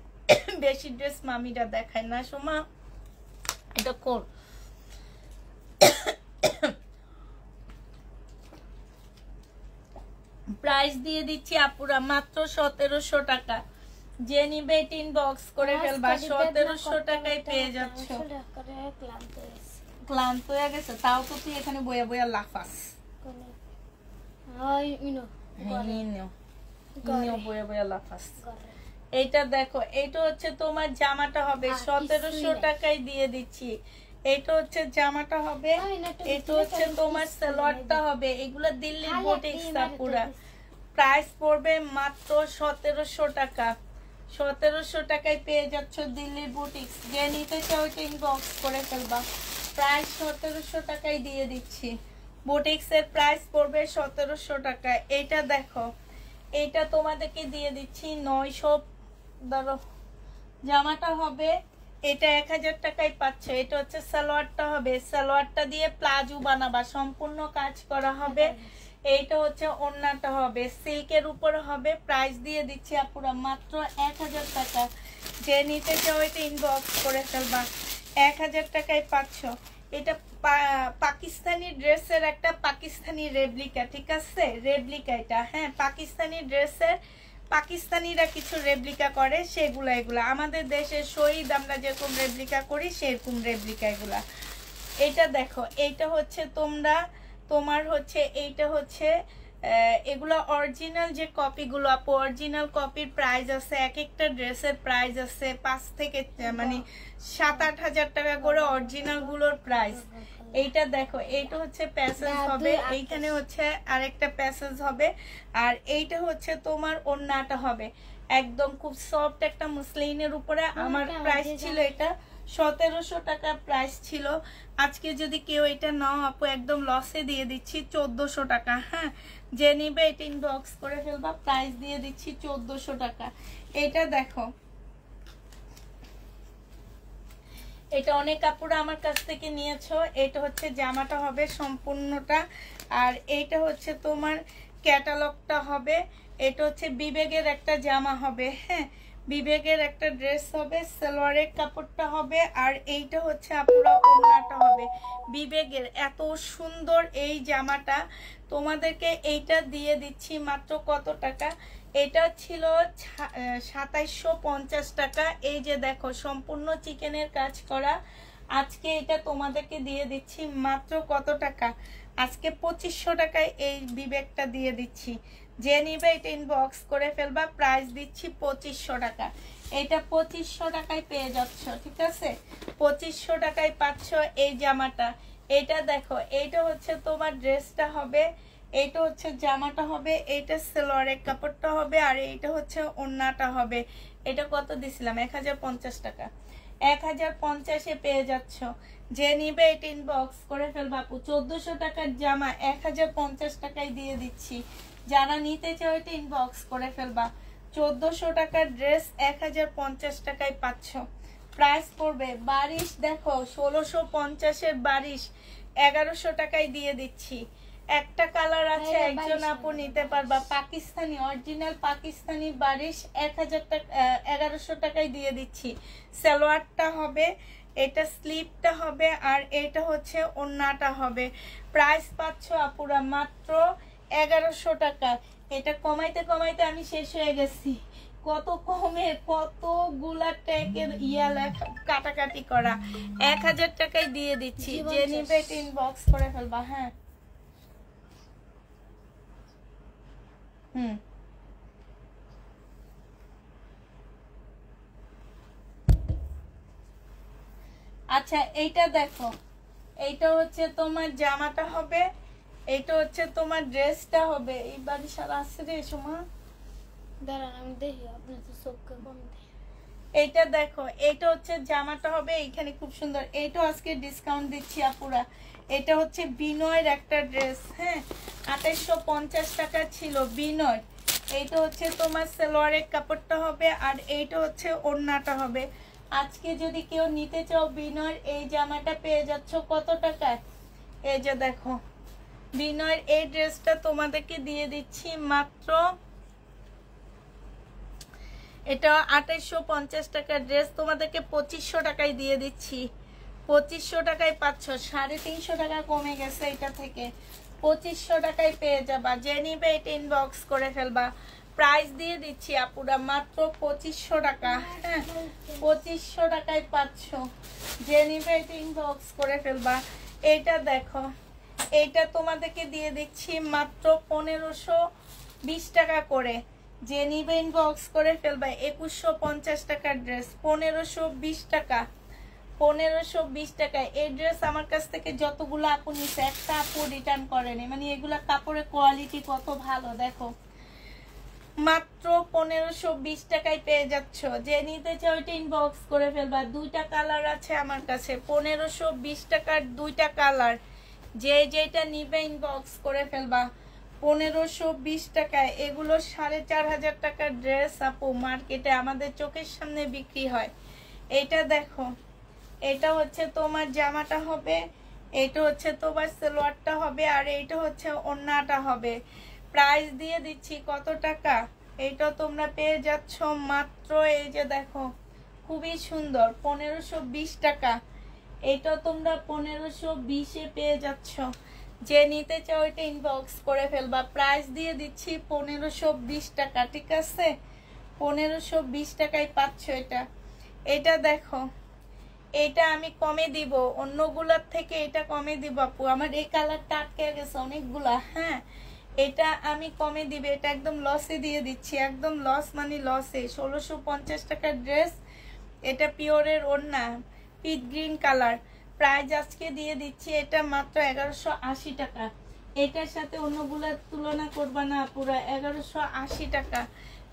বেশি ড্রেস মামিরা দেখায় না সোমা, এটা কর। প্রাইস দিয়ে দিচ্ছি আপুরা মাত্র 1700 টাকা। যে নিবে এটা ইনবক্স করে ফেলবা। 1700 টাকায় পেয়ে যাচ্ছ। ক্লান্ত হয়ে গেছে, তাও তো তুই এখানে বইয়া বইয়া লাফাস। এইটা দেখো, এইটা হচ্ছে তোমার জামাটা হবে 1700 টাকায় দিয়ে দিচ্ছি। এটা হচ্ছে জামাটা হবে, এটা হচ্ছে তোমার সালোয়ারটা হবে। এগুলো দিল্লির বুটিক্স পুরা। প্রাইস পড়বে মাত্র 1700 টাকা। 1700 টাকায় পেয়ে যাচ্ছ দিল্লির বুটিক্স। যে নিতে চাও এটা ইনবক্স করে ফেলবা। প্রাইস 1700 টাকায় দিয়ে দিচ্ছি। বুটিক্স এর প্রাইস পড়বে 1700 টাকা। এইটা দেখো, এইটা তোমাদেরকে দিয়ে দিচ্ছি 900। ধরো জামাটা হবে, এটা 1000 টাকায় পাচ্ছ। এটা হচ্ছে সালোয়ারটা হবে, সালোয়ারটা দিয়ে প্লাজো বানাবা, সম্পূর্ণ কাজ করা হবে। এইটা হচ্ছে ওড়নাটা হবে, সিল্কের উপর হবে। প্রাইস দিয়ে দিচ্ছি আপুরা মাত্র 1000 টাকা। যে নিতে চাও এটা ইনবক্স করে ফেলবা। 1000 টাকায় পাচ্ছ। এটা পাকিস্তানি ড্রেসের একটা পাকিস্তানি রেপ্লিকা, ঠিক আছে, রেপ্লিকা এটা। হ্যাঁ পাকিস্তানি ড্রেসের, পাকিস্তানিরা কিছু রেপ্লিকা করে, সেগুলা এগুলা আমাদের দেশের শহীদ আমরা যেরকম রেপ্লিকা করি সেরকম রেপ্লিকা এগুলা। এটা দেখো, এইটা হচ্ছে তোমার হচ্ছে এইটা হচ্ছে এগুলো অরিজিনাল যে কপিগুলো আপু, অরিজিনাল কপির প্রাইস আছে, এক একটা ড্রেসের প্রাইস আছে 5 থেকে মানে 7-8 হাজার টাকা করে অরিজিনাল গুলোর প্রাইস। এইটা দেখো, এইটা হচ্ছে প্যাসেজ হবে, এইখানে হচ্ছে আরেকটা প্যাসেজ হবে, আর এইটা হচ্ছে তোমার ওড়নাটা হবে। একদম খুব সফট একটা মুসলিনের উপরে। আমার প্রাইস ছিল এটা 1700 টাকা প্রাইস ছিল। আজকে যদি কেউ এটা নাও আপু একদম লসে দিয়ে দিচ্ছি 1400 টাকা। হ্যাঁ যে নিবে এটা ইনবক্স করে ফেলবা। প্রাইস দিয়ে দিচ্ছি 1400 টাকা। এটা দেখো, এটা অনেক কাপড় আমার কাছ থেকে নিয়েছো। এটা হচ্ছে জামাটা হবে সম্পূর্ণটা, আর এইটা হচ্ছে তোমার ক্যাটালগটা হবে। এটা হচ্ছে বিবেকের একটা জামা হবে। হ্যাঁ বিবেকের একটা ড্রেস হবে, সালোয়ারের কাপড়টা হবে, আর এইটা হচ্ছে আপুরা ওড়নাটা হবে। বিবেকের এত সুন্দর এই জামাটা তোমাদেরকে এইটা দিয়ে দিচ্ছি মাত্র কত টাকা? এটা ছিল 2750 টাকা। এই যে দেখো সম্পূর্ণ চিকেনের কাজ করা। আজকে এটা তোমাদেরকে দিয়ে দিচ্ছি মাত্র কত টাকা? আজকে 2500 টাকায় এই বিবেকটা দিয়ে দিচ্ছি। যে নিবে এটা ইনবক্স করে ফেলবা, প্রাইস দিচ্ছি 2500 টাকা। এটা 2500 টাকায় পেয়ে যাচ্ছ, ঠিক আছে? 2500 টাকায় পাচ্ছ এই জামাটা। এটা দেখো, এইটা হচ্ছে তোমার ড্রেসটা হবে, এইটা হচ্ছে জামাটা হবে, এইটা সালোয়ারের কাপড়টা হবে, আর এইটা হচ্ছে ওড়নাটা হবে। এটা কত দিছিলাম? 1050 টাকা। 1050-এ পেয়ে যাচ্ছ। যে নিবে এটা ইনবক্স করে ফেলবা আপু। 1400 টাকার জামা 1050 টাকায় দিয়ে দিচ্ছি। যারা নিতে চাও এটা ইনবক্স করে ফেলবা। 1400 টাকার ড্রেস 1050 টাকায় পাচ্ছ। প্রাইস পড়বে 22, দেখো 1650-এর 22 1100 টাকায় দিয়ে দিচ্ছি। একটা কালার আছে, একজন আপু নিতে পারবা, পাকিস্তানি অরিজিনাল পাকিস্তানি 22 1000 টাকা 1100 টাকায় দিয়ে দিচ্ছি। সালোয়ারটা হবে, এটা স্লিপটা হবে, আর এটা হচ্ছে ওড়নাটা হবে। প্রাইস পাচ্ছ আপুরা মাত্র 1100 টাকা। এটা কমাইতে কমাইতে আমি শেষ হয়ে গেছি। কত কমে কতগুলা ট্যাগের লেখা কাটাকাটি করা। 1000 টাকায় দিয়ে দিচ্ছি। যে নিবে ইনবক্স করে ফেলবা। হ্যাঁ আচ্ছা, এইটা দেখো, এইটা হচ্ছে তোমার জামাটা হবে, এইটা হচ্ছে তোমার ড্রেসটা হবে। এই বাড়ি সারা আসছে রে সময়। দাঁড়ান আমি দেখি, আপনি তো চোখকে কম দেয়। এইটা দেখো, এইটা হচ্ছে জামাটা হবে, এইখানে খুব সুন্দর। এইটা আজকে ডিসকাউন্ট দিচ্ছি আপুরা। এটা হচ্ছে বিনয়ের একটা ড্রেস, হ্যাঁ 2850 টাকা ছিল বিনয়। এইটা হচ্ছে তোমার সালোয়ারের কাপড়টা হবে, আর এইটা হচ্ছে ওড়নাটা হবে। আজকে যদি কেউ নিতে চাও বিনয়ের এই জামাটা পেয়ে যাচ্ছ কত টাকায়? এই যে দেখো, বিনয়ের এই ড্রেসটা তোমাদেরকে দিয়ে দিচ্ছি মাত্র, এটা 2850 টাকার ড্রেস তোমাদেরকে 2500 টাকায় দিয়ে দিচ্ছি। 2500 টাকায় পাচ্ছ, 350 টাকা কমে গেছে এটা থেকে। 2500 টাকায় পেয়ে যাবা। যে নিবে এটা ইনবক্স করে ফেলবা। প্রাইস দিয়ে দিচ্ছি আপুরা মাত্র 2500 টাকা। হ্যাঁ 2500 টাকায় পাচ্ছ। যে নিবে এটা ইনবক্স করে ফেলবা। এইটা দেখো, এইটা তোমাদেরকে দিয়ে দিচ্ছি মাত্র 1520 টাকা করে। যে নিবে ইনবক্স করে ফেলবা। 2150 টাকার ড্রেস 1520 টাকা। 1520 টাকায় এই ড্রেস আমার কাছ থেকে যতগুলো আপু নিছে একটা আপু রিটার্ন করেনি। মানে এগুলা কাপড়ের কোয়ালিটি কত ভালো দেখো। মাত্র 1520 টাকায় পেয়ে যাচ্ছ। যে নিতে চাও এটা ইনবক্স করে ফেলবা। দুইটা কালার আছে আমার কাছে, 1520 টাকার দুইটা কালার। যে যেটা নিবে ইনবক্স করে ফেলবা। 1520 টাকায় এগুলো 4500 টাকার ড্রেস আপু মার্কেটে আমাদের চোখের সামনে বিক্রি হয়। এটা দেখো, এটা হচ্ছে তোমার জামাটা হবে, এটা হচ্ছে তোমার সালোয়ারটা হবে, আর এইটা হচ্ছে ওড়নাটা হবে। প্রাইস দিয়ে দিচ্ছি কত টাকা? এইটা তোমরা পেয়ে যাচ্ছ মাত্র, এই যে দেখো খুবই সুন্দর 1520 টাকা। এইটা তোমরা 1520-এ পেয়ে যাচ্ছ। যে নিতে চাও এটা ইনবক্স করে ফেলবা। প্রাইস দিয়ে দিচ্ছি 1520 টাকা, ঠিক আছে? 1520 টাকায় পাচ্ছ এটা। এটা দেখো, এটা আমি কমে দিব, অন্যগুলোর থেকে এটা কমে দিব আপু। আমার এই কালারটা আটকে গেছে অনেকগুলা। হ্যাঁ এটা আমি কমে দিবে, এটা একদম লসে দিয়ে দিচ্ছি, একদম লস মানে লসে। 1650 টাকার ড্রেস, এটা পিওরের ওড়না, পিট গ্রিন কালার। প্রাইস আজকে দিয়ে দিচ্ছি এটা মাত্র 1180 টাকা। এটার সাথে অন্যগুলোর তুলনা করবা না পুরা 1180 টাকা।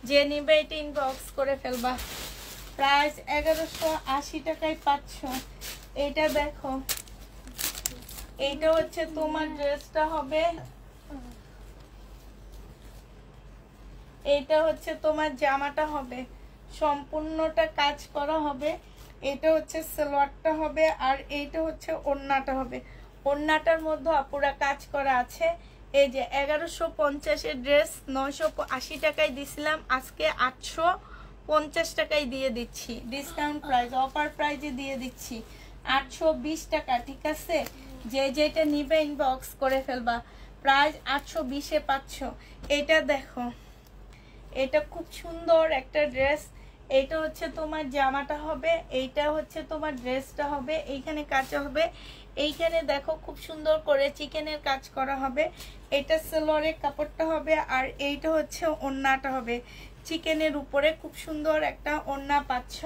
যে নিবে এটা ইনবক্স করে ফেলবা। প্রাইস 1180 টাকায় পাচ্ছ। এটা দেখো, এইটা হচ্ছে তোমার ড্রেসটা হবে, এইটা হচ্ছে তোমার জামাটা হবে, সম্পূর্ণটা কাজ করা হবে। এটা হচ্ছে সালোয়ারটা হবে, আর এইটা হচ্ছে ওড়নাটা হবে। ওড়নাটার মধ্যে আপুরা কাজ করা আছে। এই যে 1150-এর ড্রেস 980 টাকায় দিছিলাম, আজকে 850 টাকায় দিয়ে দিচ্ছি। ডিসকাউন্ট প্রাইস, অফার প্রাইজে দিয়ে দিচ্ছি 820 টাকা, ঠিক আছে? যে যেটা নিবে ইনবক্স করে ফেলবা। প্রাইস 820-এ পাচ্ছ। এটা দেখো, এটা খুব সুন্দর একটা ড্রেস। এইটা হচ্ছে তোমার জামাটা হবে, এইটা হচ্ছে তোমার ড্রেসটা হবে। এইখানে কাঁচা হবে, এইখানে দেখো খুব সুন্দর করে চিকেনের কাজ করা হবে। এটা সালোয়ারের কাপড়টা হবে, আর এইটা হচ্ছে ওড়নাটা হবে চিকেনের উপরে। খুব সুন্দর একটা ওড়না পাচ্ছ।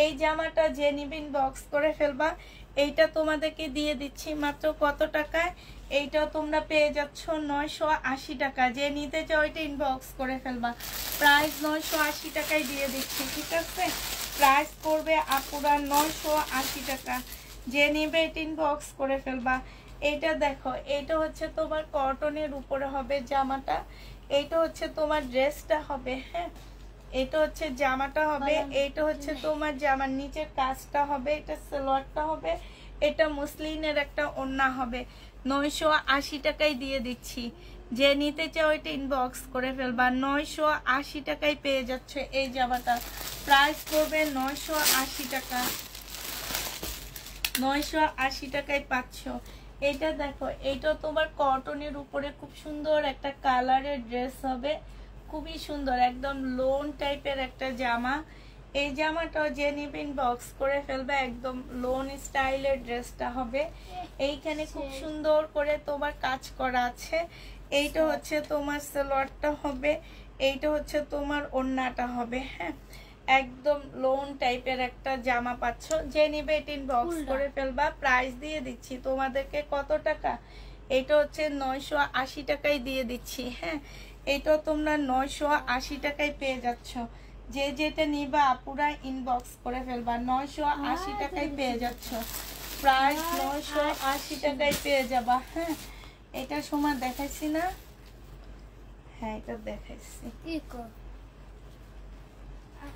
এই জামাটা যে নিবিন বক্স করে ফেলবা। এইটা তোমাদেরকে দিয়ে দিচ্ছি মাত্র কত টাকায়? এইটা তোমরা পেয়ে যাচ্ছ 980 টাকা। যে নিতে চাও এটা ইনবক্স করে ফেলবা। প্রাইস 980 টাকায় দিয়ে দিচ্ছি, ঠিক আছে? প্রাইস পড়বে আপুরা 980 টাকা। যে নিবে এটা ইনবক্স করে ফেলবা। এইটা দেখো, এইটা হচ্ছে তোমার কটনের উপরে হবে জামাটা। এইটা হচ্ছে তোমার ড্রেসটা হবে, হ্যাঁ। এটা হচ্ছে জামাটা হবে, এইটা হচ্ছে তোমার জামার নিচের কাজটা হবে, এটা সালোয়ারটা হবে, এটা মুসলিনের একটা ওড়না হবে। 980 টাকায় দিয়ে দিচ্ছি। যে নিতে চাও এটা ইনবক্স করে ফেলবা। 980 টাকায় পেয়ে যাচ্ছে এই জামাটা। প্রাইস পড়বে 980 টাকা। 980 টাকায় পাচ্ছ। এটা দেখো, এইটা তোমার কটনের উপরে খুব সুন্দর একটা কালারের ড্রেস হবে। খুবই সুন্দর, একদম লোন টাইপের একটা জামা। এই জামাটাও যে নিবেন বক্স করে ফেলবে। একদম লোন স্টাইলের ড্রেসটা হবে। এইখানে খুব সুন্দর করে তোমার কাজ করা আছে। এইটা হচ্ছে তোমার সালোয়ারটা হবে, এইটা হচ্ছে তোমার ওড়নাটা হবে, হ্যাঁ। একদম লোন টাইপের একটা জামা পাচ্ছ। যে নিবে এটা ইনবক্স করে ফেলবা। প্রাইস দিয়ে দিচ্ছি তোমাদেরকে কত টাকা? এটা হচ্ছে 980 টাকায় দিয়ে দিচ্ছি, হ্যাঁ। এটা তোমরা 980 টাকায় পেয়ে যাচ্ছ। যে যেটা নিবা আপুরা ইনবক্স করে ফেলবা। 980 টাকায় পেয়ে যাচ্ছ। প্রাইস 980 টাকায় পেয়ে যাবা, হ্যাঁ। এটা সময় দেখাইছি না? হ্যাঁ, এটা দেখাইছি।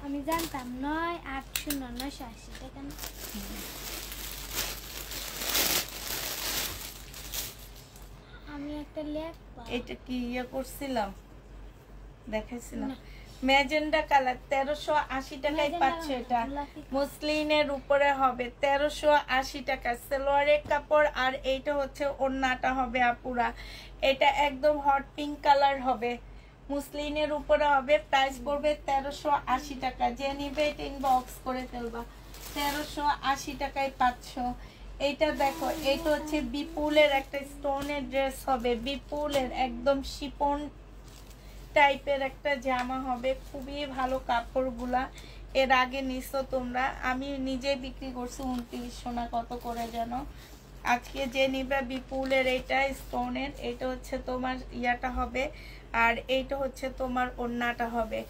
আমি জানতাম 980 টাকা। আমি একটা লেখবা, এটা কি ইয়ে করছিলাম, দেখাইছিলাম। ম্যাজেন্ডা কালার 1380 টাকায় পাচ্ছ। এটা মুসলিনের উপরে হবে 1380 টাকা। সালোয়ারের কাপড়, আর এইটা হচ্ছে ওড়নাটা হবে আপুরা। এটা একদম হট পিঙ্ক কালার হবে, মুসলিনের উপরে হবে। প্রাইস পড়বে 1380 টাকা। যে নিবে এটা ইনবক্স করে ফেলবা। 1380 টাকায় পাচ্ছ। এইটা দেখো, এইটা হচ্ছে বিপুলের একটা স্টোনের ড্রেস হবে। বিপুলের একদম শিপন টাইপের একটা জামা হবে। খুবই ভালো কাপড়গুলা। এর আগে নিছো তোমরা, আমি নিজে বিক্রি করছি 2900 না কত করে যেন। আজকে যে নিবে বিপুলের এইটা স্টোনের, এটা হচ্ছে তোমার ইয়াটা হবে, আর এইটা হচ্ছে তোমার ওড়নাটা হবে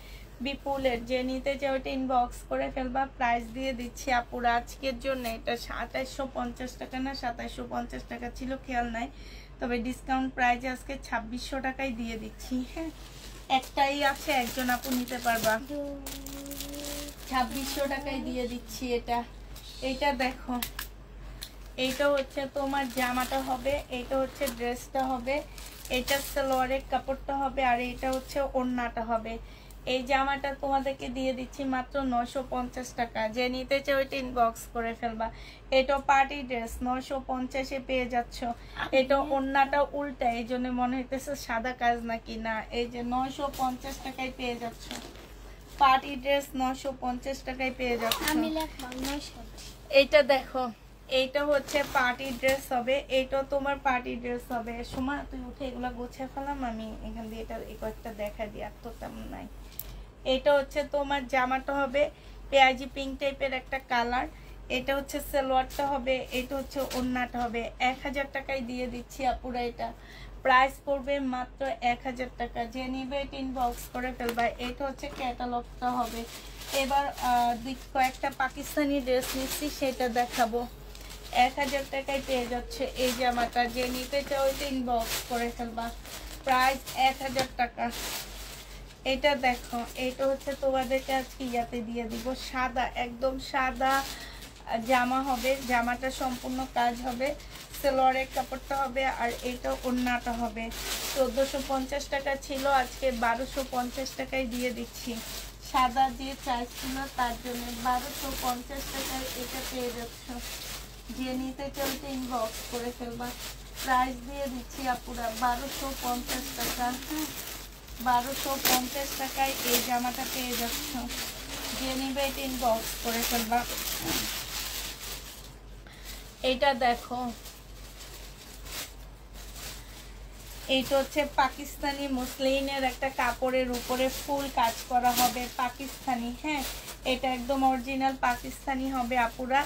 বিপুলের। যে নিতে চাও ওইটা ইনবক্স করে ফেলবা। প্রাইস দিয়ে দিচ্ছি আপুরা আজকের জন্য। এটা 2850 টাকা না 2750 টাকা ছিল, খেয়াল নাই। তবে ডিসকাউন্ট প্রাইস আজকে 2600 টাকায় দিয়ে দিচ্ছি, হ্যাঁ। একটাই আছে, একজন আপু নিতে পারবা। 2600 টাকায় দিয়ে দিচ্ছি এটা। এইটা দেখো, এইটা হচ্ছে তোমার জামাটা হবে, এইটা হচ্ছে ড্রেসটা হবে, এটা সালোয়ারের কাপড়টা হবে, আর এটা হচ্ছে ওড়নাটা হবে। এই জামাটা তোমাদেরকে দিয়ে দিচ্ছি মাত্র 950 টাকা। যে নিতে চাও ওইটা ইনবক্স করে ফেলবা। এটা পার্টি ড্রেস 950-এ পেয়ে যাচ্ছ। এটা ওড়নাটা উল্টা, এই জন্য মনে হইতেছে সাদা কাজ নাকি, না। এই যে 950 টাকায় পেয়ে যাচ্ছ পার্টি ড্রেস। 950 টাকায় পেয়ে যাচ্ছ। এইটা দেখো, এইটা হচ্ছে পার্টি ড্রেস হবে। এইটাও তোমার পার্টি ড্রেস হবে। সময় তুই উঠে এগুলা গুছিয়ে ফেলাম, আমি এখান দিয়ে এটা এই কয়েকটা দেখা দিই, আর তো তেমন নাই। এটা হচ্ছে তোমার জামাটা হবে পেঁয়াজি পিঙ্ক টাইপের একটা কালার। এটা হচ্ছে সালোয়ারটা হবে, এটা হচ্ছে ওড়নাটা হবে। 1000 টাকায় দিয়ে দিচ্ছি আপুরা এটা। প্রাইস পড়বে মাত্র 1000 টাকা। যে নিবে এটা ইনবক্স করে ফেলবা। এটা হচ্ছে ক্যাটালগটা হবে। এবার কয়েকটা পাকিস্তানি ড্রেস নিচ্ছি, সেটা দেখাবো। 1000 টাকায় পেয়ে যাচ্ছে এই জামাটা। যে নিতে চাও ওইটা ইনবক্স করে ফেলবা। প্রাইস 1000 টাকা। এটা দেখো, এটা হচ্ছে তোমাদেরকে আজকে ইয়াতে দিয়ে দিব। সাদা, একদম সাদা জামা হবে। জামাটা সম্পূর্ণ কাজ হবে, সালোয়ারের কাপড়টা হবে, আর এটা ওড়নাটা হবে। 1450 টাকা ছিল, আজকে 1250 টাকায় দিয়ে দিচ্ছি। সাদা যে চাইছিল তার জন্য 1250 টাকায় এটা পেয়ে যাচ্ছ। যে নিতে চাও এটা ইনবক্স করে ফেলবা। প্রাইস দিয়ে দিচ্ছি আপুরা 1250 টাকা। হ্যাঁ, 1250 টাকায় এই জামাটা পেয়ে যাচ্ছ। যে নিবে এটা ইনবক্স করে ফেলবা। এটা দেখো, এইটা হচ্ছে পাকিস্তানি মুসলিনের একটা কাপড়ের উপরে ফুল কাজ করা হবে, পাকিস্তানি। হ্যাঁ, এটা একদম অরিজিনাল পাকিস্তানি হবে আপুরা।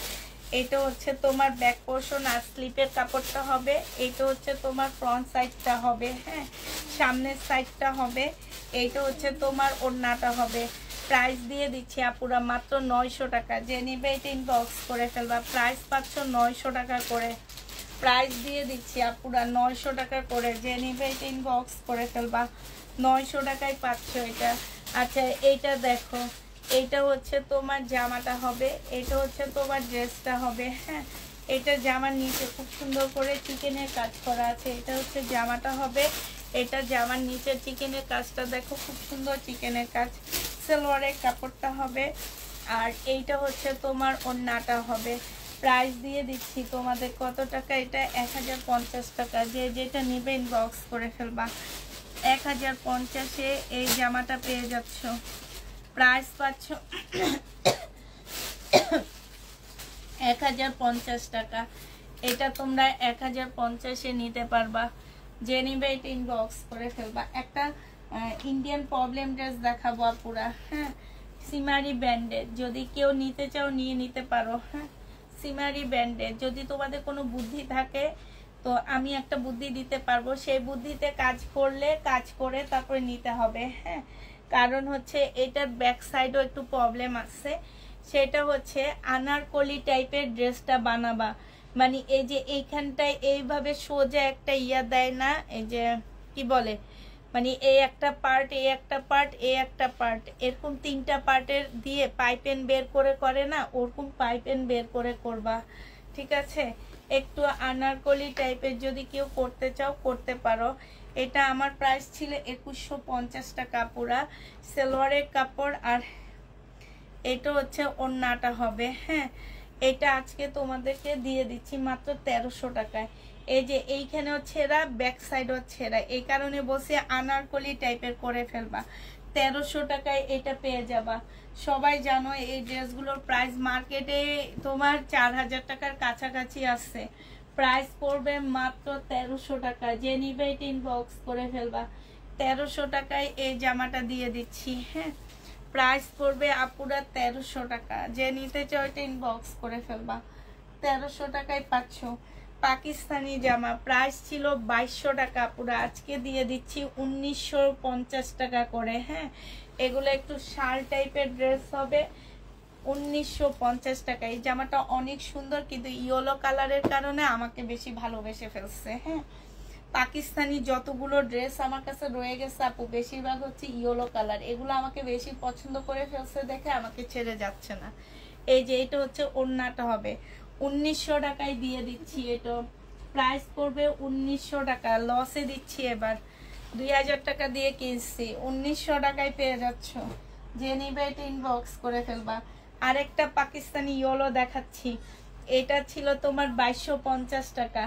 এটা হচ্ছে তোমার ব্যাক পোর্শন আর স্লিপের কাপড়টা হবে। এটা হচ্ছে তোমার ফ্রন্ট সাইডটা হবে। হ্যাঁ, সামনের সাইডটা হবে। এইটা হচ্ছে তোমার ওড়নাটা হবে। প্রাইস দিয়ে দিচ্ছি আপুরা মাত্র 900 টাকা। যে নিবে এটা ইনবক্স করে ফেলবা। প্রাইস পাচ্ছ 900 টাকা করে। প্রাইস দিয়ে দিচ্ছি আপুরা 900 টাকা করে। যে নিবে এটা ইনবক্স করে ফেলবা। 900 টাকায় পাচ্ছ এটা। আচ্ছা, এইটা দেখো, এইটা হচ্ছে তোমার জামাটা হবে, এটা হচ্ছে তোমার ড্রেসটা হবে। হ্যাঁ, এটা জামার নিচে খুব সুন্দর করে চিকেনের কাজ করা আছে। এটা হচ্ছে জামাটা হবে। এটা জামার নিচে চিকেনের কাজটা দেখো, খুব সুন্দর চিকেনের কাজ। সালোয়ারের কাপড়টা হবে। আর এইটা হচ্ছে তোমার ওড়নাটা হবে। প্রাইস দিয়ে দিচ্ছি তোমাদের কত টাকা, এটা 1050 টাকা। যে যেটা নিবে ইনবক্স করে ফেলবা। 1050-এ এই জামাটা পেয়ে যাচ্ছ। প্রাইস পাচ্ছ 1050 টাকা। এটা তোমরা 1050-এ নিতে পারবা। যে নিবে এটা ইনবক্স করে ফেলবা। একটা ইন্ডিয়ান প্রবলেম ড্রেস দেখাবো আপুরা। হ্যাঁ, সিমারি ব্যান্ডেড, যদি কেউ নিতে চাও নিয়ে নিতে পারো। হ্যাঁ, সিমারি ব্যান্ডেড, যদি তোমাদের কোনো বুদ্ধি থাকে তো আমি একটা বুদ্ধি দিতে পারবো। সেই বুদ্ধিতে কাজ করলে, কাজ করে তারপরে নিতে হবে। হ্যাঁ, কারণ হচ্ছে এটার ব্যাক সাইডও একটু প্রবলেম আছে। সেটা হচ্ছে আনারকলি টাইপের ড্রেসটা বানাবা, মানে এই যে এইখানটায় এইভাবে সোজা একটা ইয়া দেয় না, এই যে কি বলে, মানে এই একটা পার্ট, এই একটা পার্ট, এই একটা পার্ট, এরকম 3টা পার্টের দিয়ে পাইপেন বের করে করে না, ওরকম পাইপেন বের করে করবা। ঠিক আছে, একটু আনারকলি টাইপের যদি কেউ করতে চাও করতে পারো। এটা আমার প্রাইস ছিল 2150 টাকা পুরা। সালোয়ারের কাপড় আর এটা হচ্ছে ওড়নাটা হবে। হ্যাঁ, এটা আজকে তোমাদেরকে দিয়ে দিচ্ছি মাত্র 1300 টাকায়। এই যে এইখানেও ছেঁড়া, ব্যাক সাইডও ছেঁড়া, এই কারণে বসে আনারকলি টাইপের করে ফেলবা। 1300 টাকায় এটা পেয়ে যাবা। সবাই জানো এই ড্রেসগুলোর প্রাইস মার্কেটে তোমার 4000 টাকার কাছাকাছি আসছে। প্রাইস পড়বে মাত্র 1300 টাকা। যে নিবে এটা ইনবক্স করে ফেলবা। 1300 টাকায় এই জামাটা দিয়ে দিচ্ছি। হ্যাঁ, প্রাইস পড়বে আপুরা 1300 টাকা। যে নিতে চাও এটা ইনবক্স করে ফেলবা। 1300 টাকায় পাচ্ছ পাকিস্তানি জামা। প্রাইস ছিল 2200 টাকা আপুরা, আজকে দিয়ে দিচ্ছি 1950 টাকা করে। হ্যাঁ, এগুলো একটু শাল টাইপের ড্রেস হবে। 1950 টাকা। এই জামাটা অনেক সুন্দর, কিন্তু ইয়েলো কালারের কারণে আমাকে বেশি ভালোবেসে ফেলছে। হ্যাঁ, পাকিস্তানি যতগুলো ড্রেস আমার কাছে রয়ে গেছে আপু, বেশিরভাগ হচ্ছে ইয়েলো কালার। এগুলো আমাকে বেশি পছন্দ করে ফেলছে দেখে আমাকে ছেড়ে যাচ্ছে না। এই যে এটা হচ্ছে ওড়নাটা হবে। 1900 টাকায় দিয়ে দিচ্ছি। এটা প্রাইস পড়বে 1900 টাকা। লসে দিচ্ছি এবার, 2000 টাকা দিয়ে কিনছি, 1900 টাকায় পেয়ে যাচ্ছ। যে নিবে এটা ইনবক্স করে ফেলবা। আরেকটা পাকিস্তানি ইয়েলো দেখাচ্ছি। এটা ছিল তোমার 2250 টাকা,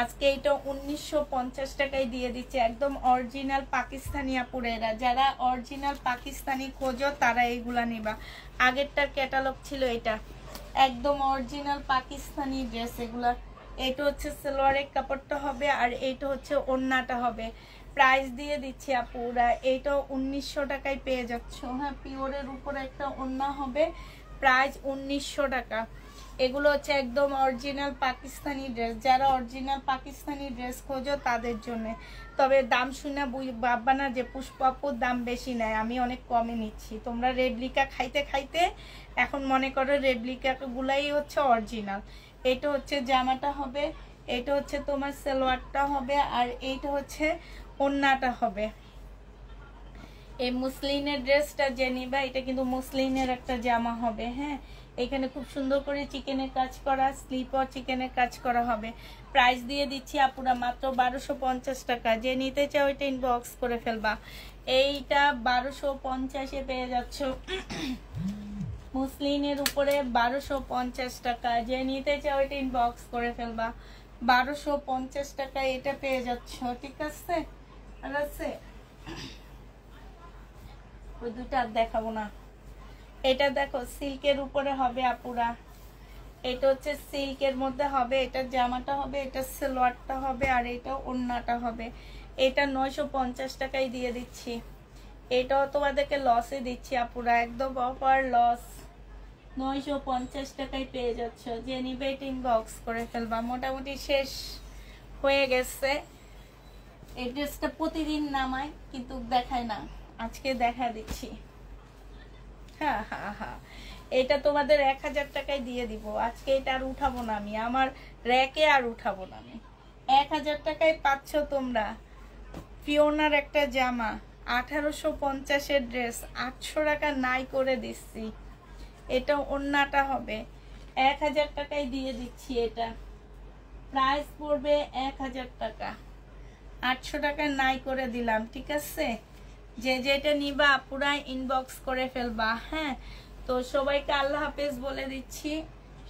আজকে এটা 1950 টাকায় দিয়ে দিচ্ছে। একদম অরিজিনাল পাকিস্তানি আপুরেরা, যারা অরিজিনাল পাকিস্তানি খোঁজো তারা এইগুলা নিবা। আগেরটার ক্যাটালগ ছিল এটা, একদম অরিজিনাল পাকিস্তানি ড্রেস এগুলা। এটা হচ্ছে সালোয়ারের কাপড়টা হবে আর এইটা হচ্ছে ওড়নাটা হবে। প্রাইস দিয়ে দিচ্ছি আপুরা, এইটা 1900 টাকায় পেয়ে যাচ্ছ। হ্যাঁ, পিওরের উপরে একটা ওড়না হবে। প্রাইস 1900 টাকা। এগুলো হচ্ছে একদম অরিজিনাল পাকিস্তানি ড্রেস, যারা অরিজিনাল পাকিস্তানি ড্রেস খোঁজো তাদের জন্য। তবে দাম শুনে ভাববা না যে পুষ্পাপুর দাম বেশি নেয়, আমি অনেক কমে নিচ্ছি। তোমরা রেপ্লিকা খাইতে খাইতে এখন মনে করো রেপ্লিকাগুলাই হচ্ছে অরিজিনাল। এটা হচ্ছে জামাটা হবে, এটা হচ্ছে তোমার সালোয়ারটা হবে, আর এইটা হচ্ছে ওড়নাটা হবে। এই মুসলিনের ড্রেসটা যে নিবা, এটা কিন্তু মুসলিনের একটা জামা হবে। হ্যাঁ, এখানে খুব সুন্দর করে চিকেনের কাজ করা, স্লিপও চিকেনের কাজ করা হবে। প্রাইস দিয়ে দিচ্ছি আপুরা মাত্র 1250 টাকা। যে নিতে চাও এটা ইনবক্স করে ফেলবা। এইটা 1250-এ পেয়ে যাচ্ছ। মুসলিনের উপরে 1250 টাকা। যে নিতে চাও এটা ইনবক্স করে ফেলবা। 1250 টাকায় এটা পেয়ে যাচ্ছ, ঠিক আছে? আর আছে ওই দুটো আর দেখাবো না। এটা দেখো সিল্কের উপরে হবে আপুরা, এটা হচ্ছে সিল্কের মধ্যে হবে, এটা জামাটা হবে, এটা সালোয়ারটা হবে, আর এটা ওড়নাটা হবে। এটা 950 টাকায় দিয়ে দিচ্ছি। এটাও তোমাদেরকে লসে দিচ্ছি আপুরা, একদম অফার লস। 950 টাকায় পেয়ে যাচ্ছ। যে নিবে এটা ইনবক্স করে ফেলবা। মোটামুটি শেষ হয়ে গেছে। এই ড্রেসটা প্রতিদিন নামায় কিন্তু দেখায় না, আজকে দেখা দিচ্ছি। হ্যাঁ হ্যাঁ হ্যাঁ, এটা তোমাদের 1000 টাকায় দিয়ে দিব আজকে। এটা আর উঠাবো না আমি, আমার র্যাকে আর উঠাবো না আমি। 1000 টাকায় পাচ্ছ তোমরা ফিওনার একটা জামা, 1850-এর ড্রেস 800 টাকা নাই করে দিচ্ছি। এটা ওড়নাটা হবে, 1000 টাকায় দিয়ে দিচ্ছি। এটা প্রাইস পড়বে 1000 টাকা, 800 টাকা নাই করে দিলাম, ঠিক আছে? যে যেটা নিবা পুরা ইনবক্স করে ফেলবা। হ্যাঁ, তো সবাইকে আল্লাহ হাফেজ বলে দিচ্ছি।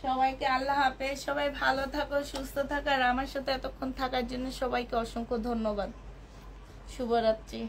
সবাইকে আল্লাহ হাফেজ, সবাই ভালো থাকো, সুস্থ থাকো। আর আমার সাথে এতক্ষণ থাকার জন্য সবাইকে অসংখ্য ধন্যবাদ। শুভরাত্রি।